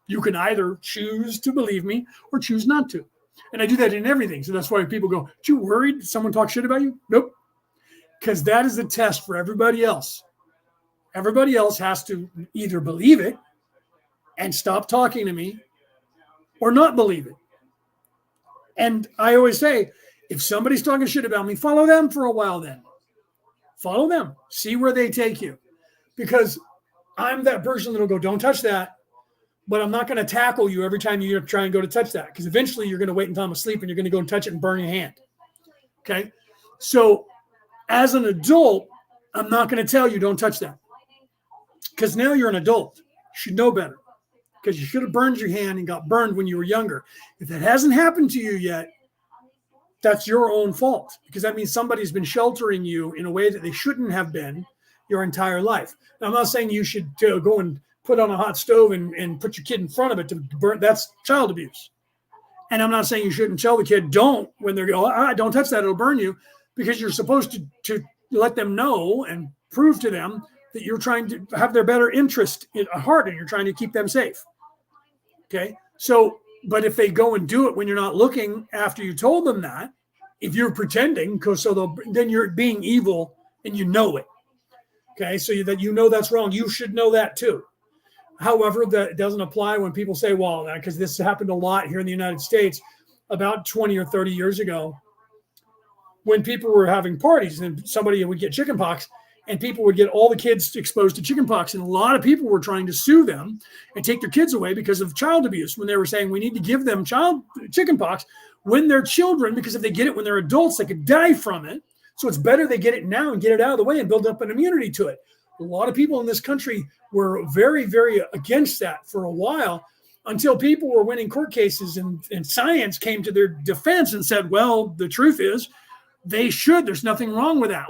You can either choose to believe me or choose not to. And I do that in everything. So that's why people go, "Are you worried that someone talks shit about you?" Nope. Because that is the test for everybody else. Everybody else has to either believe it and stop talking to me or not believe it. And I always say, if somebody's talking shit about me, follow them for a while then. Follow them. See where they take you. Because I'm that person that'll go, "Don't touch that." But I'm not going to tackle you every time you try and go to touch that. Because eventually you're going to wait until I'm asleep and you're going to go and touch it and burn your hand. Okay? So as an adult, I'm not going to tell you don't touch that. Because now you're an adult. You should know better. Because you should have burned your hand and got burned when you were younger. If that hasn't happened to you yet, that's your own fault. Because that means somebody's been sheltering you in a way that they shouldn't have been your entire life. Now, I'm not saying you should go and put on a hot stove and put your kid in front of it to burn. That's child abuse. And I'm not saying you shouldn't tell the kid, don't, when they're going, don't touch that, it'll burn you. Because you're supposed to let them know and prove to them that you're trying to have their better interest at heart and you're trying to keep them safe. Okay. So, but if they go and do it when you're not looking after you told them that, if you're pretending, then you're being evil and you know it. Okay. So that you know that's wrong. You should know that too. However, that doesn't apply when people say, well, because this happened a lot here in the United States about 20 or 30 years ago, when people were having parties and somebody would get chickenpox and people would get all the kids exposed to chickenpox. And a lot of people were trying to sue them and take their kids away because of child abuse, when they were saying we need to give them chickenpox when they're children, because if they get it when they're adults, they could die from it. So it's better they get it now and get it out of the way and build up an immunity to it. A lot of people in this country were very, very against that for a while, until people were winning court cases and science came to their defense and said, well, the truth is they should. There's nothing wrong with that.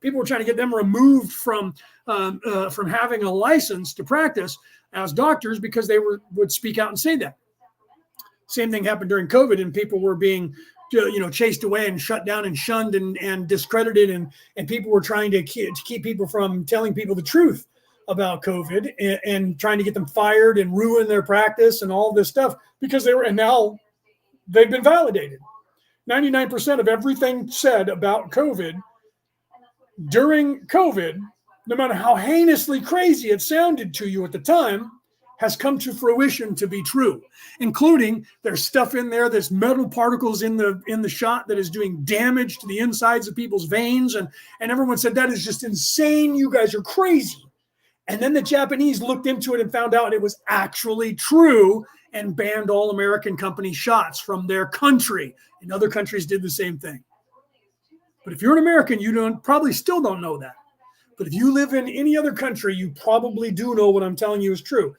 People were trying to get them removed from having a license to practice as doctors because they would speak out and say that. Same thing happened during COVID, and people were being chased away and shut down and shunned and discredited, and people were trying to keep people from telling people the truth about COVID and trying to get them fired and ruin their practice and all this stuff because and now they've been validated. 99% of everything said about COVID during COVID, no matter how heinously crazy it sounded to you at the time, has come to fruition to be true, including there's stuff in there, there's metal particles in the shot that is doing damage to the insides of people's veins. And everyone said, that is just insane. You guys are crazy. And then the Japanese looked into it and found out it was actually true and banned all American company shots from their country. And other countries did the same thing. But if you're an American, you probably still don't know that. But if you live in any other country, you probably do know what I'm telling you is true.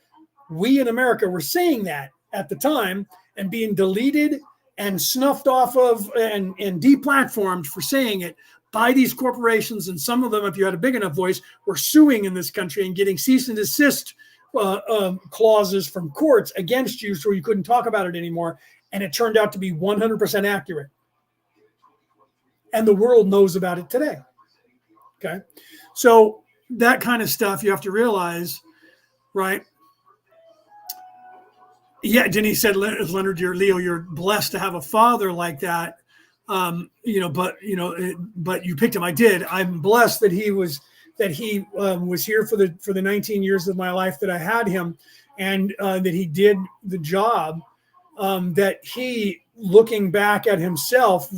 We in America were saying that at the time and being deleted and snuffed off of and deplatformed for saying it by these corporations. And some of them, if you had a big enough voice, were suing in this country and getting cease and desist clauses from courts against you so you couldn't talk about it anymore. And it turned out to be 100% accurate. And the world knows about it today. Okay. So that kind of stuff you have to realize, right? Yeah, Denise said, Leonard, you're blessed to have a father like that. But you picked him. I did. I'm blessed that he was here for the 19 years of my life that I had him, and that he did the job that he, looking back at himself,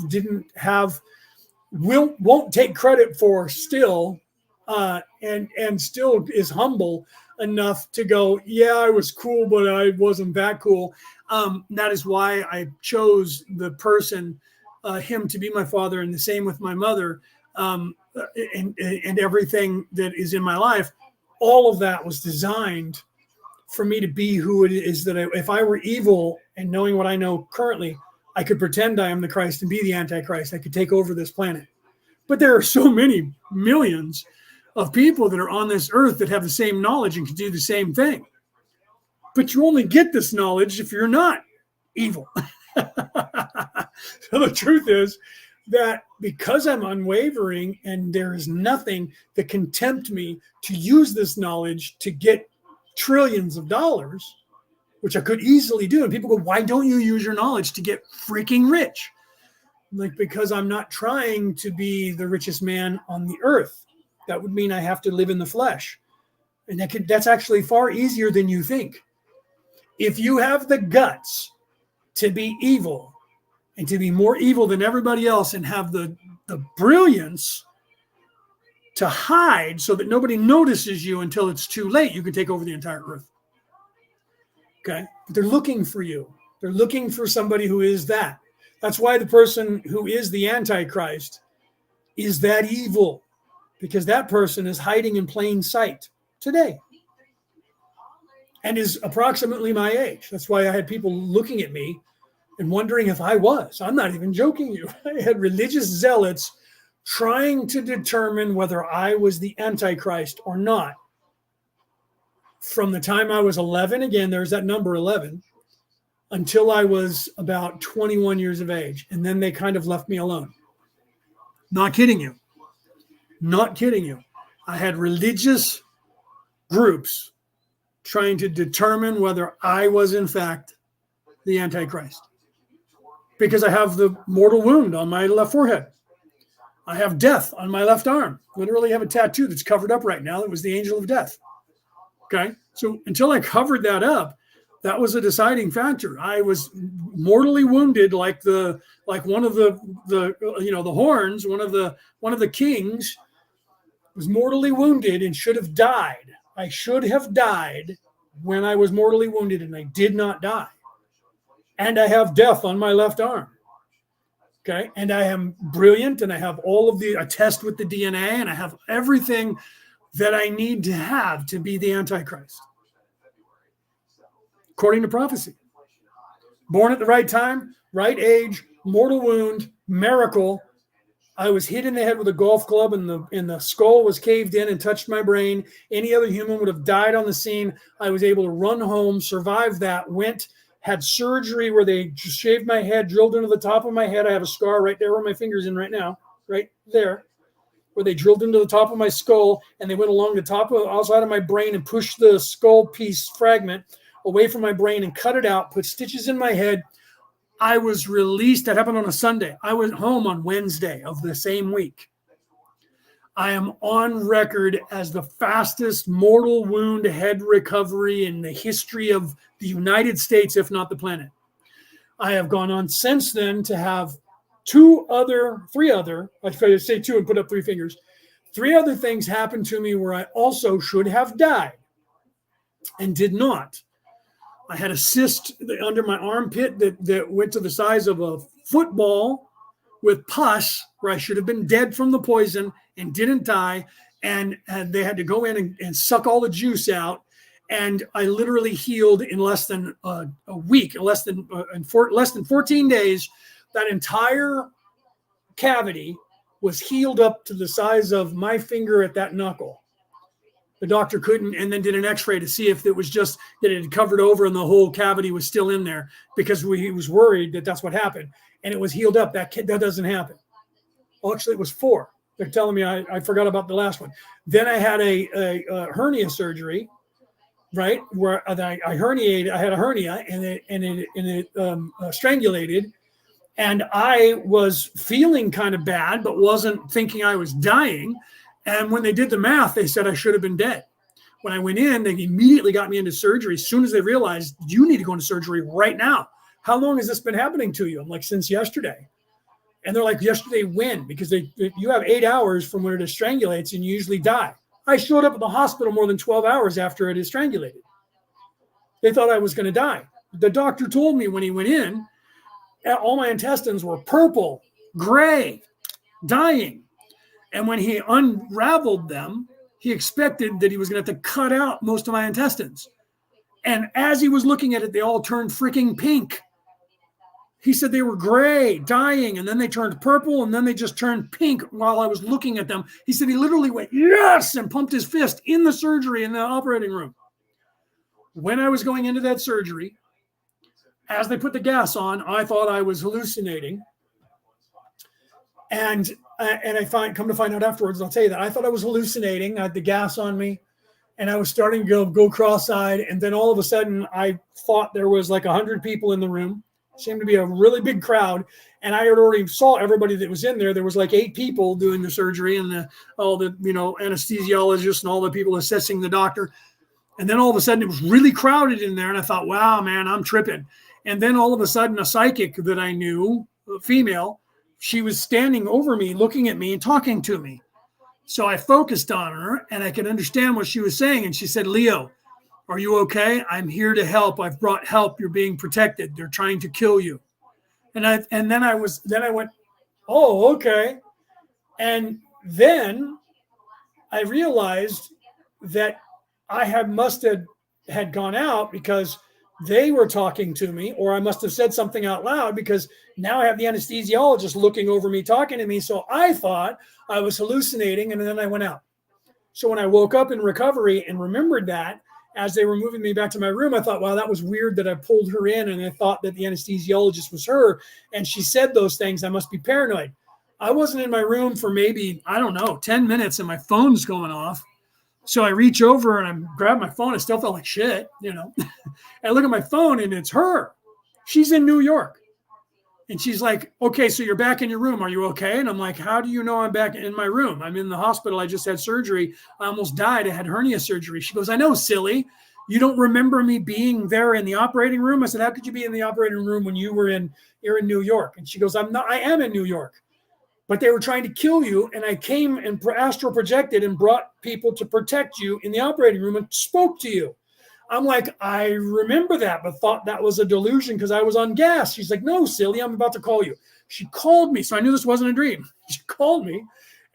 won't take credit for still, and still is humble enough to go, yeah, I was cool, but I wasn't that cool. That is why I chose the person, him, to be my father, and the same with my mother, and everything that is in my life. All of that was designed for me to be who it is that if I were evil and knowing what I know currently, I could pretend I am the Christ and be the Antichrist. I could take over this planet. But there are so many millions of people that are on this earth that have the same knowledge and can do the same thing. But you only get this knowledge if you're not evil. So the truth is that because I'm unwavering and there is nothing that can tempt me to use this knowledge to get trillions of dollars, which I could easily do. And people go, why don't you use your knowledge to get freaking rich? Like, because I'm not trying to be the richest man on the earth. That would mean I have to live in the flesh. And that's actually far easier than you think. If you have the guts to be evil and to be more evil than everybody else and have the brilliance to hide so that nobody notices you until it's too late, you can take over the entire earth. Okay? But they're looking for you. They're looking for somebody who is that. That's why the person who is the Antichrist is that evil, because that person is hiding in plain sight today and is approximately my age. That's why I had people looking at me and wondering if I was. I'm not even joking you. I had religious zealots trying to determine whether I was the Antichrist or not. From the time I was 11, again, there's that number 11, until I was about 21 years of age. And then they kind of left me alone. Not kidding you. Not kidding you. I had religious groups trying to determine whether I was, in fact, the Antichrist. Because I have the mortal wound on my left forehead. I have death on my left arm. Literally have a tattoo that's covered up right now. It was the angel of death. Okay? So until I covered that up, that was a deciding factor. I was mortally wounded, like one of the horns, one of the kings was mortally wounded and should have died. I should have died when I was mortally wounded, and I did not die. And I have death on my left arm. Okay, and I am brilliant, and I have I test with the DNA, and I have everything that I need to have to be the Antichrist. According to prophecy. Born at the right time, right age, mortal wound, miracle. I was hit in the head with a golf club, and the skull was caved in and touched my brain. Any other human would have died on the scene. I was able to run home, survive that, had surgery where they shaved my head, drilled into the top of my head. I have a scar right there where my finger's in right now, right there, where they drilled into the top of my skull, and they went along the top of outside of my brain and pushed the skull piece fragment away from my brain and cut it out, put stitches in my head. I was released. That happened on a Sunday. I went home on Wednesday of the same week. I am on record as the fastest mortal wound head recovery in the history of the United States, if not the planet. I have gone on since then to have three other, I try to say two and put up three fingers, 3 other things happened to me where I also should have died and did not. I had a cyst under my armpit that went to the size of a football with pus, where I should have been dead from the poison and didn't die. And they had to go in and suck all the juice out. And I literally healed in less than a week, less than 14 days. That entire cavity was healed up to the size of my finger at that knuckle. The doctor couldn't, and then did an x-ray to see if it was just that it had covered over and the whole cavity was still in there, because he was worried that that's what happened. And it was healed up. That doesn't happen. Well, actually, it was 4. They're telling me I forgot about the last one. Then I had a hernia surgery, right, where I herniated. I had a hernia, and it strangulated. And I was feeling kind of bad, but wasn't thinking I was dying. And when they did the math, they said I should have been dead. When I went in, they immediately got me into surgery as soon as they realized, you need to go into surgery right now. How long has this been happening to you? I'm like, since yesterday. And they're like, yesterday when? Because you have 8 hours from when it strangulates and you usually die. I showed up at the hospital more than 12 hours after it is strangulated. They thought I was going to die. The doctor told me when he went in, all my intestines were purple, gray, dying. And when he unraveled them, he expected that he was going to have to cut out most of my intestines. And as he was looking at it, they all turned freaking pink. He said they were gray, dying, and then they turned purple, and then they just turned pink while I was looking at them. He said he literally went, yes, and pumped his fist in the surgery in the operating room. When I was going into that surgery, as they put the gas on, I thought I was hallucinating. And come to find out afterwards, I'll tell you that I thought I was hallucinating. I had the gas on me, and I was starting to go cross-eyed. And then all of a sudden, I thought there was like 100 people in the room. It seemed to be a really big crowd. And I had already saw everybody that was in there. There was like 8 people doing the surgery, and all the anesthesiologists and all the people assessing the doctor. And then all of a sudden, it was really crowded in there. And I thought, wow, man, I'm tripping. And then all of a sudden, a psychic that I knew, a female, she was standing over me, looking at me and talking to me. So I focused on her, and I could understand what she was saying. And she said, Leo, are you okay? I'm here to help. I've brought help. You're being protected. They're trying to kill you. And then I went, oh, okay. And then I realized that I must have had gone out because they were talking to me, or I must have said something out loud, because now I have the anesthesiologist looking over me, talking to me. So I thought I was hallucinating, and then I went out. So when I woke up in recovery and remembered that, as they were moving me back to my room, I thought, wow, that was weird that I pulled her in, and I thought that the anesthesiologist was her, and she said those things. I must be paranoid. I wasn't in my room for maybe, 10 minutes, and my phone's going off. So I reach over and I grab my phone. I still felt like shit, I look at my phone, and it's her. She's in New York. And she's like, okay, so you're back in your room. Are you okay? And I'm like, how do you know I'm back in my room? I'm in the hospital. I just had surgery. I almost died. I had hernia surgery. She goes, I know, silly. You don't remember me being there in the operating room? I said, how could you be in the operating room when you're in New York? And she goes, I am in New York. But they were trying to kill you, and I came and astral projected and brought people to protect you in the operating room and spoke to you. I'm like, I remember that, but thought that was a delusion because I was on gas. She's like, no, silly, I'm about to call you. She called me, so I knew this wasn't a dream. She called me,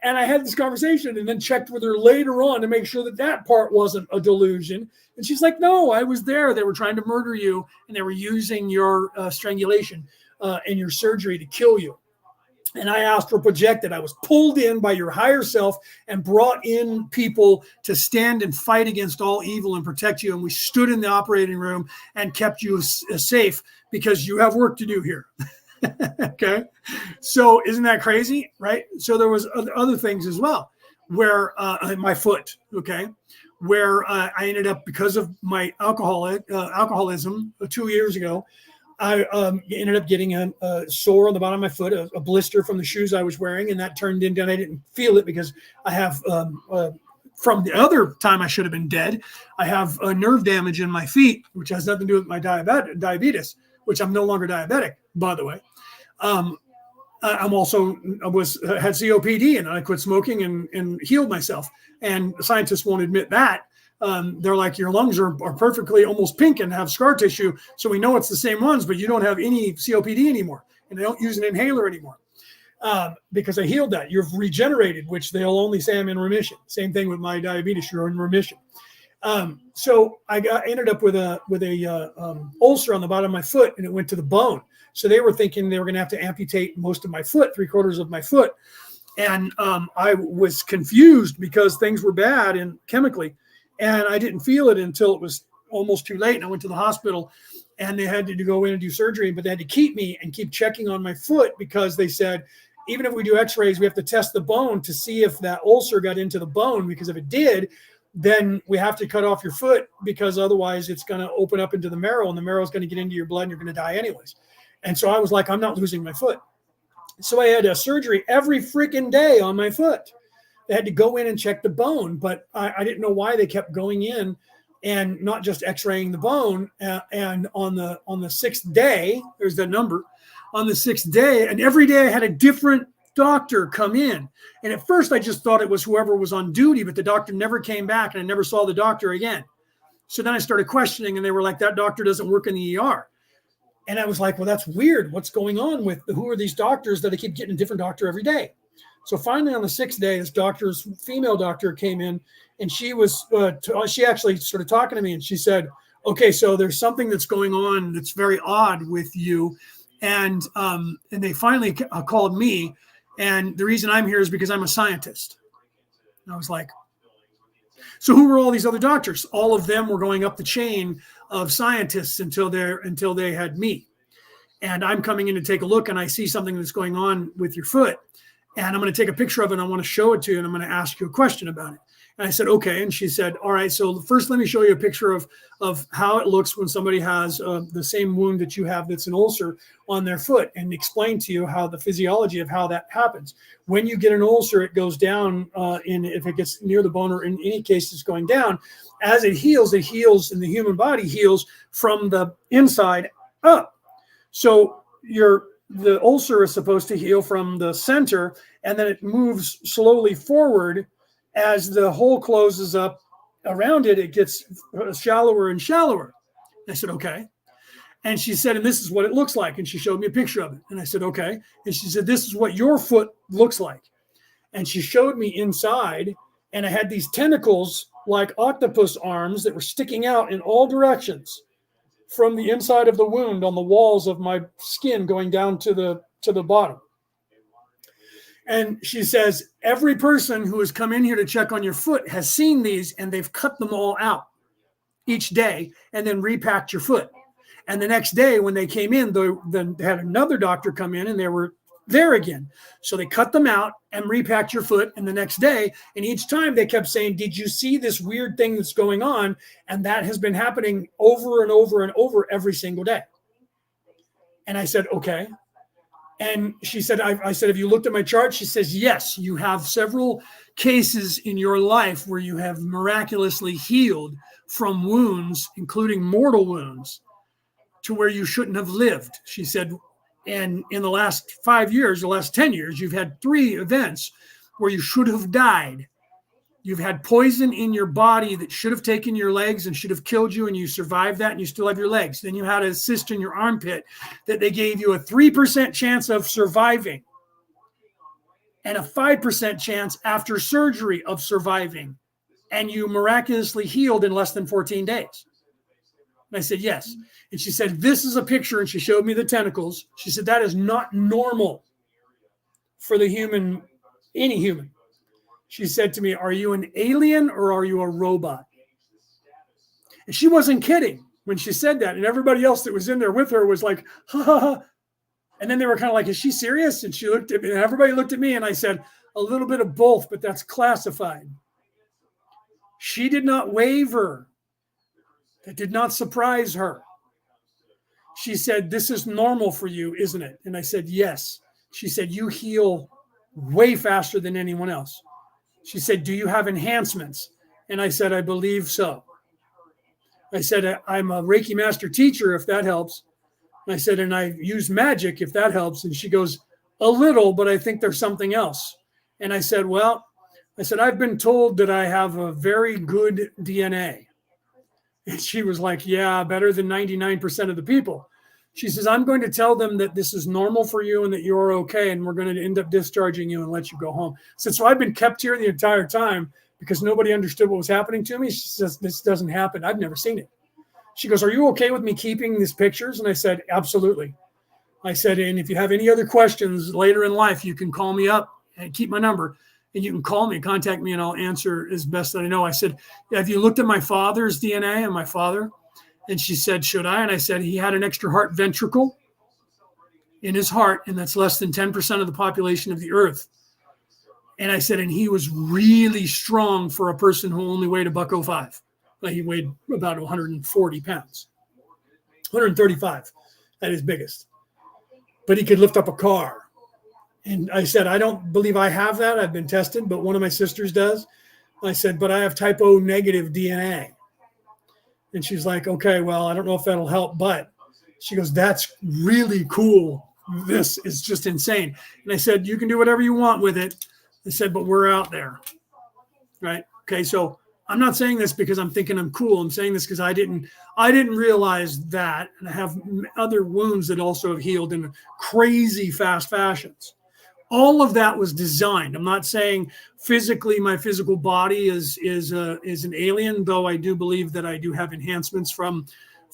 and I had this conversation and then checked with her later on to make sure that part wasn't a delusion. And she's like, no, I was there. They were trying to murder you, and they were using your strangulation and your surgery to kill you. And I astral projected. I was pulled in by your higher self and brought in people to stand and fight against all evil and protect you. And we stood in the operating room and kept you safe because you have work to do here. Okay. So isn't that crazy? Right. So there was other things as well where my foot. Okay. Where I ended up, because of my alcoholism 2 years ago, I ended up getting a sore on the bottom of my foot, a blister from the shoes I was wearing, and that turned into, and I didn't feel it because I have, from the other time I should have been dead, I have nerve damage in my feet, which has nothing to do with my diabetes, which I'm no longer diabetic, by the way. I had COPD, and I quit smoking and healed myself. And scientists won't admit that. They're like, your lungs are perfectly almost pink and have scar tissue. So we know it's the same ones, but you don't have any COPD anymore. And they don't use an inhaler anymore because I healed that. You've regenerated, which they'll only say I'm in remission. Same thing with my diabetes. You're in remission. So I ended up with a ulcer on the bottom of my foot, and it went to the bone. So they were thinking they were going to have to amputate most of my foot, 3/4 of my foot. And I was confused because things were bad and chemically. And I didn't feel it until it was almost too late. And I went to the hospital, and they had to go in and do surgery, but they had to keep me and keep checking on my foot because they said, even if we do x-rays, we have to test the bone to see if that ulcer got into the bone, because if it did, then we have to cut off your foot, because otherwise it's going to open up into the marrow, and the marrow is going to get into your blood and you're going to die anyways. And so I was like, I'm not losing my foot. So I had a surgery every freaking day on my foot. They had to go in and check the bone, but I didn't know why they kept going in and not just x-raying the bone. And on the 6th day, there's that number, on the 6th day, and every day I had a different doctor come in. And at first I just thought it was whoever was on duty, but the doctor never came back, and I never saw the doctor again. So then I started questioning, and they were like, that doctor doesn't work in the ER. And I was like, well, that's weird. What's going on with who are these doctors that I keep getting a different doctor every day? So finally, on the 6th day, this female doctor came in, and she actually started talking to me, and she said, okay, so there's something that's going on that's very odd with you. And they finally called me. And the reason I'm here is because I'm a scientist. And I was like, so who were all these other doctors? All of them were going up the chain of scientists until they had me. And I'm coming in to take a look, and I see something that's going on with your foot. and I'm going to take a picture of it and I want to show it to you and I'm going to ask you a question about it. And I said, okay. And she said, all right, so first let me show you a picture of how it looks when somebody has the same wound that you have that's an ulcer on their foot, and explain to you how the physiology of how that happens. When you get an ulcer, it goes down if it gets near the bone, or in any case it's going down. As it heals, and the human body heals from the inside up. So the ulcer is supposed to heal from the center, and then it moves slowly forward. As the hole closes up around it, it gets shallower and shallower. I said, okay. And she said, and this is what it looks like. And she showed me a picture of it. And I said, okay. And she said, this is what your foot looks like. And she showed me inside, and I had these tentacles like octopus arms that were sticking out in all directions from the inside of the wound on the walls of my skin going down to the bottom. And she says, every person who has come in here to check on your foot has seen these, and they've cut them all out each day and then repacked your foot. And the next day when they came in, they had another doctor come in and they were there again. So they cut them out and repacked your foot. And the next day, and each time they kept saying, did you see this weird thing that's going on? And that has been happening over and over and over every single day. And I said, okay. And she said, I said, have you looked at my chart? She says, yes, you have several cases in your life where you have miraculously healed from wounds, including mortal wounds, to where you shouldn't have lived. She said, and in the last 5 years, the last 10 years, you've had 3 events where you should have died. You've had poison in your body that should have taken your legs and should have killed you, and you survived that, and you still have your legs. Then you had a cyst in your armpit that they gave you a 3% chance of surviving and a 5% chance after surgery of surviving, and you miraculously healed in less than 14 days. And I said, yes. And she said, this is a picture, and she showed me the tentacles. She said, that is not normal for the human, any human. She said to me, are you an alien or are you a robot? And she wasn't kidding when she said that. And everybody else that was in there with her was like, ha, ha, ha. And then they were kind of like, is she serious? And she looked at me, and everybody looked at me, and I said, a little bit of both, but that's classified. She did not waver. That did not surprise her. She said, this is normal for you, isn't it? And I said, yes. She said, you heal way faster than anyone else. She said, do you have enhancements? And I said, I believe so. I said, I'm a Reiki master teacher, if that helps. And I said, and I use magic, if that helps. And she goes, a little, but I think there's something else. And I said, well, I've been told that I have a very good DNA. And she was like, yeah, better than 99% of the people. She says, I'm going to tell them that this is normal for you and that you're okay, and we're going to end up discharging you and let you go home. I said, so I've been kept here the entire time because nobody understood what was happening to me. She says, this doesn't happen. I've never seen it. She goes, are you okay with me keeping these pictures? And I said, absolutely. I said, and if you have any other questions later in life, you can call me up and keep my number. And you can call me, contact me, and I'll answer as best that I know. I said, have you looked at my father's DNA and my father? And she said, should I? And I said, he had an extra heart ventricle in his heart, and that's less than 10% of the population of the earth. And I said, and he was really strong for a person who only weighed $105. Like he weighed about 140 pounds, 135 at his biggest. But he could lift up a car. And I said, I don't believe I have that. I've been tested, but one of my sisters does. I said, but I have type O negative DNA. And she's like, okay, well, I don't know if that'll help, but she goes, that's really cool. This is just insane. And I said, you can do whatever you want with it. I said, but we're out there. Right. Okay. So I'm not saying this because I'm thinking I'm cool. I'm saying this because I didn't realize that. And I have other wounds that also have healed in crazy fast fashions. All of that was designed. I'm not saying physically my physical body is an alien, though I do believe that I do have enhancements from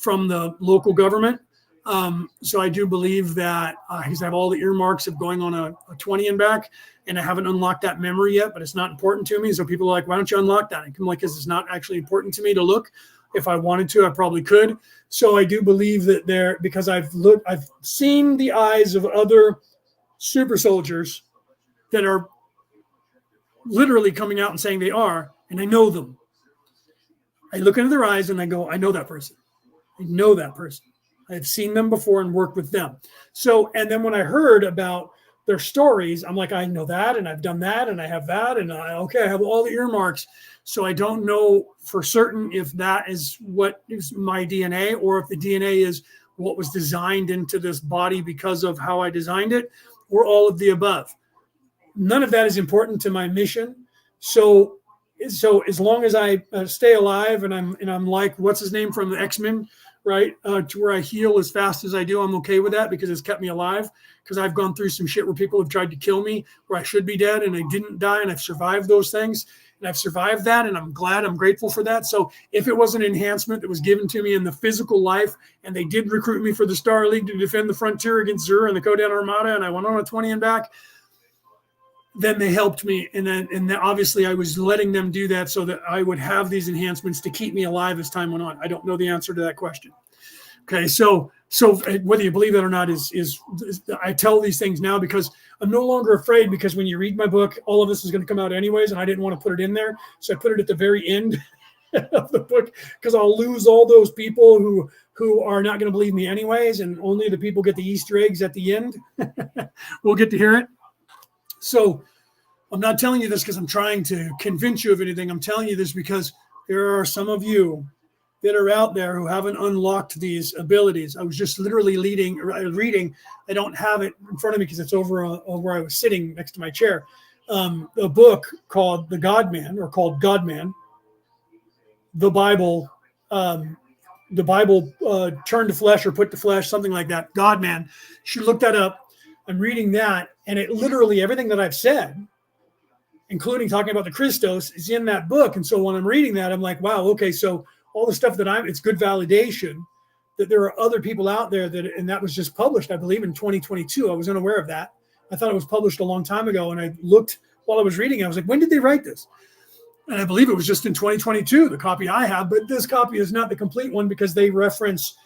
the local government. So I do believe that I have all the earmarks of going on a 20 and back, and I haven't unlocked that memory yet, but it's not important to me. So people are like, why don't you unlock that? I'm like, because it's not actually important to me to look. If I wanted to, I probably could. So I do believe that because I've seen the eyes of other super soldiers that are literally coming out and saying they are, and I know them. I look into their eyes and I go, I know that person. I know that person. I've seen them before and worked with them. So, and then when I heard about their stories, I'm like, I know that, and I've done that, and I have that, and I have all the earmarks. So I don't know for certain if that is what is my DNA, or if the DNA is what was designed into this body because of how I designed it, or all of the above. None of that is important to my mission. So as long as I stay alive and I'm like, what's his name from the X-Men, right? To where I heal as fast as I do, I'm okay with that because it's kept me alive. Because I've gone through some shit where people have tried to kill me, where I should be dead, and I didn't die, and I've survived those things, and I've survived that, and I'm glad, I'm grateful for that. So if it was an enhancement that was given to me in the physical life, and they did recruit me for the Star League to defend the frontier against Zur and the Kodan Armada, and I went on a 20 and back, then they helped me, and then obviously I was letting them do that so that I would have these enhancements to keep me alive as time went on. I don't know the answer to that question. Okay, so whether you believe it or not is I tell these things now because I'm no longer afraid, because when you read my book, all of this is going to come out anyways, and I didn't want to put it in there, so I put it at the very end of the book, because I'll lose all those people who are not going to believe me anyways, and only the people get the Easter eggs at the end will get to hear it. So I'm not telling you this because I'm trying to convince you of anything. I'm telling you this because there are some of you that are out there who haven't unlocked these abilities. I was just literally reading. I don't have it in front of me because it's over where I was sitting next to my chair. A book called The God-Man, or called God-Man. The Bible turned to flesh, or put to flesh, something like that. God-Man. You should look that up. I'm reading that, and it literally, everything that I've said, including talking about the Christos, is in that book. And so when I'm reading that, I'm like, wow, okay, so all the stuff that it's good validation that there are other people out there and that was just published, I believe, in 2022. I was unaware of that. I thought it was published a long time ago. And I looked while I was reading, I was like, when did they write this? And I believe it was just in 2022, the copy I have, but this copy is not the complete one because they reference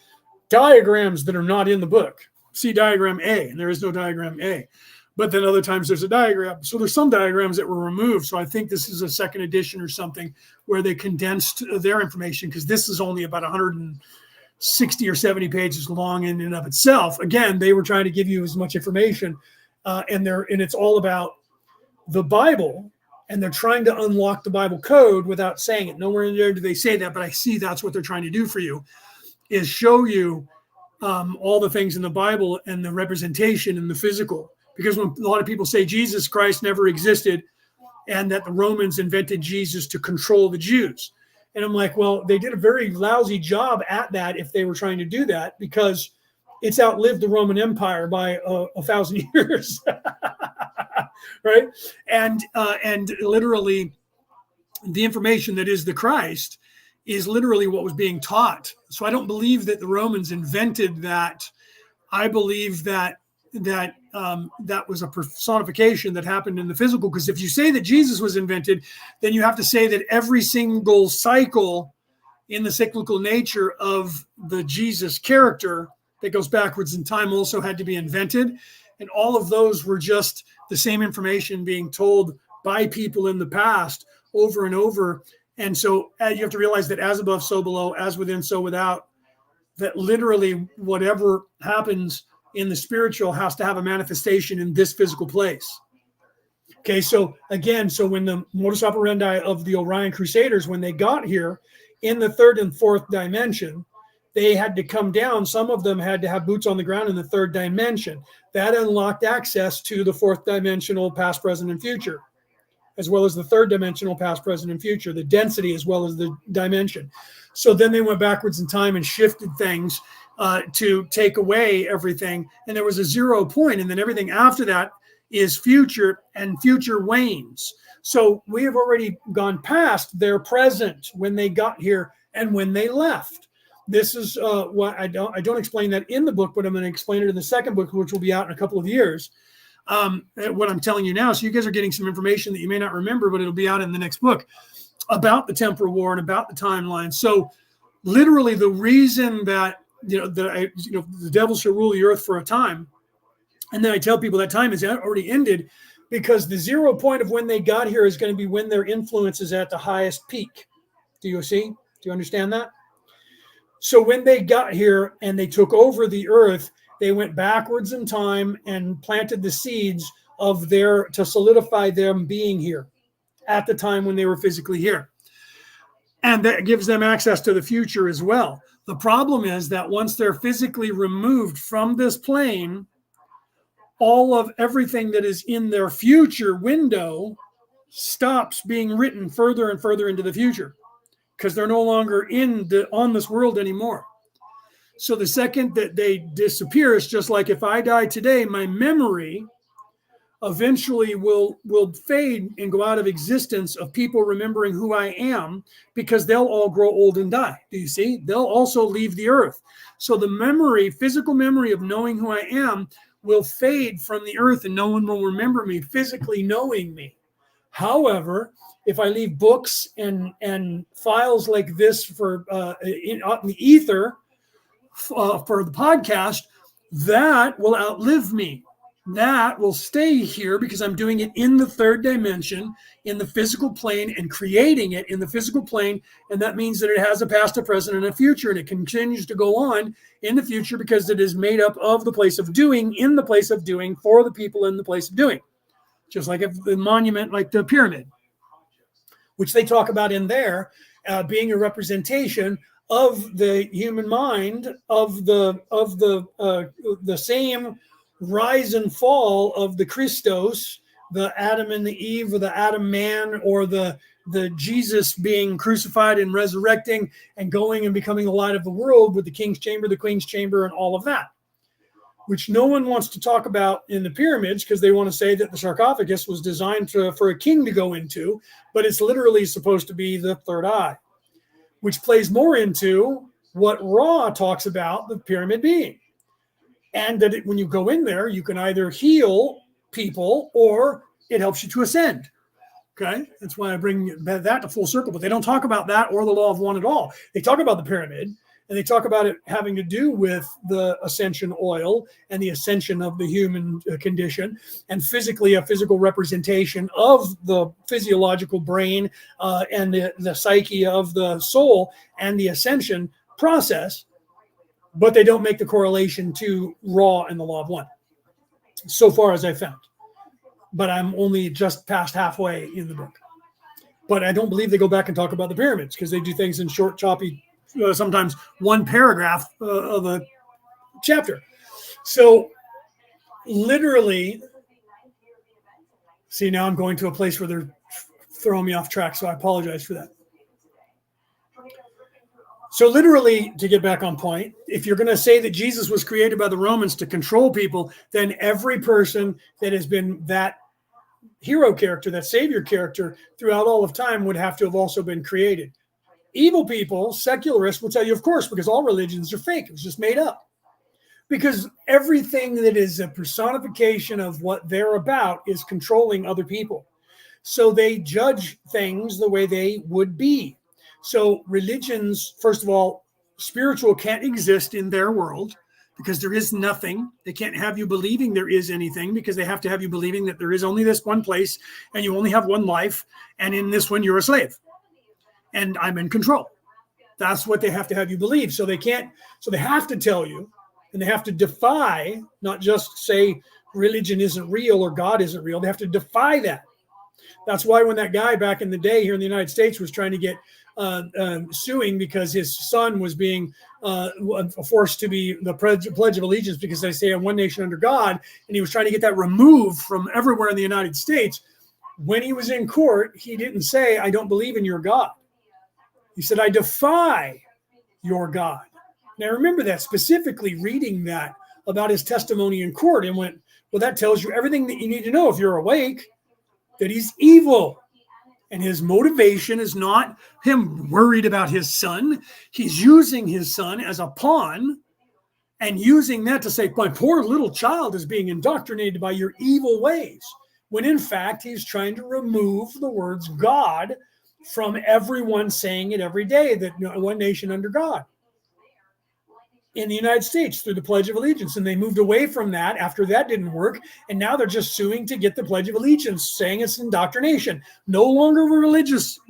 diagrams that are not in the book. See diagram A, and there is no diagram A. But then other times there's a diagram. So there's some diagrams that were removed. So I think this is a second edition or something where they condensed their information, because this is only about 160 or 70 pages long in and of itself. Again, they were trying to give you as much information, and it's all about the Bible, and they're trying to unlock the Bible code without saying it. Nowhere in there do they say that, but I see that's what they're trying to do for you, is show you all the things in the Bible and the representation in the physical. Because when a lot of people say Jesus Christ never existed and that the Romans invented Jesus to control the Jews. And I'm like, well, they did a very lousy job at that if they were trying to do that, because it's outlived the Roman Empire by 1,000 years. Right? And literally the information that is the Christ is literally what was being taught. So I don't believe that the Romans invented that. I believe that was a personification that happened in the physical. Because if you say that Jesus was invented, then you have to say that every single cycle in the cyclical nature of the Jesus character that goes backwards in time also had to be invented. And all of those were just the same information being told by people in the past over and over. And so you have to realize that as above, so below, as within, so without, that literally whatever happens in the spiritual has to have a manifestation in this physical place. Okay, so again, so when the modus operandi of the Orion Crusaders, when they got here in the third and fourth dimension, they had to come down. Some of them had to have boots on the ground in the third dimension. That unlocked access to the fourth dimensional past, present, and future, as well as the third dimensional past, present, and future, the density as well as the dimension. So then they went backwards in time and shifted things to take away everything. And there was a 0 point, and then everything after that is future, and future wanes. So we have already gone past their present when they got here and when they left. This is what I don't explain that in the book, but I'm going to explain it in the second book, which will be out in a couple of years. What I'm telling you now, so you guys are getting some information that you may not remember, but it'll be out in the next book about the temporal war and about the timeline. So literally the reason that the devil shall rule the earth for a time, and then I tell people that time is already ended, because the 0 point of when they got here is going to be when their influence is at the highest peak. Do you see? Do you understand that? So when they got here and they took over the earth, they went backwards in time and planted the seeds of to solidify them being here at the time when they were physically here. And that gives them access to the future as well. The problem is that once they're physically removed from this plane, all of everything that is in their future window stops being written further and further into the future because they're no longer on this world anymore. So the second that they disappear, it's just like if I die today, my memory eventually will fade and go out of existence of people remembering who I am, because they'll all grow old and die. Do you see? They'll also leave the earth. So the memory, physical memory of knowing who I am, will fade from the earth and no one will remember me physically knowing me. However, if I leave books and files like this for in the ether for the podcast, that will outlive me. That will stay here because I'm doing it in the third dimension, in the physical plane, and creating it in the physical plane. And that means that it has a past, a present, and a future. And it continues to go on in the future because it is made up of the place of doing, in the place of doing, for the people in the place of doing. Just like the monument, like the pyramid, which they talk about in there being a representation of the human mind, of the same rise and fall of the Christos, the Adam and the Eve, or the Adam man, or the Jesus being crucified and resurrecting and going and becoming the light of the world with the king's chamber, the queen's chamber, and all of that, which no one wants to talk about in the pyramids because they want to say that the sarcophagus was designed for a king to go into, but it's literally supposed to be the third eye, which plays more into what Ra talks about the pyramid being. And that when you go in there, you can either heal people or it helps you to ascend. Okay, that's why I bring that to full circle. But they don't talk about that or the law of one at all. They talk about the pyramid, and they talk about it having to do with the ascension oil and the ascension of the human condition, and physically a physical representation of the physiological brain and the psyche of the soul and the ascension process. But they don't make the correlation to Ra and the law of one, so far as I found. But I'm only just past halfway in the book. But I don't believe they go back and talk about the pyramids because they do things in short, choppy, sometimes one paragraph of a chapter. So literally, see, now I'm going to a place where they're throwing me off track, so I apologize for that. So literally, to get back on point, if you're going to say that Jesus was created by the Romans to control people, then every person that has been that hero character, that savior character throughout all of time would have to have also been created. Evil people, secularists, will tell you, of course, because all religions are fake. It was just made up. Because everything that is a personification of what they're about is controlling other people. So they judge things the way they would be. So religions, first of all, spiritual can't exist in their world because there is nothing. They can't have you believing there is anything because they have to have you believing that there is only this one place and you only have one life. And in this one, you're a slave and I'm in control. That's what they have to have you believe. So they have to tell you, and they have to defy, not just say religion isn't real or God isn't real. They have to defy that. That's why when that guy back in the day here in the United States was trying to get suing because his son was being forced to be the Pledge of Allegiance because they say one nation under God, and he was trying to get that removed from everywhere in the United States. When he was in court, he didn't say, I don't believe in your God. He said, I defy your God. Now, remember that, specifically reading that about his testimony in court, and went, well, that tells you everything that you need to know if you're awake, that he's evil. And his motivation is not him worried about his son. He's using his son as a pawn and using that to say, my poor little child is being indoctrinated by your evil ways. When in fact, he's trying to remove the words God from everyone saying it every day, that one nation under God. in the United States through the Pledge of Allegiance. And they moved away from that after that didn't work. And now they're just suing to get the Pledge of Allegiance, saying it's indoctrination. No longer religious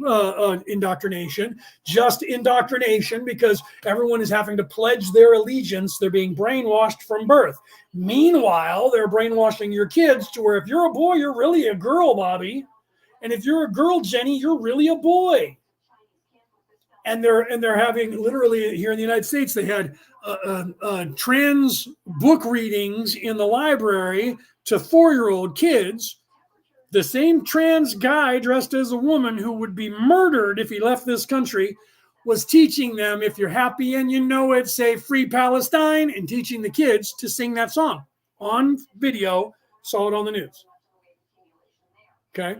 indoctrination, just indoctrination, because everyone is having to pledge their allegiance. They're being brainwashed from birth. Meanwhile, they're brainwashing your kids to where if you're a boy, you're really a girl, Bobby. And if you're a girl, Jenny, you're really a boy. And they're having, literally here in the United States, they had trans book readings in the library to 4-year-old kids. The same trans guy dressed as a woman who would be murdered if he left this country was teaching them, if you're happy and you know it, say Free Palestine, and teaching the kids to sing that song on video. Saw it on the news. Okay.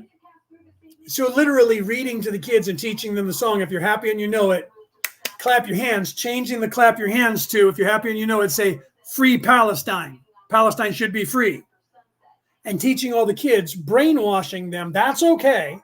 So literally reading to the kids and teaching them the song, if you're happy and you know it, clap your hands, changing the clap your hands to, if you're happy and you know it, say Free Palestine. Palestine should be free. And teaching all the kids, brainwashing them, that's okay.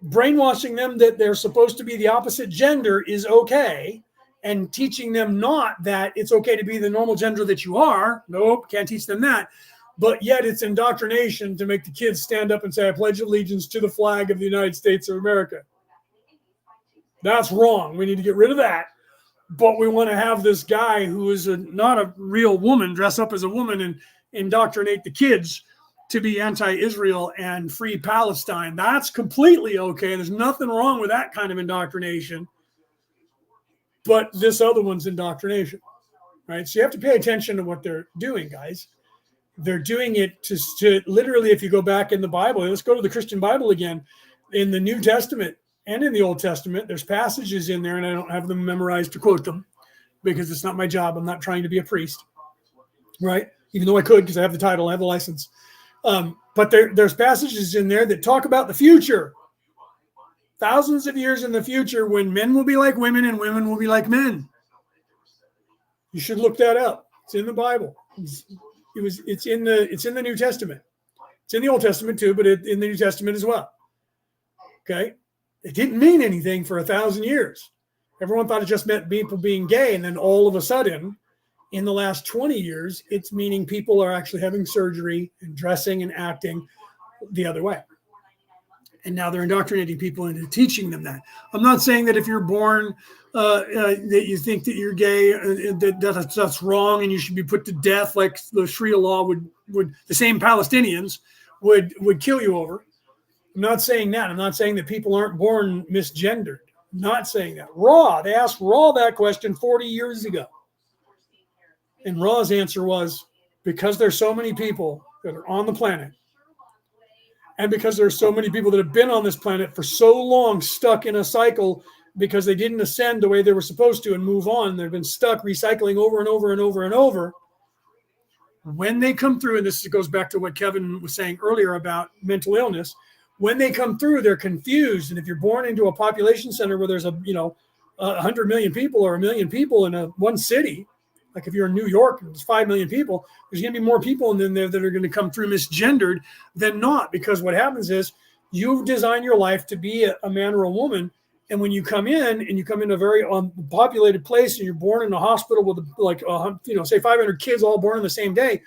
Brainwashing them that they're supposed to be the opposite gender is okay. And teaching them not that it's okay to be the normal gender that you are. Nope, can't teach them that. But yet it's indoctrination to make the kids stand up and say, I pledge allegiance to the flag of the United States of America. That's wrong. We need to get rid of that. But we want to have this guy who is not a real woman dress up as a woman and indoctrinate the kids to be anti-Israel and free Palestine. That's completely okay. There's nothing wrong with that kind of indoctrination. But this other one's indoctrination, right? So you have to pay attention to what they're doing, guys. They're doing it to literally, if you go back in the Bible, let's go to the Christian Bible again, in the New Testament and in the Old Testament, there's passages in there, and I don't have them memorized to quote them because it's not my job. I'm not trying to be a priest, right? Even though I could because I have the title, I have the license. But there's passages in there that talk about the future, thousands of years in the future, when men will be like women and women will be like men. You should look that up. It's in the Bible. It's in the New Testament. It's in the Old Testament too, but in the New Testament as well. Okay, it didn't mean anything for 1,000 years. Everyone thought it just meant people being gay, and then all of a sudden, in the last 20 years, it's meaning people are actually having surgery and dressing and acting the other way. And now they're indoctrinating people into teaching them that. I'm not saying that if you're born that you think that you're gay, that's wrong and you should be put to death like the Sharia law would the same Palestinians would kill you over. I'm not saying that. I'm not saying that people aren't born misgendered. I'm not saying that. They asked Raw that question 40 years ago. And Raw's answer was, because there's so many people that are on the planet, and because there's so many people that have been on this planet for so long, stuck in a cycle because they didn't ascend the way they were supposed to and move on. They've been stuck recycling over and over and over and over. When they come through, and this goes back to what Kevin was saying earlier about mental illness, when they come through, they're confused. And if you're born into a population center where there's 100 million people or 1 million people in one city, like if you're in New York and there's 5 million people, there's going to be more people in there that are going to come through misgendered than not. Because what happens is you've designed your life to be a man or a woman. And when you come in and you come in a very populated place and you're born in a hospital with say 500 kids all born on the same day,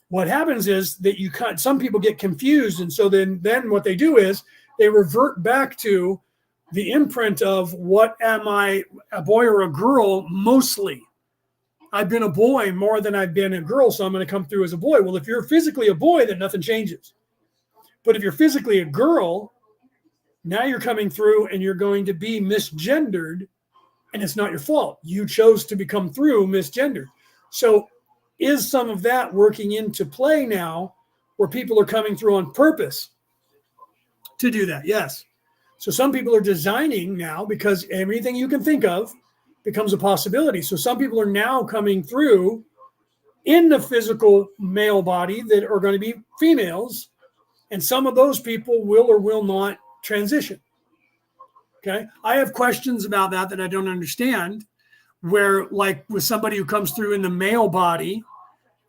what happens is that some people get confused. And so then what they do is they revert back to the imprint of what am I, a boy or a girl mostly. I've been a boy more than I've been a girl, so I'm going to come through as a boy. Well, if you're physically a boy, then nothing changes. But if you're physically a girl, now you're coming through and you're going to be misgendered, and it's not your fault. You chose to become through misgendered. So is some of that working into play now where people are coming through on purpose to do that? Yes. So some people are designing now because everything you can think of becomes a possibility. So some people are now coming through in the physical male body that are going to be females. And some of those people will or will not transition. Okay. I have questions about that I don't understand, where like with somebody who comes through in the male body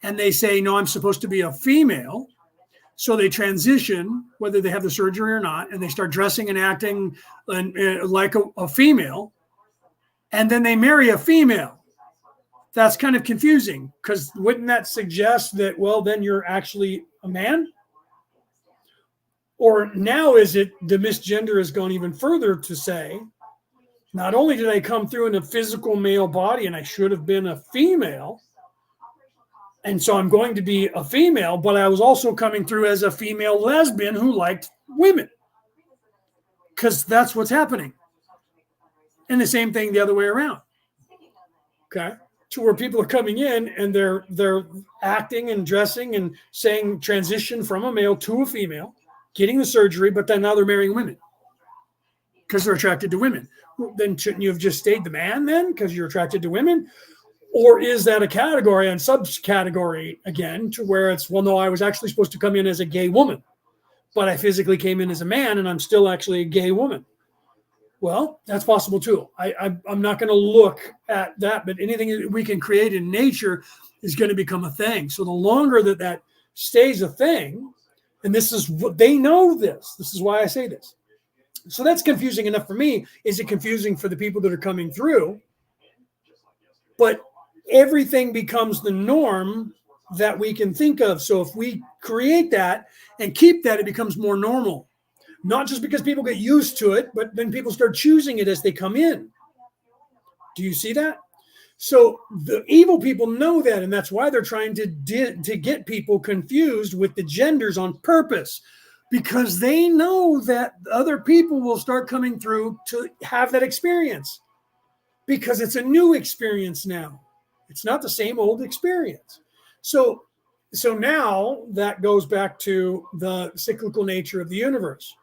and they say, no, I'm supposed to be a female. So they transition, whether they have the surgery or not, and they start dressing and acting like a female. And then they marry a female. that's kind of confusing, because wouldn't that suggest that, well, then you're actually a man? Or now is it the misgender has gone even further to say, not only did I come through in a physical male body and I should have been a female, and so I'm going to be a female, but I was also coming through as a female lesbian who liked women, because that's what's happening. And the same thing the other way around. Okay. To where people are coming in and they're acting and dressing and saying transition from a male to a female, getting the surgery, but then now they're marrying women because they're attracted to women. Well, then shouldn't you have just stayed the man then because you're attracted to women? Or is that a category and subcategory again, to where it's, well, no, I was actually supposed to come in as a gay woman, but I physically came in as a man and I'm still actually a gay woman? Well, that's possible too. I'm not going to look at that, but anything that we can create in nature is going to become a thing. So the longer that stays a thing, and this is what they know this is why I say this. So that's confusing enough for me. Is it confusing for the people that are coming through? But everything becomes the norm that we can think of. So if we create that and keep that, it becomes more normal. Not just because people get used to it, but then people start choosing it as they come in. Do you see that? So the evil people know that, and that's why they're trying to get people confused with the genders on purpose, because they know that other people will start coming through to have that experience, because it's a new experience now. It's not the same old experience. So now that goes back to the cyclical nature of the universe.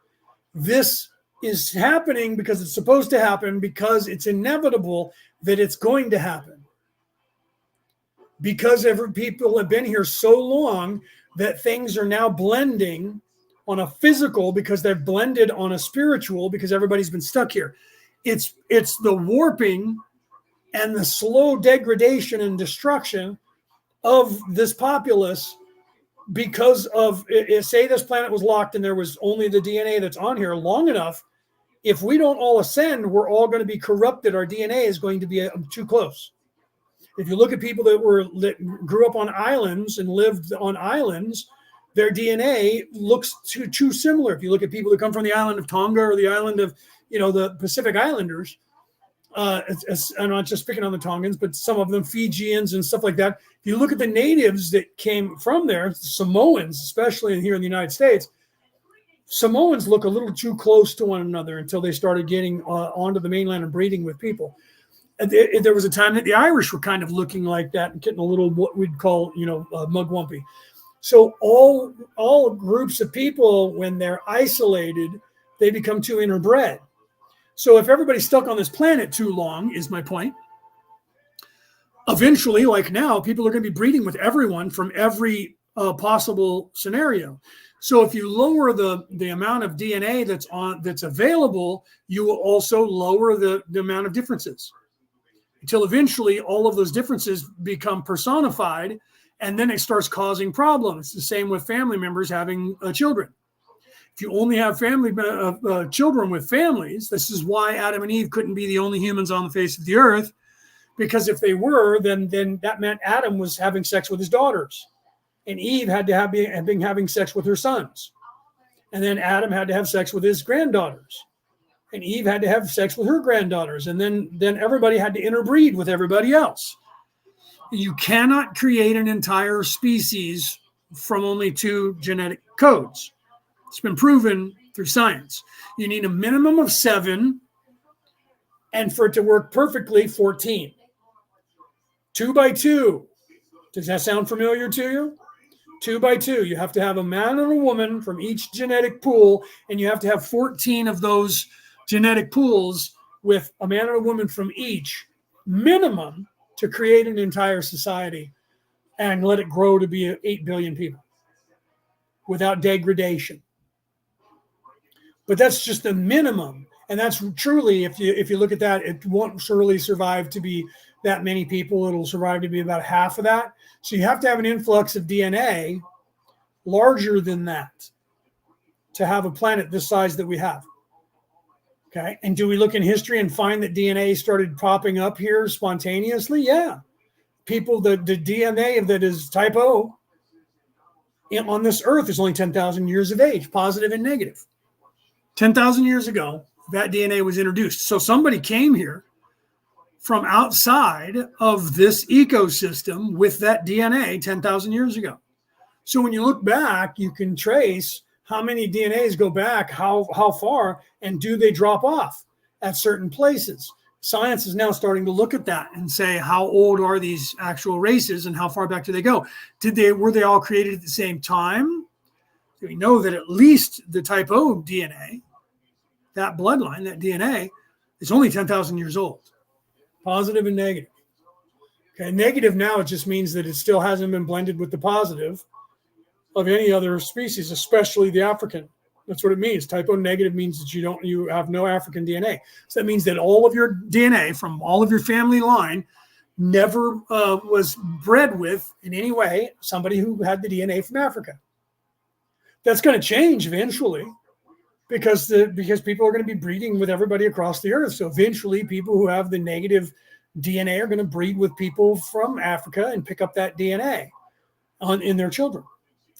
This is happening because it's supposed to happen, because it's inevitable that it's going to happen. Because people have been here so long that things are now blending on a physical, because they've blended on a spiritual, because everybody's been stuck here. It's the warping and the slow degradation and destruction of this populace. Because of, say this planet was locked and there was only the DNA that's on here long enough, if we don't all ascend, we're all going to be corrupted. Our DNA is going to be too close. If you look at people that grew up on islands and lived on islands, their DNA looks too similar. If you look at people that come from the island of Tonga or the island of, the Pacific Islanders, I'm not just picking on the Tongans, but some of them, Fijians and stuff like that. If you look at the natives that came from there, Samoans, especially here in the United States, Samoans look a little too close to one another until they started getting onto the mainland and breeding with people. And there was a time that the Irish were kind of looking like that and getting a little what we'd call, mugwumpy. So all groups of people, when they're isolated, they become too interbred. So if everybody's stuck on this planet too long, is my point, eventually, like now, people are going to be breeding with everyone from every possible scenario. So if you lower the amount of DNA that's available, you will also lower the amount of differences, until eventually all of those differences become personified, and then it starts causing problems. It's the same with family members having children. If you only have children with families, this is why Adam and Eve couldn't be the only humans on the face of the earth, because if they were, then that meant Adam was having sex with his daughters, and Eve had to have been having sex with her sons, and then Adam had to have sex with his granddaughters, and Eve had to have sex with her granddaughters, and then everybody had to interbreed with everybody else. You cannot create an entire species from only 2 genetic codes. It's been proven through science. You need a minimum of 7, and for it to work perfectly, 14. 2 by 2. Does that sound familiar to you? 2 by 2. You have to have a man and a woman from each genetic pool, and you have to have 14 of those genetic pools with a man and a woman from each minimum to create an entire society and let it grow to be 8 billion people without degradation. But that's just the minimum. And that's truly, if you look at that, it won't surely survive to be that many people. It'll survive to be about half of that. So you have to have an influx of DNA larger than that to have a planet this size that we have. Okay. And do we look in history and find that DNA started popping up here spontaneously? Yeah. people, the DNA that is type O on this earth is only 10,000 years of age, positive and negative. 10,000 years ago, that DNA was introduced. So somebody came here from outside of this ecosystem with that DNA 10,000 years ago. So when you look back, you can trace how many DNAs go back, how far, and do they drop off at certain places. Science is now starting to look at that and say, how old are these actual races and how far back do they go? Were they all created at the same time? We know that at least the type O DNA, that bloodline, that DNA, is only 10,000 years old. Positive and negative. Okay, negative now, it just means that it still hasn't been blended with the positive of any other species, especially the African. That's what it means. Type O negative means that you have no African DNA. So that means that all of your DNA from all of your family line never was bred with in any way somebody who had the DNA from Africa. That's going to change eventually because people are going to be breeding with everybody across the earth. So eventually people who have the negative DNA are going to breed with people from Africa and pick up that DNA in their children.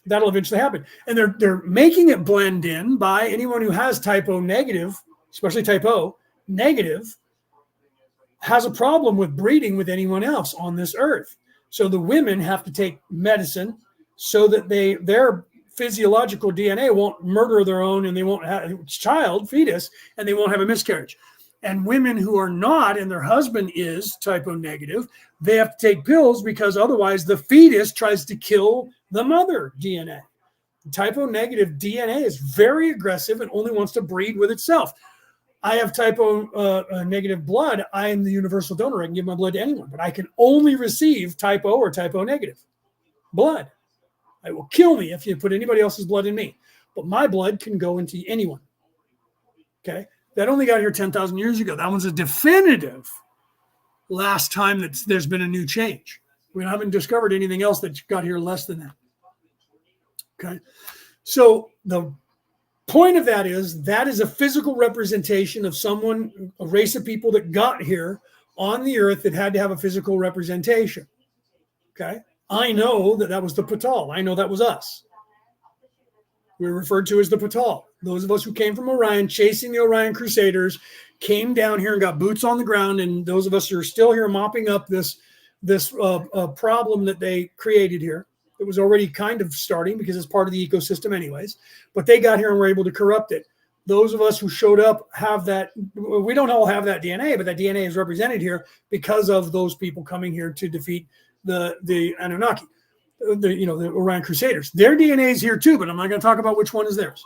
That'll eventually happen. And they're making it blend in by anyone who has type O negative, especially type O negative, has a problem with breeding with anyone else on this earth. So the women have to take medicine so that their physiological DNA won't murder their own and they won't have a fetus, and they won't have a miscarriage. And women who are not, and their husband is type O negative, they have to take pills because otherwise the fetus tries to kill the mother DNA. Type O negative DNA is very aggressive and only wants to breed with itself. I have type O negative blood. I am the universal donor. I can give my blood to anyone, but I can only receive type O or type O negative blood. It will kill me if you put anybody else's blood in me, but my blood can go into anyone. Okay. That only got here 10,000 years ago. That one's a definitive last time that there's been a new change. We haven't discovered anything else that got here less than that. Okay. So the point of that is a physical representation of someone, a race of people that got here on the earth that had to have a physical representation. Okay. I know that was the Patal. I know that was us. We're referred to as the Patal. Those of us who came from Orion, chasing the Orion Crusaders, came down here and got boots on the ground. And those of us who are still here mopping up this problem that they created here. It was already kind of starting because it's part of the ecosystem anyways. But they got here and were able to corrupt it. Those of us who showed up have that. We don't all have that DNA, but that DNA is represented here because of those people coming here to defeat the Anunnaki, the Orion Crusaders. Their DNA is here too, but I'm not going to talk about which one is theirs.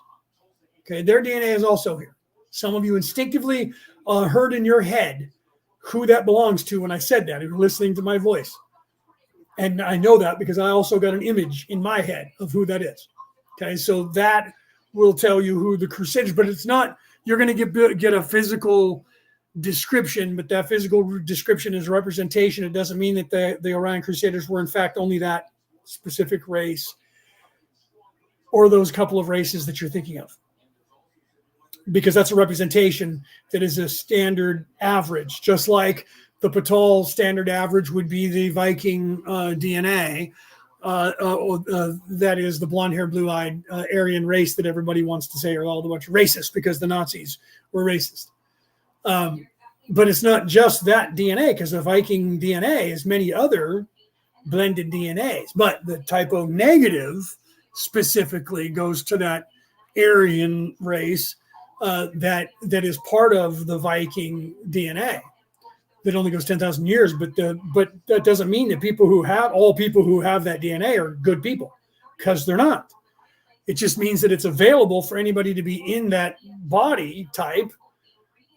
Okay, their DNA is also here. Some of you instinctively heard in your head who that belongs to when I said that. You're listening to my voice. And I know that because I also got an image in my head of who that is. Okay, so that will tell you who the Crusaders, but it's not, you're going to get a physical description, but that physical description is representation. It doesn't mean that the Orion Crusaders were in fact only that specific race or those couple of races that you're thinking of, because that's a representation that is a standard average, just like the Patal standard average would be the Viking DNA. That is the blonde-haired, blue-eyed Aryan race that everybody wants to say are all a bunch of racist because the Nazis were racist. But it's not just that DNA, because the Viking DNA is many other blended DNAs. But the type O negative specifically goes to that Aryan race that is part of the Viking DNA. That only goes 10,000 years, but that doesn't mean that all people who have that DNA are good people, because they're not. It just means that it's available for anybody to be in that body type,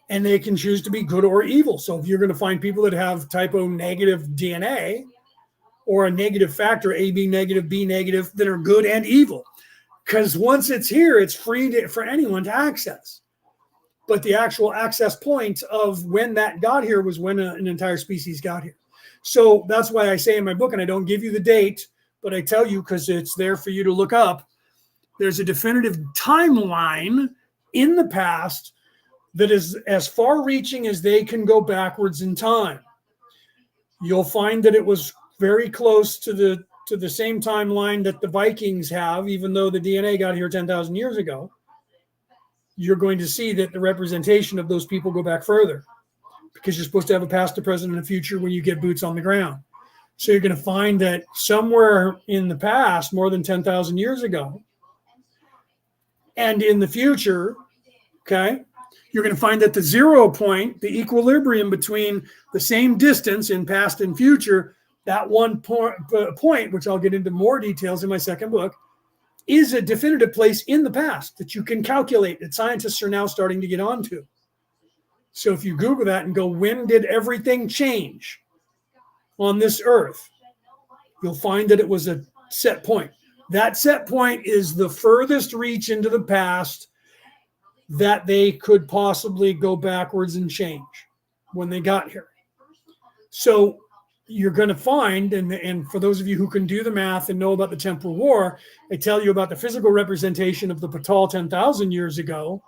and they can choose to be good or evil. So if you're going to find people that have type O negative DNA or a negative factor, A, B negative, B negative, that are good and evil, because once it's here, it's free for anyone to access. But the actual access point of when that got here was when an entire species got here. So that's why I say in my book, and I don't give you the date, but I tell you because it's there for you to look up, there's a definitive timeline in the past that is as far reaching as they can go backwards in time. You'll find that it was very close to the same timeline that the Vikings have, even though the DNA got here 10,000 years ago, you're going to see that the representation of those people go back further, because you're supposed to have a past, a present, and a future when you get boots on the ground. So you're going to find that somewhere in the past, more than 10,000 years ago, and in the future, okay, you're going to find that the 0 point, the equilibrium between the same distance in past and future, that one point, which I'll get into more details in my second book, is a definitive place in the past that you can calculate, that scientists are now starting to get onto. So if you Google that and go, when did everything change on this earth? You'll find that it was a set point. That set point is the furthest reach into the past that they could possibly go backwards and change when they got here. So you're going to find, and for those of you who can do the math and know about the temporal war, I tell you about the physical representation of the Patal 10,000 years ago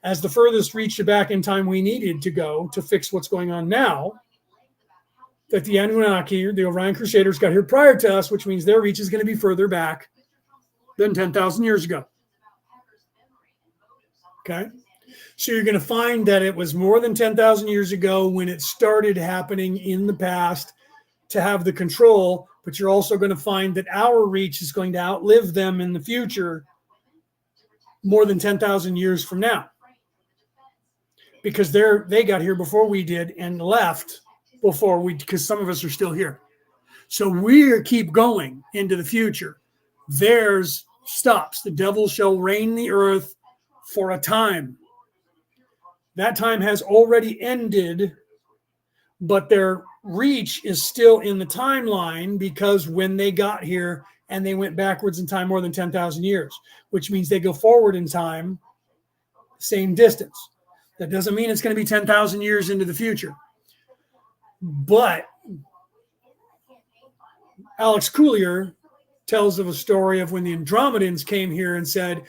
as the furthest reach back in time we needed to go to fix what's going on now, that the Anunnaki, the Orion Crusaders, got here prior to us, which means their reach is going to be further back than 10,000 years ago. Okay? So you're going to find that it was more than 10,000 years ago when it started happening in the past to have the control, but you're also going to find that our reach is going to outlive them in the future more than 10,000 years from now, because they got here before we did and left before we, because some of us are still here. So we keep going into the future. Theirs stops. The devil shall reign the earth for a time. That time has already ended, but their reach is still in the timeline, because when they got here and they went backwards in time more than 10,000 years, which means they go forward in time, same distance. That doesn't mean it's going to be 10,000 years into the future. But Alex Coulier tells of a story of when the Andromedans came here and said,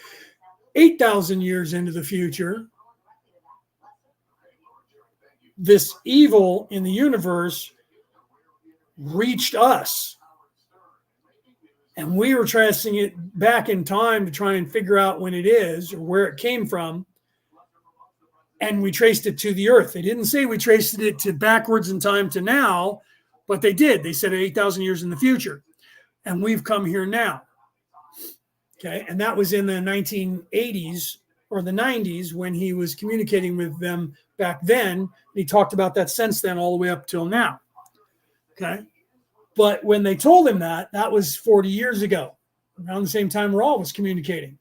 8,000 years into the future, this evil in the universe reached us. And we were tracing it back in time to try and figure out when it is or where it came from. And we traced it to the earth. They didn't say we traced it to backwards in time to now, but they did. They said 8,000 years in the future. And we've come here now. Okay. And that was in the 1980s or the 90s when he was communicating with them back then. He talked about that since then all the way up till now. Okay. But when they told him that, that was 40 years ago, around the same time Ra was communicating,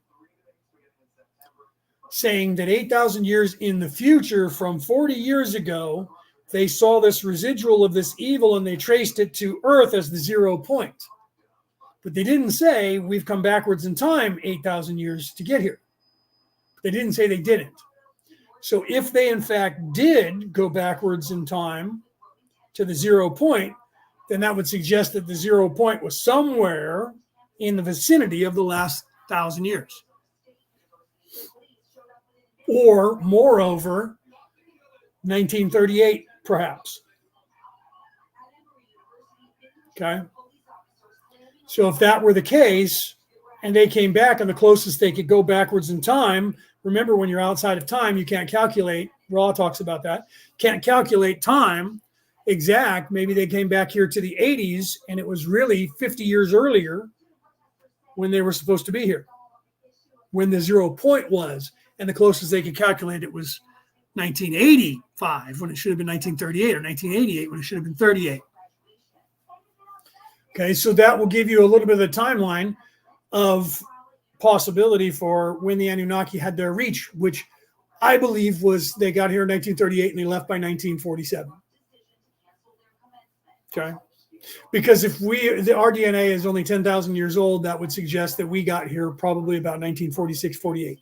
saying that 8,000 years in the future from 40 years ago, they saw this residual of this evil and they traced it to Earth as the 0 point. But they didn't say we've come backwards in time 8,000 years to get here. They didn't say they didn't. So if they in fact did go backwards in time to the 0 point, then that would suggest that the 0 point was somewhere in the vicinity of the last 1,000 years. Or, moreover, 1938, perhaps. Okay? So if that were the case, and they came back, and the closest they could go backwards in time, remember when you're outside of time, you can't calculate. Ra talks about that. Can't calculate time exact. Maybe they came back here to the 80s, and it was really 50 years earlier when they were supposed to be here, when the 0 point was. And the closest they could calculate it was 1985 when it should have been 1938, or 1988 when it should have been 38. Okay, so that will give you a little bit of the timeline of possibility for when the Anunnaki had their reach, which I believe was they got here in 1938 and they left by 1947. Okay, because if our DNA is only 10,000 years old, that would suggest that we got here probably about 1946, 48.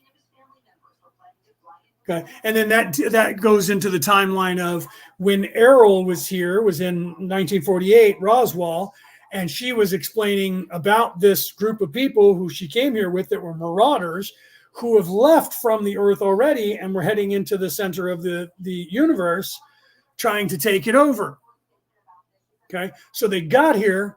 Okay. And then that goes into the timeline of when Errol was here, was in 1948, Roswell, and she was explaining about this group of people who she came here with that were marauders who have left from the earth already and were heading into the center of the universe trying to take it over. Okay. So they got here,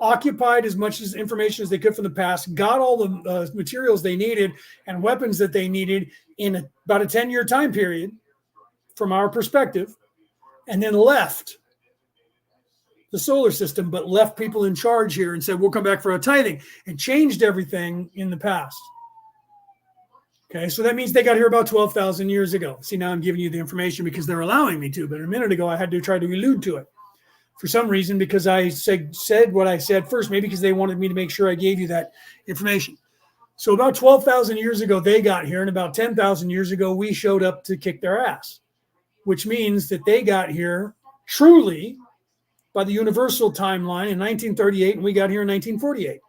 occupied as much as information as they could from the past, got all the materials they needed and weapons that they needed in about a 10-year time period from our perspective, and then left the solar system, but left people in charge here and said, we'll come back for a tithing, and changed everything in the past. Okay, so that means they got here about 12,000 years ago. See, now I'm giving you the information because they're allowing me to, but a minute ago I had to try to allude to it. For some reason, because I said what I said first, maybe because they wanted me to make sure I gave you that information. So about 12,000 years ago, they got here, and about 10,000 years ago, we showed up to kick their ass, which means that they got here truly by the universal timeline in 1938, and we got here in 1948.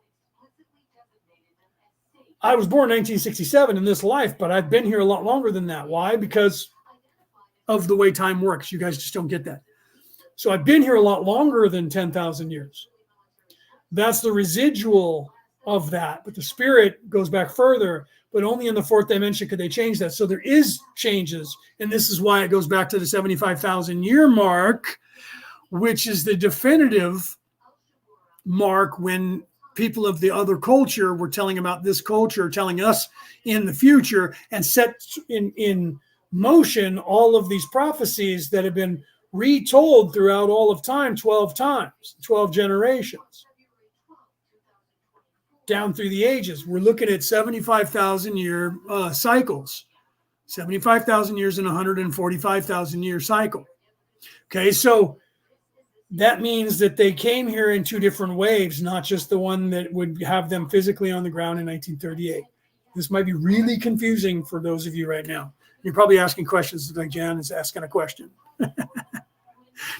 I was born in 1967 in this life, but I've been here a lot longer than that. Why? Because of the way time works. You guys just don't get that. So I've been here a lot longer than 10,000 years. That's the residual of that. But the spirit goes back further, but only in the fourth dimension could they change that. So there is changes. And this is why it goes back to the 75,000 year mark, which is the definitive mark when people of the other culture were telling about this culture, telling us in the future, and set in motion all of these prophecies that have been retold throughout all of time 12 times, 12 generations, down through the ages. We're looking at 75,000 year cycles, 75,000 years in a 145,000 year cycle. Okay, so that means that they came here in two different waves, not just the one that would have them physically on the ground in 1938. This might be really confusing for those of you right now. You're probably asking questions like Jan is asking a question.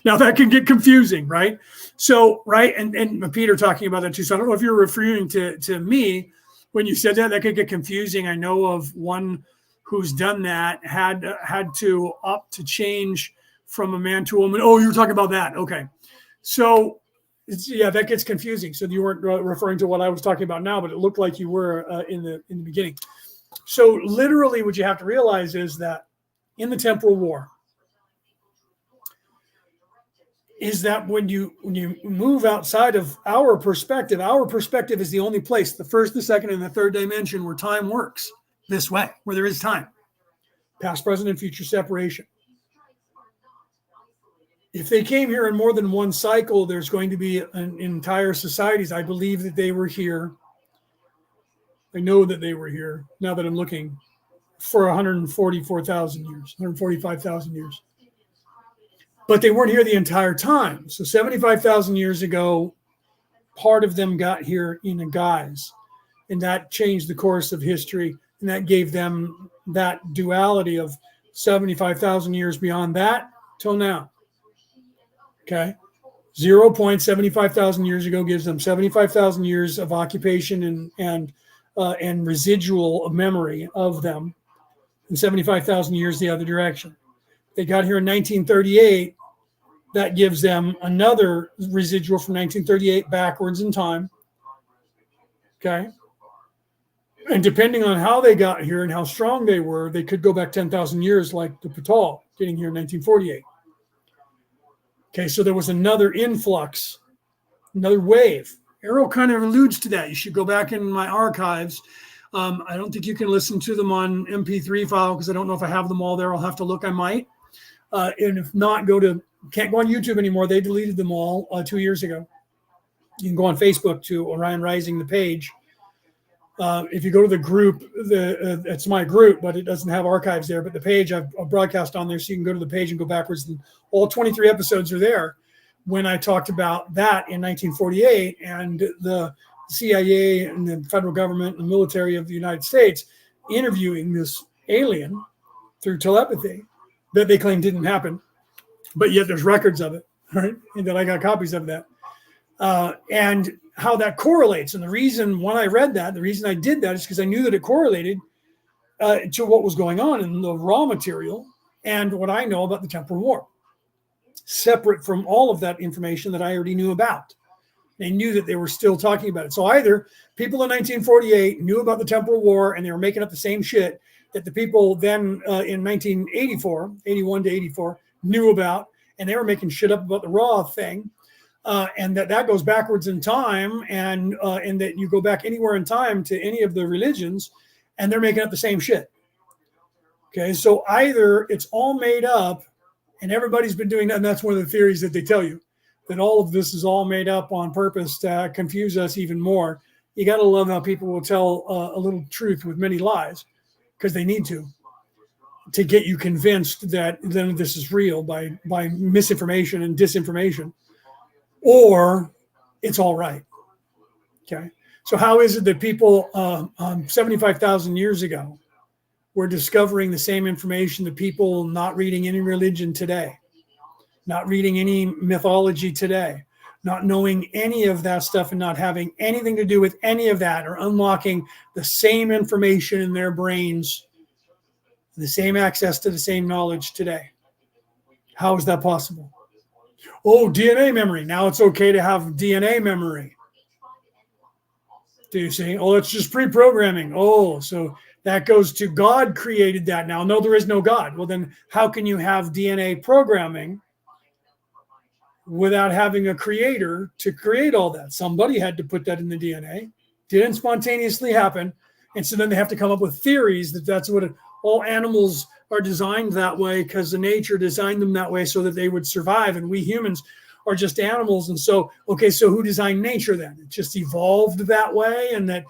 Now that can get confusing, right? So, right, and Peter talking about that too. So I don't know if you're referring to me when you said that. That could get confusing. I know of one who's done that, had to opt to change from a man to a woman. Oh, you were talking about that. Okay. So, yeah, that gets confusing. So you weren't referring to what I was talking about now, but it looked like you were in the beginning. So literally what you have to realize is that in the temporal war, is that when you move outside of our perspective is the only place, the first, the second, and the third dimension where time works this way, where there is time, past, present, and future separation. If they came here in more than one cycle, there's going to be an entire societies. I believe that they were here. I know that they were here now that I'm looking for 144,000 years, 145,000 years. But they weren't here the entire time. So 75,000 years ago, part of them got here in a guise, and that changed the course of history, and that gave them that duality of 75,000 years beyond that till now. Okay. 0.75,000 years ago gives them 75,000 years of occupation and residual of memory of them, and 75,000 years the other direction. They got here in 1938. That gives them another residual from 1938 backwards in time. Okay. And depending on how they got here and how strong they were, they could go back 10,000 years, like the Patal getting here in 1948. Okay, so there was another influx, another wave. Arrow kind of alludes to that. You should go back in my archives. I don't think you can listen to them on MP3 file because I don't know if I have them all there. I'll have to look. I might. And if not, can't go on YouTube anymore. They deleted them all 2 years ago. You can go on Facebook to Orion Rising, the page. If you go to the group, it's my group, but it doesn't have archives there. But the page I've broadcast on there, so you can go to the page and go backwards. And all 23 episodes are there when I talked about that in 1948 and the CIA and the federal government and the military of the United States interviewing this alien through telepathy that they claim didn't happen, but yet there's records of it, right? And that I got copies of that. And how that correlates. And the reason when I read that, the reason I did that is because I knew that it correlated to what was going on in the raw material and what I know about the temporal war, separate from all of that information that I already knew about. They knew that they were still talking about it. So either people in 1948 knew about the temporal war and they were making up the same shit that the people then in 1984, 81 to 84 knew about, and they were making shit up about the raw thing, and that goes backwards in time, and that you go back anywhere in time to any of the religions, and they're making up the same shit. Okay, so either it's all made up, and everybody's been doing that, and that's one of the theories that they tell you, that all of this is all made up on purpose to confuse us even more. You got to love how people will tell a little truth with many lies, because they need to get you convinced that then this is real by misinformation and disinformation, or it's all right. Okay, so how is it that people 75,000 years ago were discovering the same information that people not reading any religion today, not reading any mythology today, not knowing any of that stuff, and not having anything to do with any of that, or unlocking the same information in their brains, the same access to the same knowledge today? How is that possible? Oh, DNA memory. Now it's okay to have DNA memory. Do you see? Oh, it's just pre-programming. Oh, so that goes to God created that now. No, there is no God. Well, then how can you have DNA programming without having a creator to create all that? Somebody had to put that in the DNA. Didn't spontaneously happen. And so then they have to come up with theories that that's what all animals are designed that way, because the nature designed them that way so that they would survive. And we humans are just animals. And so, okay, so who designed nature then? It just evolved that way, and that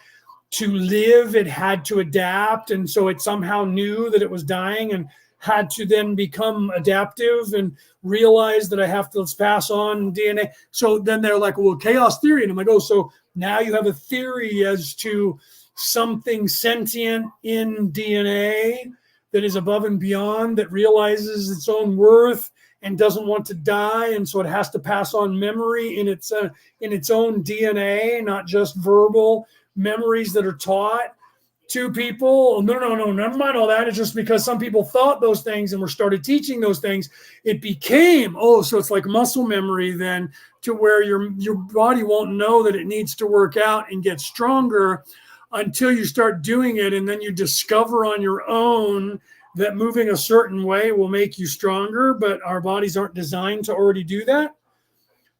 to live, it had to adapt. And so it somehow knew that it was dying and had to then become adaptive and realize that I have to, let's pass on DNA. So then they're like, well, chaos theory. And I'm like, oh, so now you have a theory as to something sentient in DNA that is above and beyond, that realizes its own worth and doesn't want to die, and so it has to pass on memory in its own DNA, not just verbal memories that are taught to people. No, never mind all that. It's just because some people thought those things and were started teaching those things, it became, oh, so it's like muscle memory then, to where your body won't know that it needs to work out and get stronger until you start doing it, and then you discover on your own that moving a certain way will make you stronger, but our bodies aren't designed to already do that.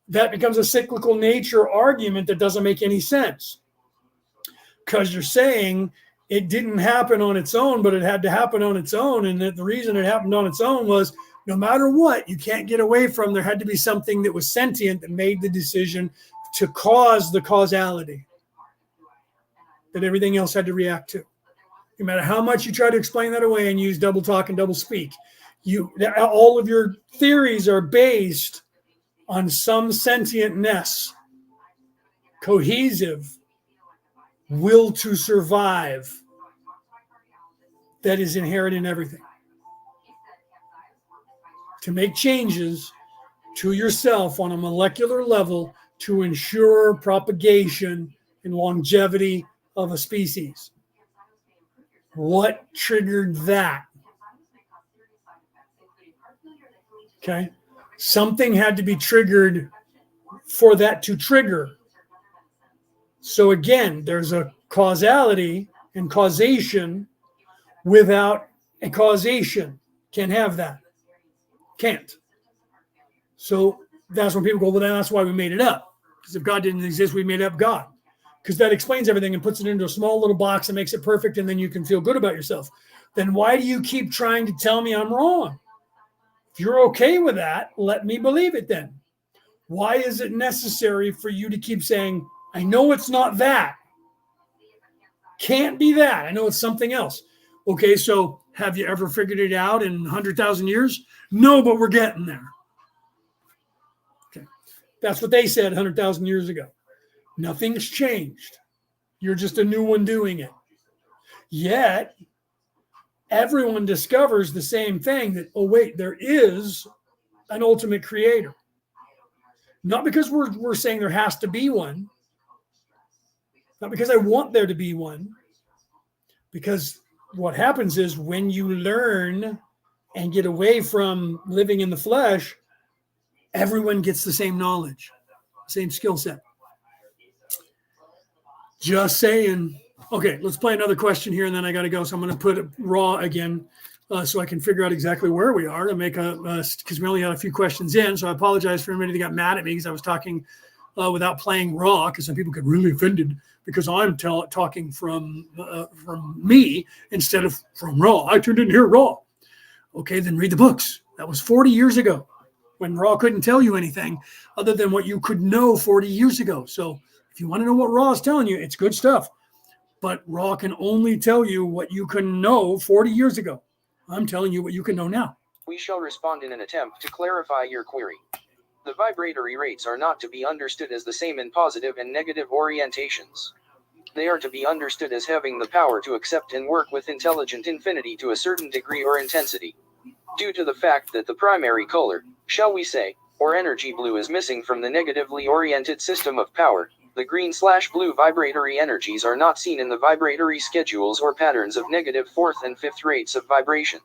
That becomes a cyclical nature argument that doesn't make any sense, because you're saying it didn't happen on its own, but it had to happen on its own, and that the reason it happened on its own was no matter what, you can't get away from, there had to be something that was sentient that made the decision to cause the causality that everything else had to react to. No matter how much you try to explain that away and use double talk and double speak, all of your theories are based on some sentientness, cohesive will to survive that is inherent in everything. To make changes to yourself on a molecular level to ensure propagation and longevity of a species. What triggered that? Okay. Something had to be triggered for that to trigger. So again, there's a causality and causation without a causation. Can't have that. Can't. So that's when people go, well, that's why we made it up. Because if God didn't exist, we made up God. Because that explains everything and puts it into a small little box and makes it perfect, and then you can feel good about yourself. Then why do you keep trying to tell me I'm wrong? If you're okay with that, let me believe it then. Why is it necessary for you to keep saying, I know it's not that. Can't be that. I know it's something else. Okay, so have you ever figured it out in 100,000 years? No, but we're getting there. Okay, that's what they said 100,000 years ago. Nothing's changed. You're just a new one doing it. Yet, everyone discovers the same thing, that, oh, wait, there is an ultimate creator. Not because we're saying there has to be one. Not because I want there to be one. Because what happens is when you learn and get away from living in the flesh, everyone gets the same knowledge, same skill set. Just saying. Okay, let's play another question here, and then I got to go. So I'm going to put it raw again. so I can figure out exactly where we are to make because we only had a few questions in. So I apologize for anybody that got mad at me because I was talking without playing raw, because some people get really offended because I'm talking from me instead of from raw. I tuned in here raw. Okay, then read the books. That was 40 years ago when raw couldn't tell you anything other than what you could know 40 years ago. So if you want to know what raw is telling you, it's good stuff. But raw can only tell you what you can know 40 years ago. I'm telling you what you can know now. We shall respond in an attempt to clarify your query. The vibratory rates are not to be understood as the same in positive and negative orientations. They are to be understood as having the power to accept and work with intelligent infinity to a certain degree or intensity. Due to the fact that the primary color, shall we say, or energy blue is missing from the negatively oriented system of power, the green/blue vibratory energies are not seen in the vibratory schedules or patterns of negative fourth and fifth rates of vibration.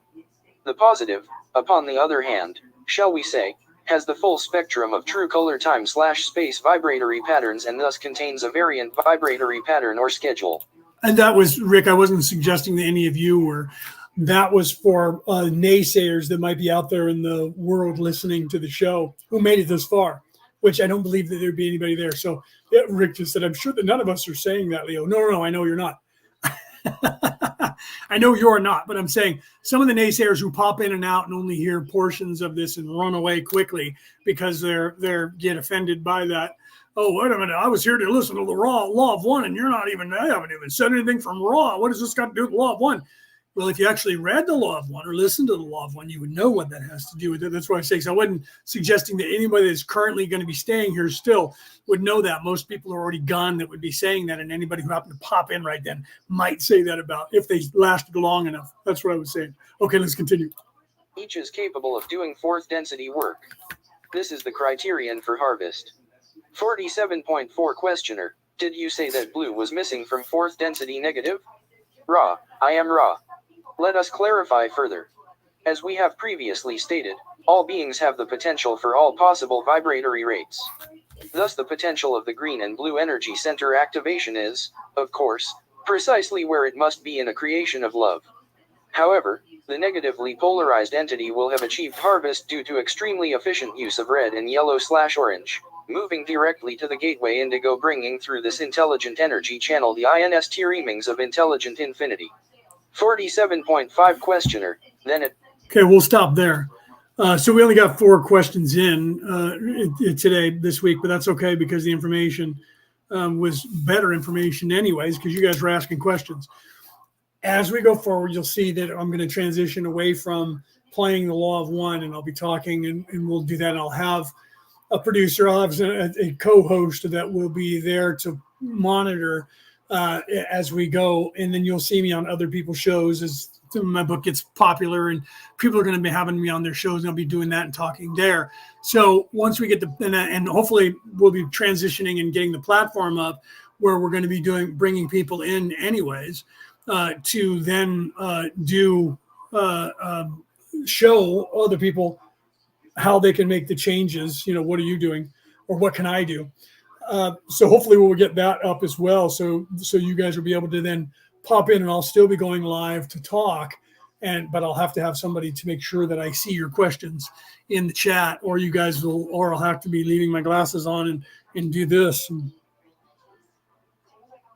The positive, upon the other hand, shall we say, has the full spectrum of true color time/space vibratory patterns and thus contains a variant vibratory pattern or schedule. And that was, Rick, I wasn't suggesting that any of you were. That was for naysayers that might be out there in the world listening to the show who made it this far, which I don't believe that there'd be anybody there. So yeah, Rick just said, I'm sure that none of us are saying that, Leo. No, I know you're not. I know you're not, but I'm saying some of the naysayers who pop in and out and only hear portions of this and run away quickly because they're get offended by that. Oh, wait a minute. I was here to listen to the law of one, and I haven't even said anything from raw. What does this got to do with the law of one? Well, if you actually read the law of one or listened to the law of one, you would know what that has to do with it. That's why I say, so I wasn't suggesting that anybody that's currently going to be staying here still would know that. Most people are already gone that would be saying that, and anybody who happened to pop in right then might say that about if they lasted long enough. That's what I was saying. Okay, let's continue. Each is capable of doing fourth density work. This is the criterion for harvest. 47.4 Questioner, did you say that blue was missing from fourth density negative? Raw, I am raw. Let us clarify further. As we have previously stated, all beings have the potential for all possible vibratory rates. Thus the potential of the green and blue energy center activation is, of course, precisely where it must be in a creation of love. However, the negatively polarized entity will have achieved harvest due to extremely efficient use of red and yellow/orange, moving directly to the gateway indigo, bringing through this intelligent energy channel the INS teamings of intelligent infinity. 47.5 Questioner, then it... Okay, we'll stop there. So we only got 4 questions in this week, but that's okay because the information was better information anyways, because you guys were asking questions. As we go forward, you'll see that I'm going to transition away from playing the law of one, and I'll be talking, and we'll do that. And I'll have a producer, I'll have a co-host that will be there to monitor as we go, and then you'll see me on other people's shows as my book gets popular, and people are going to be having me on their shows, and I'll be doing that and talking there. So once we get and hopefully we'll be transitioning and getting the platform up where we're going to be bringing people in anyways to then show other people how they can make the changes. What are you doing, or what can I do? So hopefully we'll get that up as well. So you guys will be able to then pop in, and I'll still be going live to talk, but I'll have to have somebody to make sure that I see your questions in the chat, or you guys will, or I'll have to be leaving my glasses on and do this. And,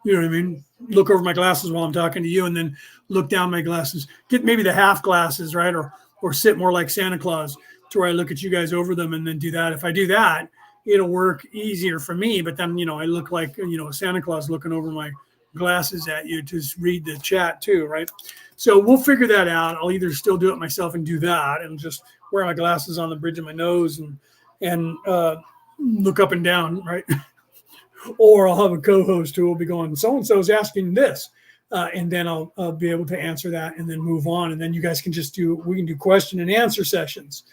you know what I mean? Look over my glasses while I'm talking to you, and then look down my glasses. Get maybe the half glasses, right? Or sit more like Santa Claus to where I look at you guys over them, and then do that. If I do that, it'll work easier for me. But then, I look like, Santa Claus looking over my glasses at you to read the chat too, right? So we'll figure that out. I'll either still do it myself and do that and just wear my glasses on the bridge of my nose and look up and down, right? Or I'll have a co-host who will be going, so-and-so is asking this. And then I'll be able to answer that and then move on. And then you guys can we can do question and answer sessions.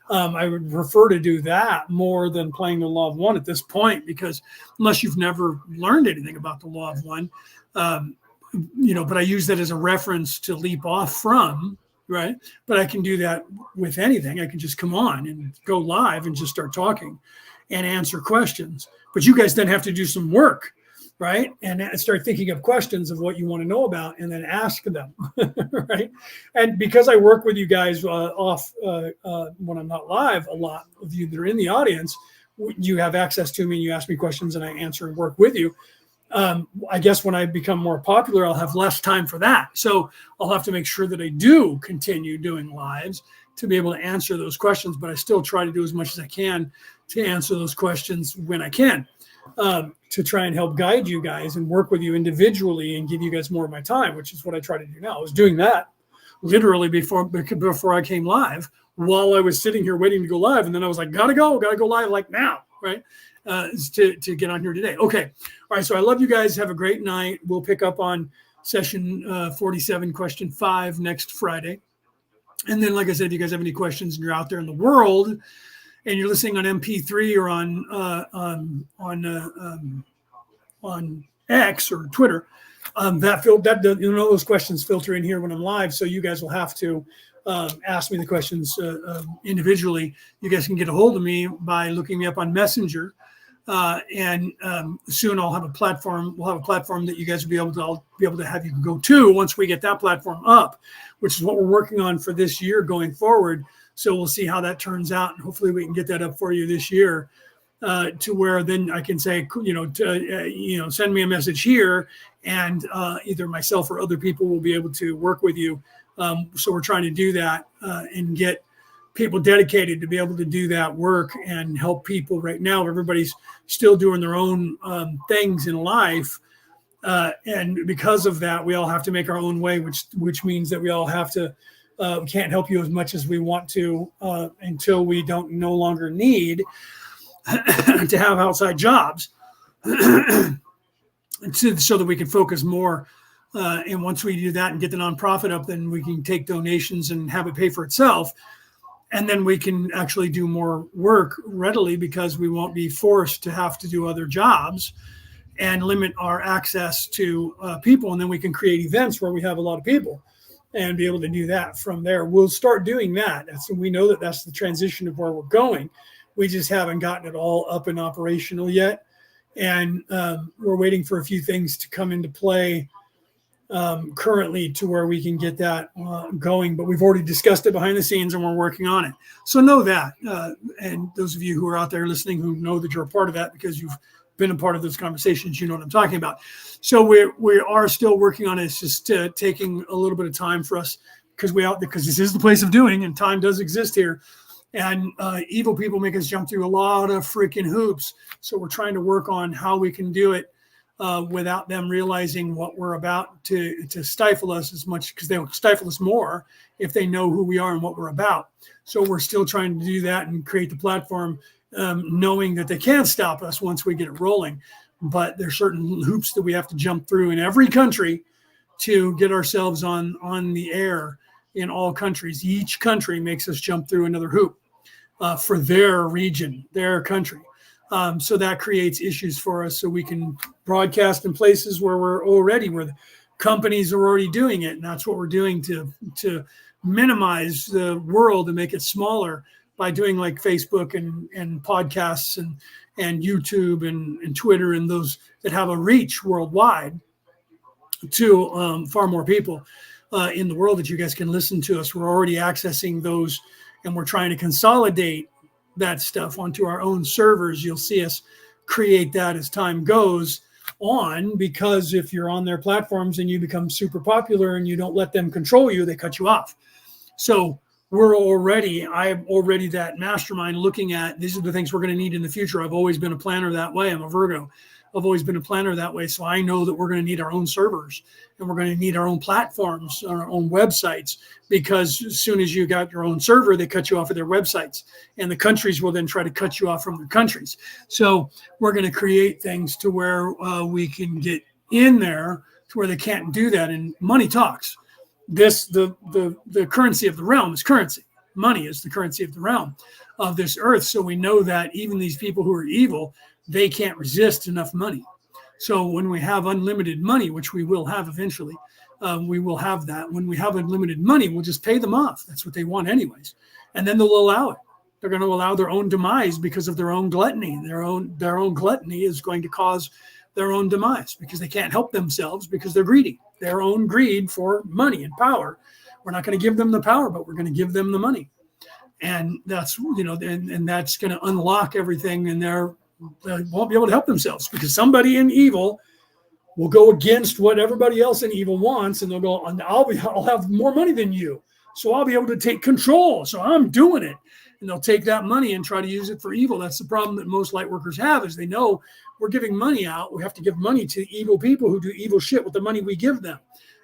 I would prefer to do that more than playing the law of one at this point, because unless you've never learned anything about the law of one, but I use that as a reference to leap off from, right? But I can do that with anything. I can just come on and go live and just start talking and answer questions. But you guys then have to do some work. right? And start thinking of questions of what you want to know about, and then ask them, right? And because I work with you guys when I'm not live, a lot of you that are in the audience, you have access to me and you ask me questions and I answer and work with you. I guess when I become more popular, I'll have less time for that. So I'll have to make sure that I do continue doing lives to be able to answer those questions, but I still try to do as much as I can to answer those questions when I can, to try and help guide you guys and work with you individually and give you guys more of my time, which is what I try to do now. I was doing that literally before I came live, while I was sitting here waiting to go live. And then I was like, gotta go live like now, right? To get on here today. Okay. All right. So I love you guys. Have a great night. We'll pick up on session 47, question 5 next Friday. And then, like I said, if you guys have any questions and you're out there in the world and you're listening on MP3 or on X or Twitter, those questions filter in here when I'm live. So you guys will have to ask me the questions individually. You guys can get a hold of me by looking me up on Messenger. And soon I'll have a platform. We'll have a platform that you guys will be able to. I'll be able to have you go to once we get that platform up, which is what we're working on for this year going forward. So we'll see how that turns out, and hopefully we can get that up for you this year, to where then I can say, send me a message here, and either myself or other people will be able to work with you. So we're trying to do that and get people dedicated to be able to do that work and help people. Right now, everybody's still doing their own things in life. And because of that, we all have to make our own way, which means that we all have to, we can't help you as much as we want to until we don't no longer need to have outside jobs so that we can focus more. And once we do that and get the nonprofit up, then we can take donations and have it pay for itself. And then we can actually do more work readily because we won't be forced to have to do other jobs and limit our access to people. And then we can create events where we have a lot of people and be able to do that from there. We'll start doing that. We know that that's the transition of where we're going. We just haven't gotten it all up and operational yet. And we're waiting for a few things to come into play currently to where we can get that going, but we've already discussed it behind the scenes and we're working on it. So know that. And those of you who are out there listening who know that you're a part of that because you've been a part of those conversations, you know what I'm talking about. So we are still working on it. It's just taking a little bit of time for us because this is the place of doing, and time does exist here. And evil people make us jump through a lot of freaking hoops. So we're trying to work on how we can do it without them realizing what we're about to stifle us as much, because they'll stifle us more if they know who we are and what we're about. So we're still trying to do that and create the platform, knowing that they can't stop us once we get it rolling. But there's certain hoops that we have to jump through in every country to get ourselves on the air in all countries. Each country makes us jump through another hoop for their region, their country. So that creates issues for us. So we can broadcast in places where where the companies are already doing it. And that's what we're doing to minimize the world and make it smaller by doing like Facebook and podcasts and YouTube and Twitter and those that have a reach worldwide to far more people in the world that you guys can listen to us. We're already accessing those, and we're trying to consolidate that stuff onto our own servers. You'll see us create that as time goes on, because if you're on their platforms and you become super popular and you don't let them control you, they cut you off. So I'm already that mastermind looking at, these are the things we're going to need in the future. I've always been a planner that way. I'm a Virgo. I've always been a planner that way. So I know that we're going to need our own servers and we're going to need our own platforms, our own websites, because as soon as you got your own server, they cut you off of their websites, and the countries will then try to cut you off from their countries. So we're going to create things to where we can get in there to where they can't do that. And money talks. The currency of the realm is currency. Money is the currency of the realm of this earth. So we know that even these people who are evil, they can't resist enough money. So when we have unlimited money, which we will have eventually, we will have that. When we have unlimited money, we'll just pay them off. That's what they want anyways. And then they'll allow it. They're going to allow their own demise because of their own gluttony. Their own gluttony is going to cause their own demise because they can't help themselves because they're greedy. Their own greed for money and power. We're not going to give them the power, but we're going to give them the money. And that's, and that's going to unlock everything, and they won't be able to help themselves because somebody in evil will go against what everybody else in evil wants, and they'll go, I'll have more money than you, so I'll be able to take control. So I'm doing it, and they'll take that money and try to use it for evil. That's the problem that most light workers have, is they know we're giving money out. We have to give money to evil people who do evil shit with the money we give them,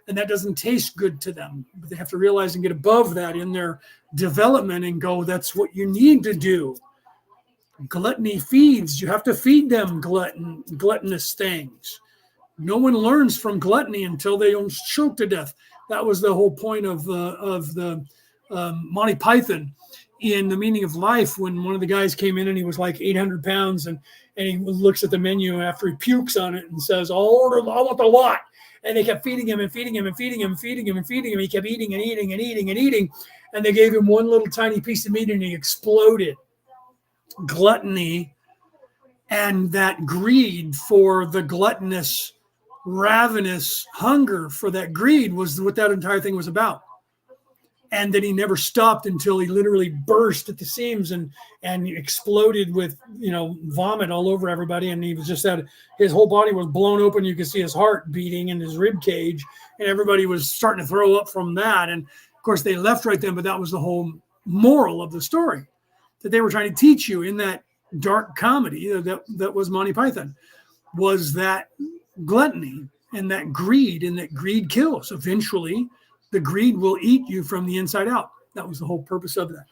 and that doesn't taste good to them. But they have to realize and get above that in their development and go, that's what you need to do. Gluttony feeds. You have to feed them gluttonous things. No one learns from gluttony until they almost choke to death. That was the whole point of the Monty Python in The Meaning of Life, when one of the guys came in and he was like 800 pounds, and he looks at the menu after he pukes on it and says, I want the lot. And they kept feeding him and feeding him and feeding him and feeding him and feeding him. He kept eating and eating and eating and eating. And they gave him one little tiny piece of meat and he exploded. Gluttony and that greed for the gluttonous, ravenous hunger for that greed was what that entire thing was about. And that he never stopped until he literally burst at the seams and exploded with, vomit all over everybody. And he was just his whole body was blown open. You could see his heart beating in his rib cage, and everybody was starting to throw up from that. And of course they left right then, but that was the whole moral of the story that they were trying to teach you in that dark comedy that was Monty Python, was that gluttony and that greed kills. Eventually the greed will eat you from the inside out. That was the whole purpose of that.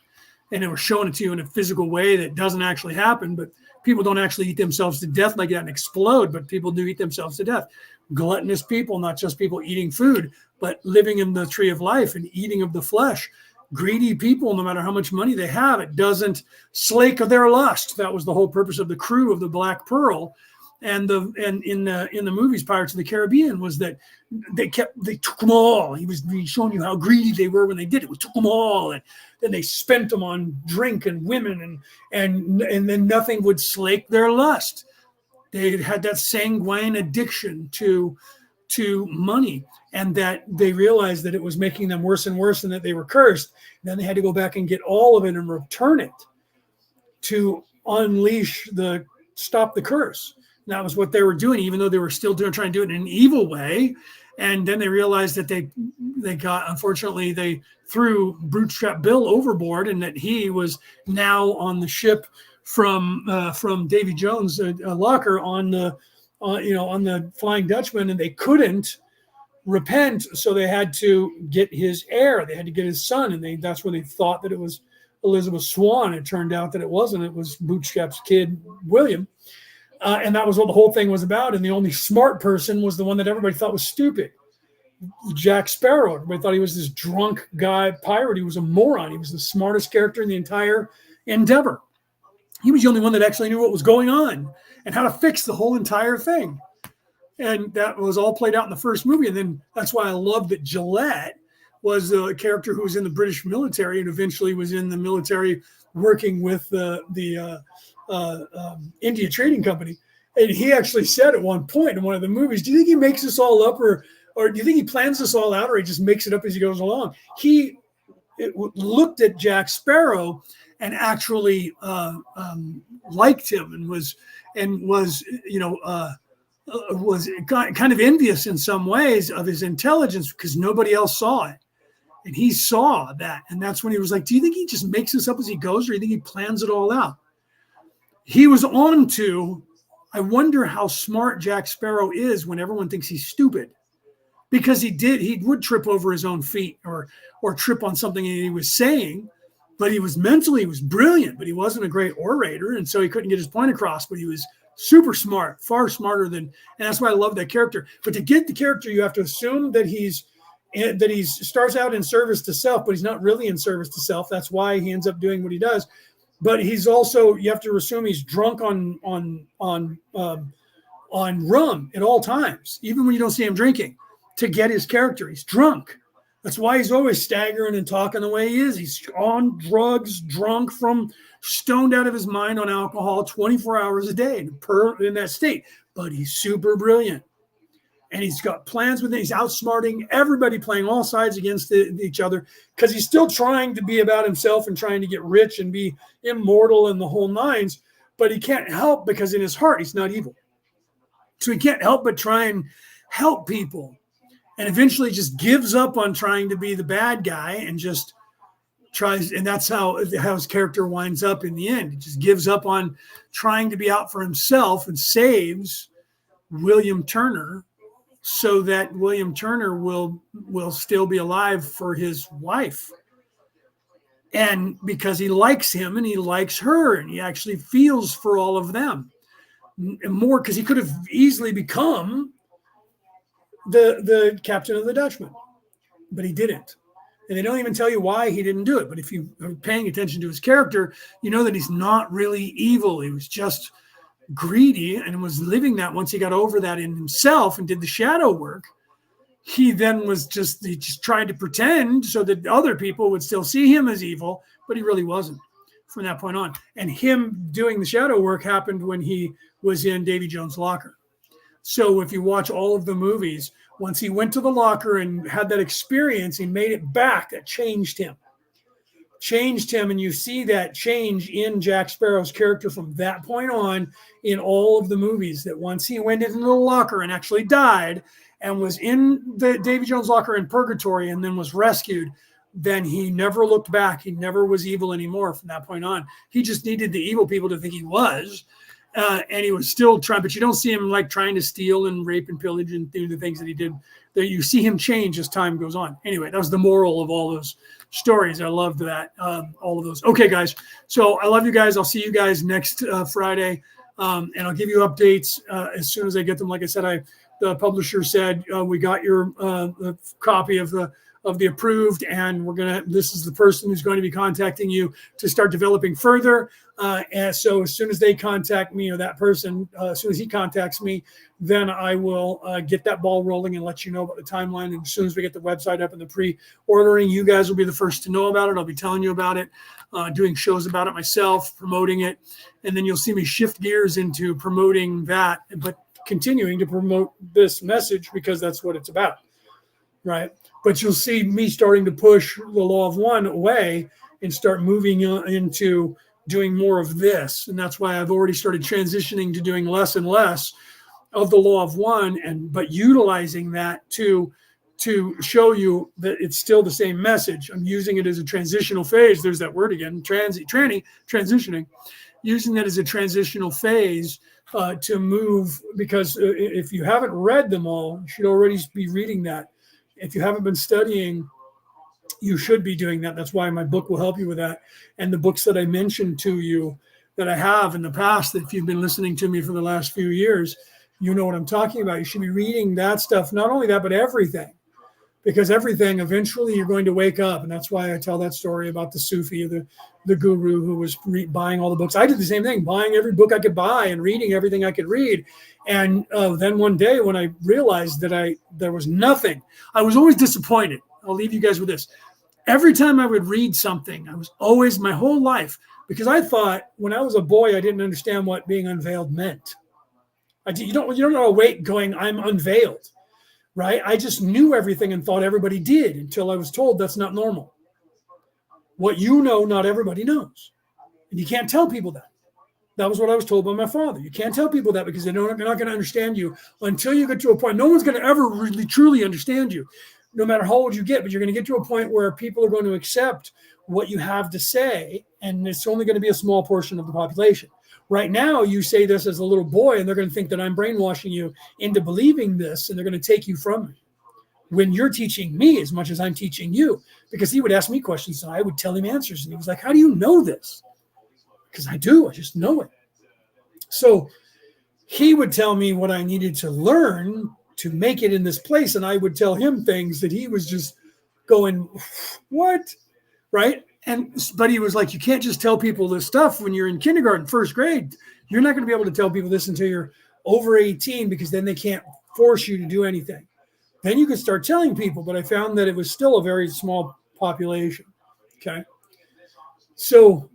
And they were showing it to you in a physical way that doesn't actually happen, but people don't actually eat themselves to death like that and explode, but people do eat themselves to death. Gluttonous people, not just people eating food, but living in the tree of life and eating of the flesh. Greedy people, no matter how much money they have, it doesn't slake their lust. That was the whole purpose of the crew of the Black Pearl. And in the movies Pirates of the Caribbean was that they took them all. He was showing you how greedy they were when they did it. We took them all, and then they spent them on drink and women, and then nothing would slake their lust. They had that sanguine addiction to money, and that they realized that it was making them worse and worse, and that they were cursed. And then they had to go back and get all of it and return it to stop the curse. That was what they were doing, even though they were still trying to do it in an evil way. And then they realized that unfortunately, they threw Bootstrap Bill overboard, and that he was now on the ship from Davy Jones' locker on the Flying Dutchman, and they couldn't repent, so they had to get his heir. They had to get his son, and that's when they thought that it was Elizabeth Swann. It turned out that it wasn't. It was Bootstrap's kid, William. And that was what the whole thing was about. And the only smart person was the one that everybody thought was stupid, Jack Sparrow. Everybody thought he was this drunk guy pirate. He was a moron. He was the smartest character in the entire endeavor. He was the only one that actually knew what was going on and how to fix the whole entire thing. And that was all played out in the first movie. And then that's why I love that Gillette was a character who was in the British military and eventually was in the military working with the India Trading Company. And he actually said at one point in one of the movies, do you think he makes this all up, or do you think he plans this all out, or he just makes it up as he goes along? He looked at Jack Sparrow and actually liked him and was kind of envious in some ways of his intelligence because nobody else saw it. And he saw that. And that's when he was like, do you think he just makes this up as he goes, or do you think he plans it all out? He was on to, I wonder how smart Jack Sparrow is when everyone thinks he's stupid, because he would trip over his own feet or trip on something he was saying, but he was brilliant, but he wasn't a great orator. And so he couldn't get his point across, but he was super smart, far smarter and that's why I love that character. But to get the character, you have to assume that he starts out in service to self, but he's not really in service to self. That's why he ends up doing what he does. But he's also, you have to assume he's drunk on rum at all times, even when you don't see him drinking, to get his character. He's drunk. That's why he's always staggering and talking the way he is. He's on drugs, drunk, stoned out of his mind on alcohol 24 hours a day in that state. but he's super brilliant. And he's got plans with it. He's outsmarting everybody, playing all sides against each other, because he's still trying to be about himself and trying to get rich and be immortal and the whole nines. But he can't help, because in his heart, he's not evil. So he can't help but try and help people. And eventually just gives up on trying to be the bad guy and just tries. And that's how his character winds up in the end. He just gives up on trying to be out for himself and saves William Turner, so that William Turner will still be alive for his wife. And because he likes him and he likes her, and he actually feels for all of them. And more, because he could have easily become the captain of the Dutchman, but he didn't. And they don't even tell you why he didn't do it. But if you are paying attention to his character, you know that he's not really evil. He was just greedy and was living that. Once he got over that in himself and did the shadow work, he just tried to pretend so that other people would still see him as evil, but he really wasn't from that point on. And him doing the shadow work happened when he was in Davy Jones' locker. So if you watch all of the movies, once he went to the locker and had that experience, he made it back. That changed him. And you see that change in Jack Sparrow's character from that point on in all of the movies, that once he went into the locker and actually died and was in the Davy Jones locker in purgatory and then was rescued, then he never looked back. He never was evil anymore from that point on. He just needed the evil people to think he was. And he was still trying, but you don't see him like trying to steal and rape and pillage and do the things that he did. That you see him change as time goes on. Anyway, that was the moral of all those stories. I loved that, all of those. Okay, guys. So I love you guys. I'll see you guys next Friday, and I'll give you updates as soon as I get them. Like I said, the publisher said we got your the copy of the approved, and this is the person who's going to be contacting you to start developing further. And so as soon as they contact me, or that person, as soon as he contacts me, then I will get that ball rolling and let you know about the timeline. And as soon as we get the website up and the pre-ordering, you guys will be the first to know about it. I'll be telling you about it, doing shows about it myself, promoting it. And then you'll see me shift gears into promoting that, but continuing to promote this message, because that's what it's about, right? But you'll see me starting to push the Law of One away and start moving into doing more of this. And that's why I've already started transitioning to doing less and less of the Law of One, but utilizing that to show you that it's still the same message. I'm using it as a transitional phase. There's that word again, transitioning, using that as a transitional phase to move, because if you haven't read them all, you should already be reading that. If you haven't been studying, you should be doing that. That's why my book will help you with that. And the books that I mentioned to you that I have in the past, that if you've been listening to me for the last few years, you know what I'm talking about. You should be reading that stuff. Not only that, but everything. Because everything, eventually you're going to wake up. And that's why I tell that story about the Sufi, the guru who was buying all the books. I did the same thing, buying every book I could buy and reading everything I could read. And then one day when I realized that there was nothing, I was always disappointed. I'll leave you guys with this. Every time I would read something, I was always, my whole life, because I thought when I was a boy, I didn't understand what being unveiled meant. You don't awake going, I'm unveiled, right? I just knew everything and thought everybody did, until I was told that's not normal. What you know, not everybody knows. And you can't tell people that. That was what I was told by my father. You can't tell people that, because they're not going to understand you until you get to a point. No one's going to ever really truly understand you, no matter how old you get. But you're going to get to a point where people are going to accept what you have to say, and it's only going to be a small portion of the population. Right now, you say this as a little boy, and they're going to think that I'm brainwashing you into believing this, and they're going to take you from me. When you're teaching me as much as I'm teaching you, because he would ask me questions and I would tell him answers. And he was like, how do you know this? Because I do. I just know it. So he would tell me what I needed to learn to make it in this place. And I would tell him things that he was just going, what? Right? But he was like, you can't just tell people this stuff when you're in kindergarten, first grade. You're not going to be able to tell people this until you're over 18, because then they can't force you to do anything. Then you can start telling people. But I found that it was still a very small population. Okay. So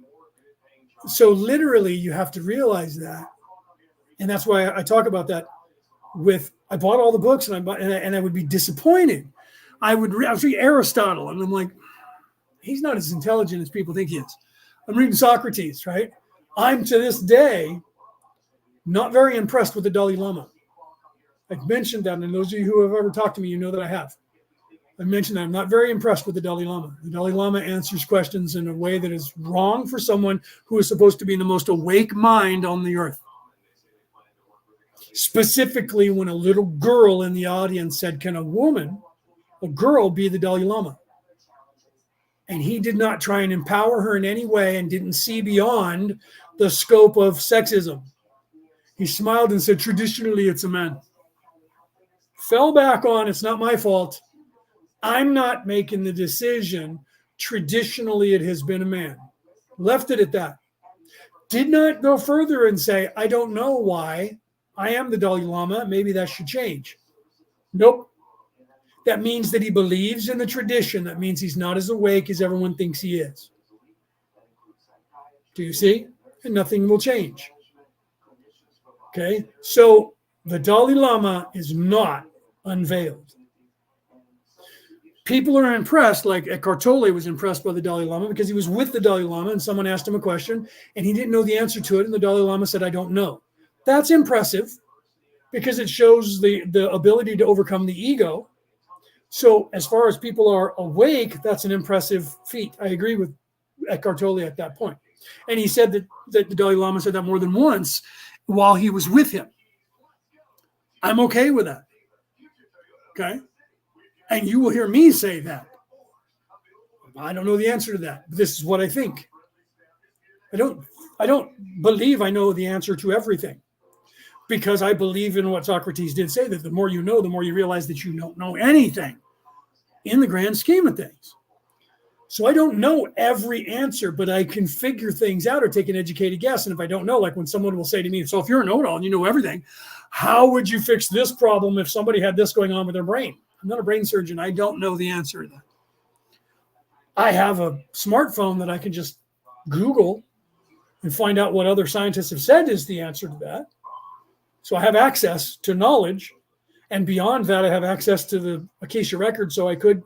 literally you have to realize that And that's why I talk about that I bought all the books and I would be disappointed. I was reading Aristotle and I'm like, he's not as intelligent as people think he is. I'm reading Socrates, right? I'm to this day not very impressed with the Dalai Lama. I've mentioned that, and those of you who have ever talked to me, you know that I have. I mentioned that I'm not very impressed with the Dalai Lama. The Dalai Lama answers questions in a way that is wrong for someone who is supposed to be the most awake mind on the earth. Specifically, when a little girl in the audience said, can a girl, be the Dalai Lama? And he did not try and empower her in any way and didn't see beyond the scope of sexism. He smiled and said, traditionally, it's a man. Fell back on, it's not my fault. I'm not making the decision. Traditionally, it has been a man. Left it at that. Did not go further and say, I don't know why. I am the Dalai Lama. Maybe that should change. Nope. That means that he believes in the tradition. That means he's not as awake as everyone thinks he is. Do you see? And nothing will change. Okay? So the Dalai Lama is not unveiled. People are impressed, like Eckhart Tolle was impressed by the Dalai Lama because he was with the Dalai Lama and someone asked him a question and he didn't know the answer to it. And the Dalai Lama said, I don't know. That's impressive because it shows the ability to overcome the ego. So as far as people are awake, that's an impressive feat. I agree with Eckhart Tolle at that point. And he said that the Dalai Lama said that more than once while he was with him. I'm okay with that. Okay? And you will hear me say that. I don't know the answer to that. But this is what I think. I don't believe I know the answer to everything. Because I believe in what Socrates did say, that the more you know, the more you realize that you don't know anything in the grand scheme of things. So I don't know every answer, but I can figure things out or take an educated guess. And if I don't know, like when someone will say to me, so if you're a know-it-all and you know everything, how would you fix this problem if somebody had this going on with their brain? I'm not a brain surgeon. I don't know the answer to that. I have a smartphone that I can just Google and find out what other scientists have said is the answer to that. So I have access to knowledge. And beyond that, I have access to the Akashic record, so I could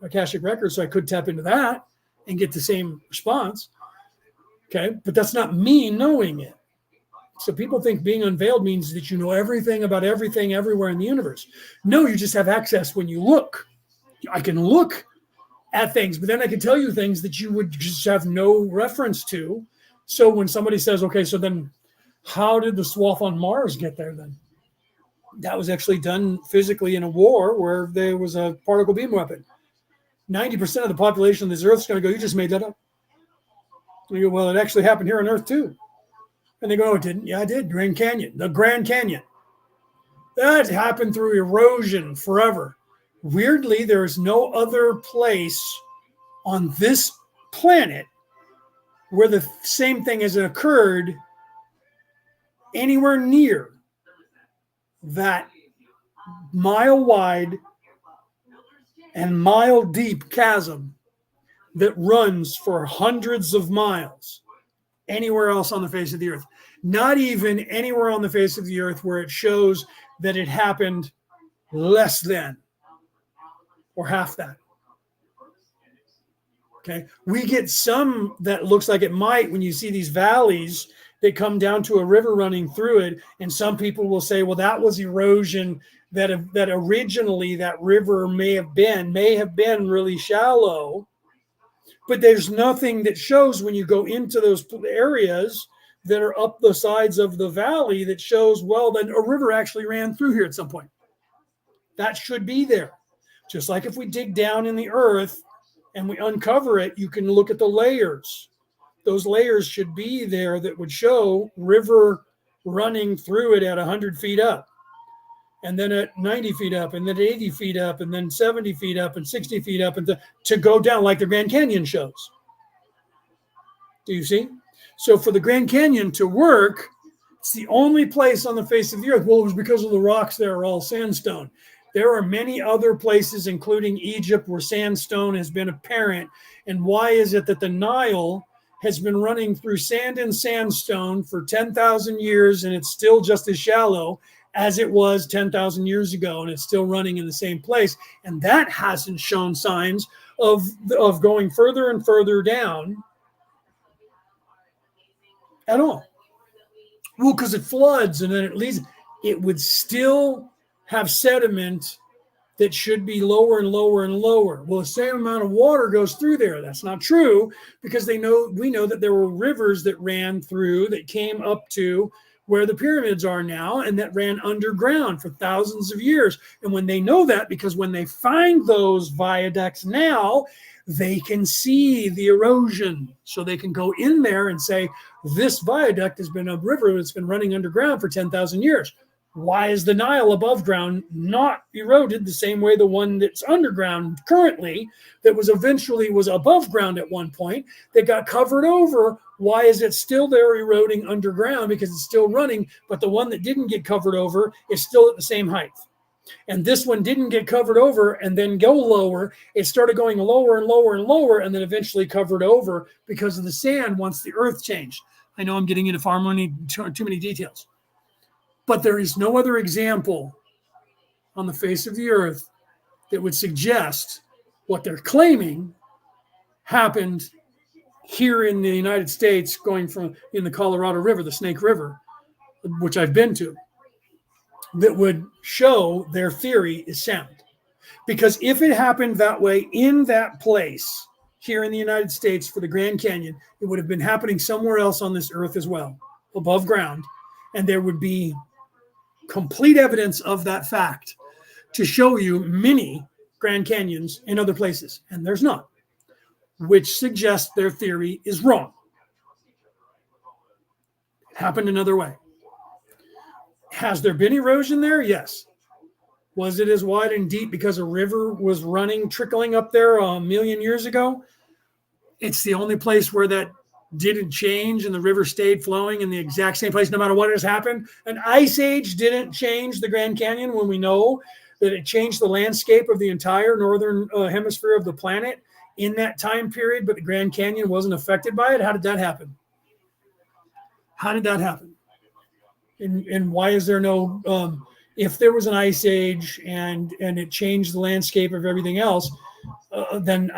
tap into that and get the same response. Okay, but that's not me knowing it. So people think being unveiled means that you know everything about everything everywhere in the universe. No, you just have access when you look. I can look at things, but then I can tell you things that you would just have no reference to. So when somebody says, okay, so then how did the swath on Mars get there then? That was actually done physically in a war where there was a particle beam weapon. 90% of the population of this Earth is going to go, you just made that up. And you go, well, it actually happened here on Earth too. And they go, oh, it didn't? Yeah, it did. Grand Canyon, the Grand Canyon. That happened through erosion forever. Weirdly, there is no other place on this planet where the same thing has occurred anywhere near that mile wide and mile deep chasm that runs for hundreds of miles anywhere else on the face of the earth. Not even anywhere on the face of the earth where it shows that it happened less than or half that. Okay. We get some that looks like it might when you see these valleys that come down to a river running through it. And some people will say, well, that was erosion that originally that river may have been really shallow. But there's nothing that shows when you go into those areas that are up the sides of the valley that shows, well, then a river actually ran through here at some point. That should be there. Just like if we dig down in the earth and we uncover it, you can look at the layers. Those layers should be there that would show river running through it at 100 feet up, and then at 90 feet up, and then 80 feet up, and then 70 feet up, and 60 feet up, and to go down like the Grand Canyon shows. Do you see? So for the Grand Canyon to work, it's the only place on the face of the earth. Well, it was because of the rocks there are all sandstone. There are many other places, including Egypt, where sandstone has been apparent. And why is it that the Nile has been running through sand and sandstone for 10,000 years, and it's still just as shallow as it was 10,000 years ago, and it's still running in the same place. And that hasn't shown signs of going further and further down at all. Well, because it floods, and then at least it would still have sediment that should be lower and lower and lower. Well, the same amount of water goes through there. That's not true, because we know that there were rivers that ran through, that came up to where the pyramids are now, and that ran underground for thousands of years. And when they know that, because when they find those viaducts now, they can see the erosion. So they can go in there and say, this viaduct has been a river that's been running underground for 10,000 years. Why is the Nile above ground not eroded the same way the one that's underground currently, that was above ground at one point, that got covered over? Why is it still there eroding underground? Because it's still running, but the one that didn't get covered over is still at the same height. And this one didn't get covered over and then go lower. It started going lower and lower and lower, and then eventually covered over because of the sand once the earth changed. I know I'm getting into far too many details. But there is no other example on the face of the earth that would suggest what they're claiming happened here in the United States, going from in the Colorado River, the Snake River, which I've been to, that would show their theory is sound. Because if it happened that way in that place here in the United States for the Grand Canyon, it would have been happening somewhere else on this earth as well, above ground. And there would be complete evidence of that fact to show you many Grand Canyons in other places. And there's not, which suggests their theory is wrong. It happened another way. Has there been erosion there? Yes. Was it as wide and deep because a river was trickling up there a million years ago? It's the only place where that didn't change and the river stayed flowing in the exact same place no matter what has happened. An ice age didn't change the Grand Canyon, when we know that it changed the landscape of the entire northern hemisphere of the planet in that time period, but the Grand Canyon wasn't affected by it. How did that happen? How did that happen? And why is there no if there was an ice age and it changed the landscape of everything else, then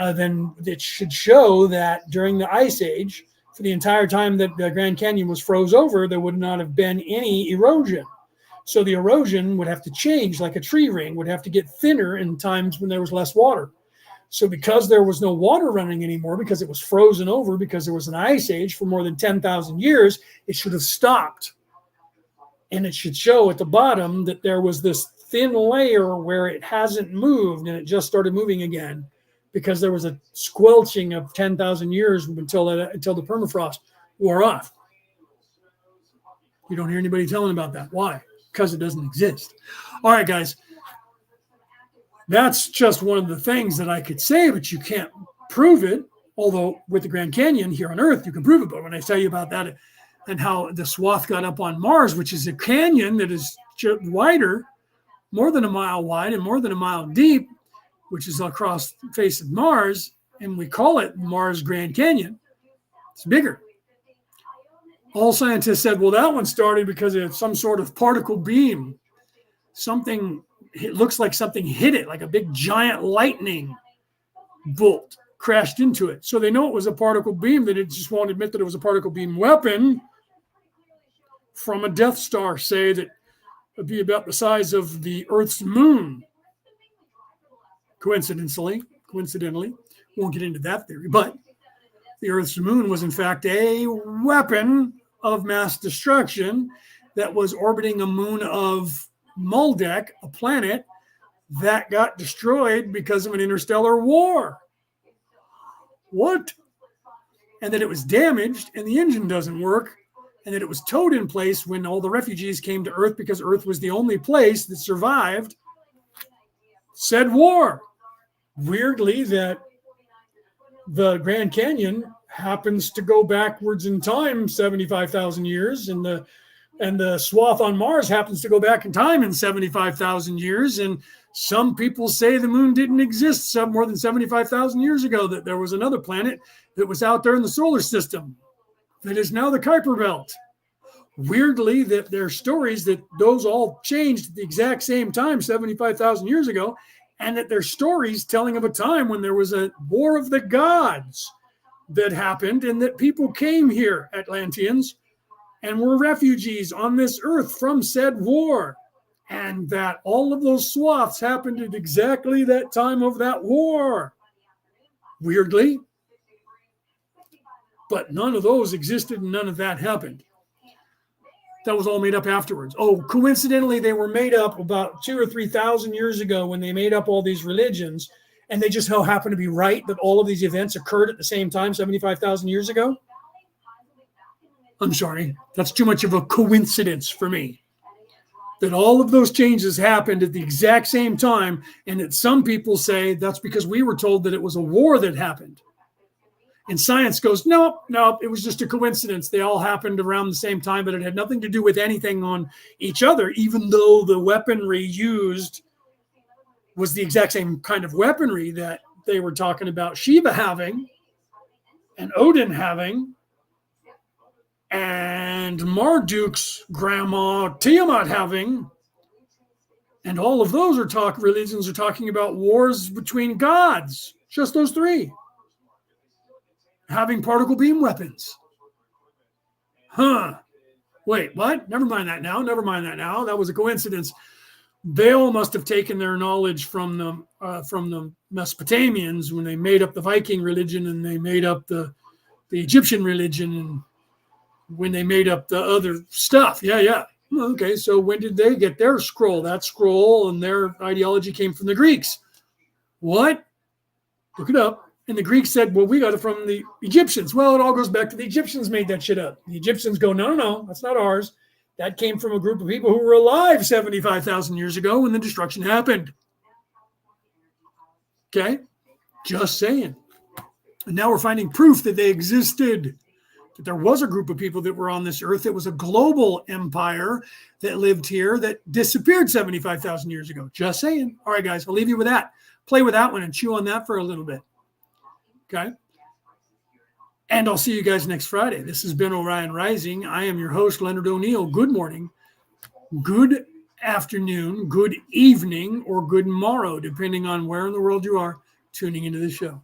it should show that during the ice age, for the entire time that the Grand Canyon was froze over, there would not have been any erosion. So the erosion would have to change, like a tree ring would have to get thinner in times when there was less water. So because there was no water running anymore, because it was frozen over, because there was an ice age for more than 10,000 years, it should have stopped. And it should show at the bottom that there was this thin layer where it hasn't moved and it just started moving again, because there was a squelching of 10,000 years until the permafrost wore off. You don't hear anybody telling about that. Why? Because it doesn't exist. All right, guys. That's just one of the things that I could say, but you can't prove it. Although with the Grand Canyon here on Earth, you can prove it. But when I tell you about that and how the swath got up on Mars, which is a canyon that is wider, more than a mile wide and more than a mile deep, which is across the face of Mars, and we call it Mars Grand Canyon. It's bigger. All scientists said, well, that one started because of some sort of particle beam. It looks like something hit it, like a big giant lightning bolt crashed into it. So they know it was a particle beam, that it just won't admit that it was a particle beam weapon from a Death Star, say, that would be about the size of the Earth's moon. Coincidentally, won't get into that theory, but the Earth's moon was in fact a weapon of mass destruction that was orbiting a moon of Maldek, a planet that got destroyed because of an interstellar war. What? And that it was damaged and the engine doesn't work, and that it was towed in place when all the refugees came to Earth, because Earth was the only place that survived said war. Weirdly, that the Grand Canyon happens to go backwards in time 75,000 years, and the And the swath on Mars happens to go back in time in 75,000 years. And some people say the moon didn't exist more than 75,000 years ago, that there was another planet that was out there in the solar system that is now the Kuiper Belt. Weirdly, that there are stories that those all changed at the exact same time, 75,000 years ago, and that there's stories telling of a time when there was a war of the gods that happened, and that people came here, Atlanteans, and were refugees on this earth from said war, and that all of those swaths happened at exactly that time of that war. Weirdly. But none of those existed and none of that happened. That was all made up afterwards. Oh, coincidentally, they were made up about 2,000 or 3,000 years ago when they made up all these religions, and they just happened to be right that all of these events occurred at the same time 75,000 years ago. I'm sorry, that's too much of a coincidence for me. That all of those changes happened at the exact same time, and that some people say that's because we were told that it was a war that happened. And science goes, no, it was just a coincidence. They all happened around the same time, but it had nothing to do with anything on each other, even though the weaponry used was the exact same kind of weaponry that they were talking about Shiva having and Odin having, and Marduk's grandma Tiamat having, and all of those religions are talking about wars between gods. Just those three. Having particle beam weapons. Wait, what? Never mind that now. That was a coincidence. They all must have taken their knowledge from the Mesopotamians when they made up the Viking religion, and they made up the Egyptian religion, and when they made up the other stuff. Yeah. Okay, so when did they get their scroll? That scroll and their ideology came from the Greeks. What? Look it up. And the Greeks said, well, we got it from the Egyptians. Well, it all goes back to the Egyptians made that shit up. The Egyptians go, no, that's not ours. That came from a group of people who were alive 75,000 years ago when the destruction happened. Okay? Just saying. And now we're finding proof that they existed, that there was a group of people that were on this earth. It was a global empire that lived here that disappeared 75,000 years ago. Just saying. All right, guys, I'll leave you with that. Play with that one and chew on that for a little bit. Okay. And I'll see you guys next Friday. This has been Orion Rising. I am your host, Leonard O'Neill. Good morning, good afternoon, good evening, or good morrow, depending on where in the world you are tuning into the show.